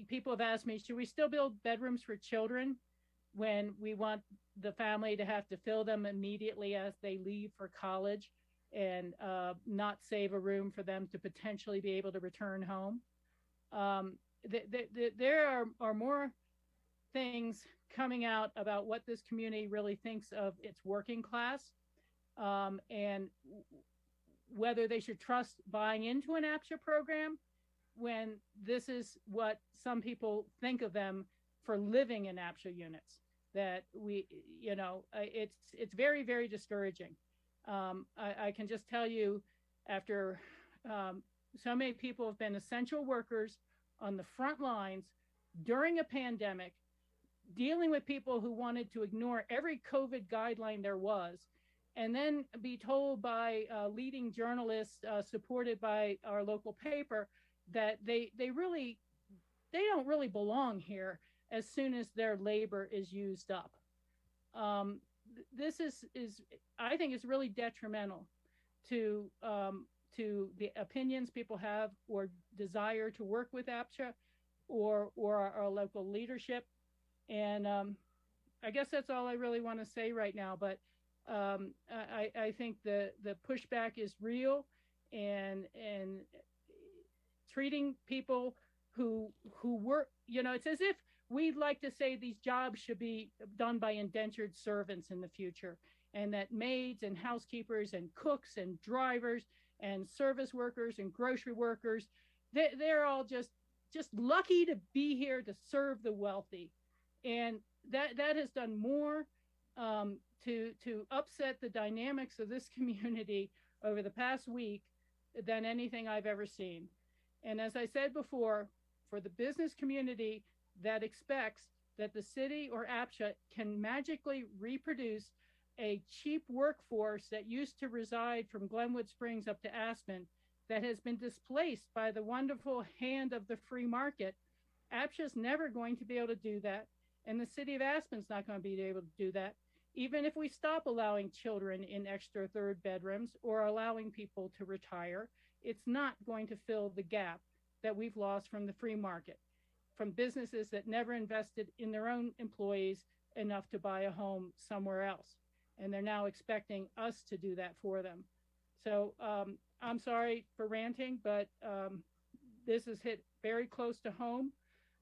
People have asked me, should we still build bedrooms for children when we want the family to have to fill them immediately as they leave for college and not save a room for them to potentially be able to return home? There are more things coming out about what this community really thinks of its working class, and whether they should trust buying into an APCHA program when this is what some people think of them for living in APCHA units. That we, it's very, very discouraging. I can just tell you, after so many people have been essential workers on the front lines during a pandemic, dealing with people who wanted to ignore every COVID guideline there was, and then be told by leading journalists supported by our local paper that they don't really belong here as soon as their labor is used up. This is I think is really detrimental to the opinions people have or desire to work with APCHA or our local leadership. And I guess that's all I really want to say right now. But I think the pushback is real, and treating people who work, it's as if we'd like to say these jobs should be done by indentured servants in the future, and that maids and housekeepers and cooks and drivers and service workers and grocery workers, they're all just lucky to be here to serve the wealthy. And that has done more to upset the dynamics of this community over the past week than anything I've ever seen. And as I said before, for the business community that expects that the city or APCHA can magically reproduce a cheap workforce that used to reside from Glenwood Springs up to Aspen, that has been displaced by the wonderful hand of the free market, APCHA is never going to be able to do that. And the city of Aspen's not going to be able to do that, even if we stop allowing children in extra third bedrooms or allowing people to retire. It's not going to fill the gap that we've lost from the free market, from businesses that never invested in their own employees enough to buy a home somewhere else. And they're now expecting us to do that for them. So I'm sorry for ranting, but this has hit very close to home.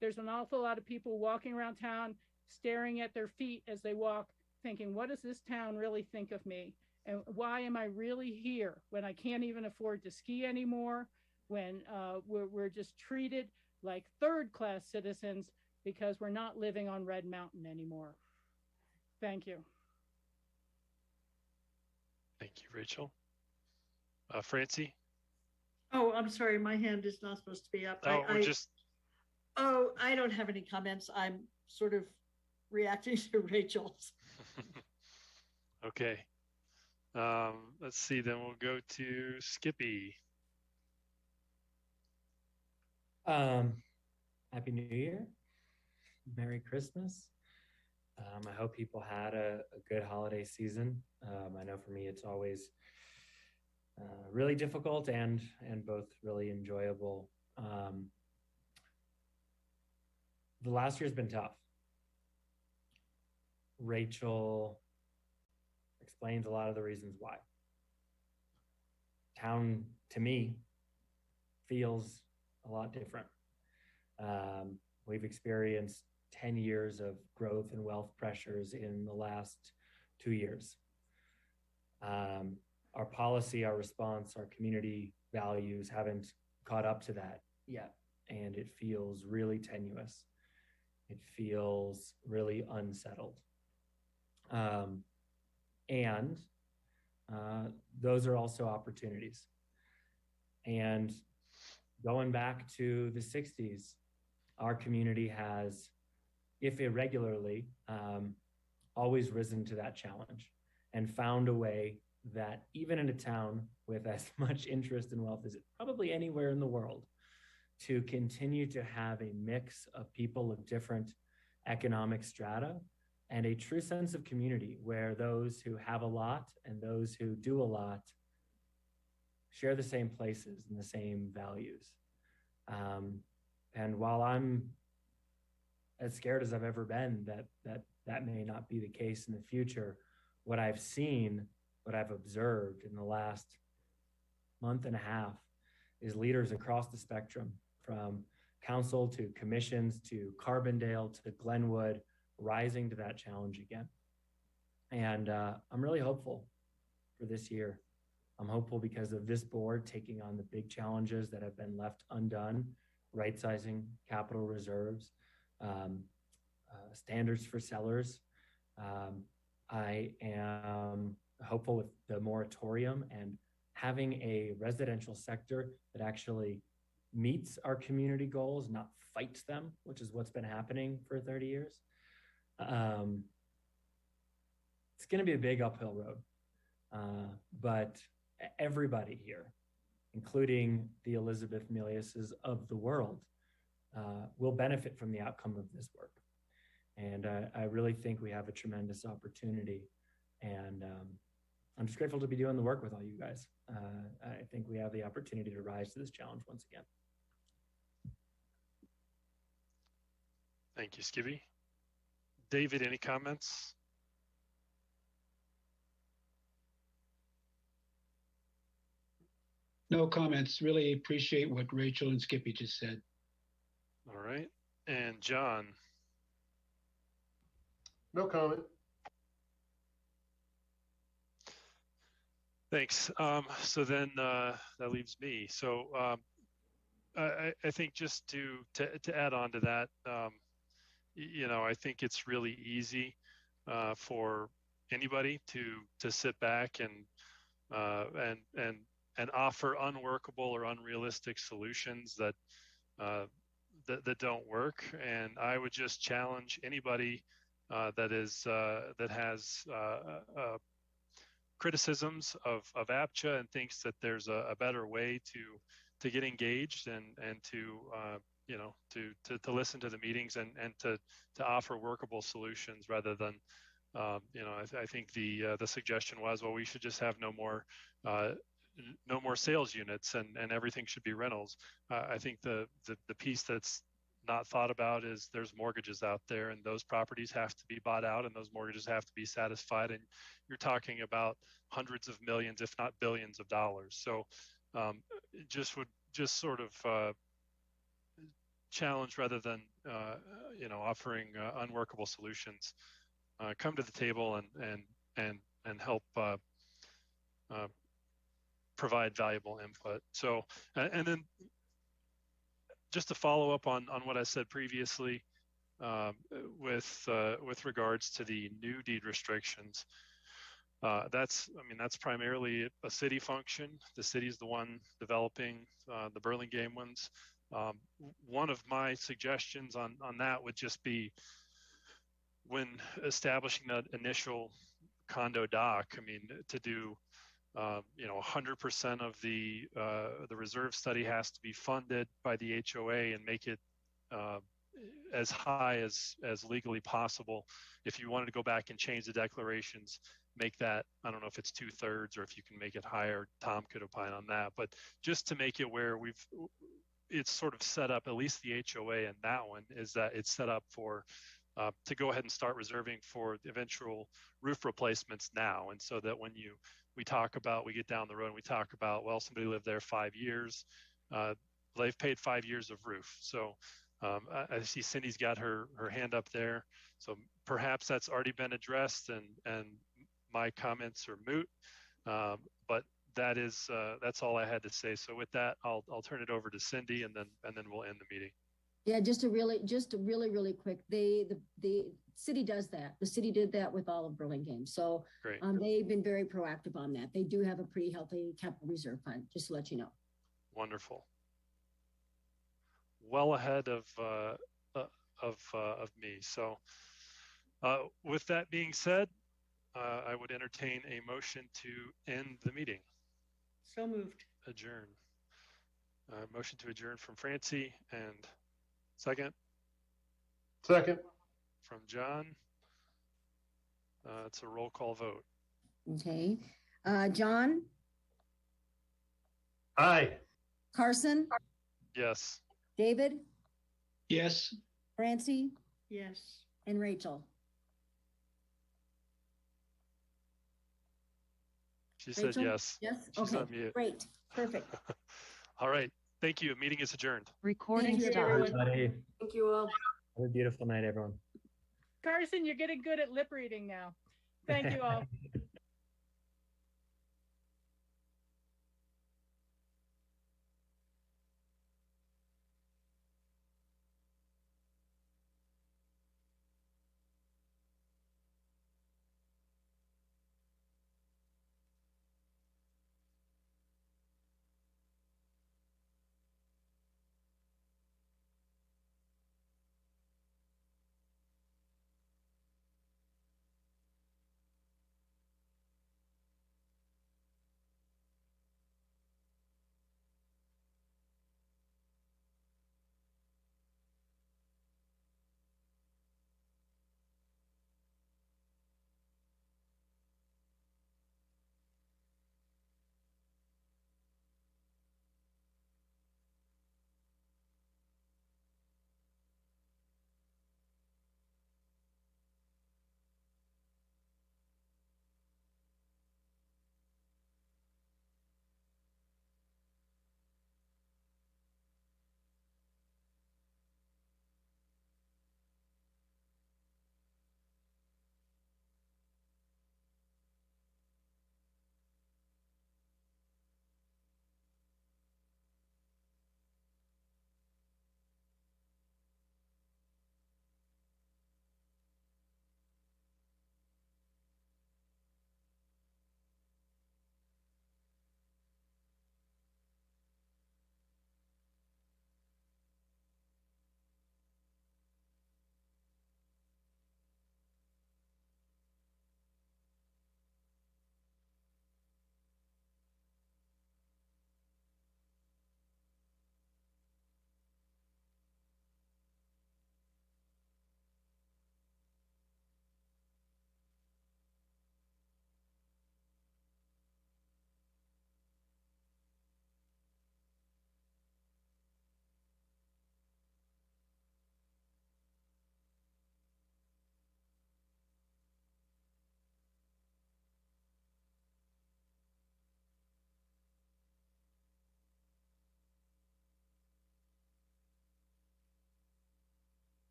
There's an awful lot of people walking around town, staring at their feet as they walk, thinking, what does this town really think of me? And why am I really here when I can't even afford to ski anymore, when we're just treated like third-class citizens because we're not living on Red Mountain anymore? Thank you. Thank you, Rachel. Francie? Oh, I'm sorry. My hand is not supposed to be up. Oh, I don't have any comments. I'm sort of reacting to Rachel's. Okay. Let's see, then we'll go to Skippy. Happy New Year. Merry Christmas. I hope people had a good holiday season. I know for me, it's always really difficult and both really enjoyable. The last year's been tough. Rachel explains a lot of the reasons why. Town, to me, feels a lot different. We've experienced 10 years of growth and wealth pressures in the last 2 years. our policy, our response, our community values haven't caught up to that yet. And it feels really tenuous. It feels really unsettled. And those are also opportunities. And going back to the 60s, our community has, if irregularly, always risen to that challenge and found a way that even in a town with as much interest and wealth as probably anywhere in the world, to continue to have a mix of people of different economic strata and a true sense of community where those who have a lot and those who do a lot share the same places and the same values. And while I'm as scared as I've ever been that may not be the case in the future, what I've seen, what I've observed in the last month and a half is leaders across the spectrum, from council to commissions to Carbondale to Glenwood, rising to that challenge again. And I'm really hopeful for this year. I'm hopeful because of this board taking on the big challenges that have been left undone, right-sizing capital reserves, standards for sellers. I am hopeful with the moratorium and having a residential sector that actually meets our community goals, not fights them, which is what's been happening for 30 years. It's going to be a big uphill road, but everybody here, including the Elizabeth Miliuses of the world, will benefit from the outcome of this work. And I really think we have a tremendous opportunity. And I'm just grateful to be doing the work with all you guys. I think we have the opportunity to rise to this challenge once again. Thank you, Skibby. David, any comments? No comments. Really appreciate what Rachel and Skippy just said. All right. And John? No comment. Thanks. So then that leaves me. So I think just to add on to that, you know, I think it's really easy for anybody to sit back and offer unworkable or unrealistic solutions that don't work. And I would just challenge anybody that has criticisms of APCHA and thinks that there's a better way to get engaged and to you know, to listen to the meetings and to offer workable solutions rather than you know, I think the suggestion was, well, we should just have no more sales units and everything should be rentals. I think the piece that's not thought about is there's mortgages out there and those properties have to be bought out and those mortgages have to be satisfied, and you're talking about hundreds of millions, if not billions of dollars. So just sort of challenge rather than you know, offering unworkable solutions. Come to the table and help provide valuable input. So and then just to follow up on what I said previously with regards to the new deed restrictions, that's primarily a city function. The city is the one developing the Burlingame ones. One of my suggestions on that would just be, when establishing that initial condo doc, I mean, to do you know, 100% of the reserve study has to be funded by the HOA and make it as high as legally possible. If you wanted to go back and change the declarations, make that, I don't know if it's 2/3 or if you can make it higher, Tom could opine on that, but just to make it where it's sort of set up, at least the HOA and that one, is that it's set up for to go ahead and start reserving for eventual roof replacements now. And so that when we get down the road and we talk about, well, somebody lived there 5 years, they've paid 5 years of roof. So I see Cindy's got her hand up there. So perhaps that's already been addressed and my comments are moot. But that's all I had to say. So with that, I'll turn it over to Cindy, and then we'll end the meeting. Yeah, just a really quick. The city does that. The city did that with all of Burlingame. So Great. They've been very proactive on that. They do have a pretty healthy capital reserve fund, just to let you know. Wonderful. Well ahead of me. So with that being said, I would entertain a motion to end the meeting. So moved. Adjourn. Motion to adjourn from Francie, and second from John. It's a roll call vote. Okay. John? Aye. Carson? Yes. David? Yes. Francie? Yes. And Rachel? She said yes. Yes. She's Okay. on mute. Great. Perfect. All right. Thank you. Meeting is adjourned. Recording Thank you, stopped. everyone. Everybody. Thank you all. Have a beautiful night, everyone. Carson, you're getting good at lip reading now. Thank you all.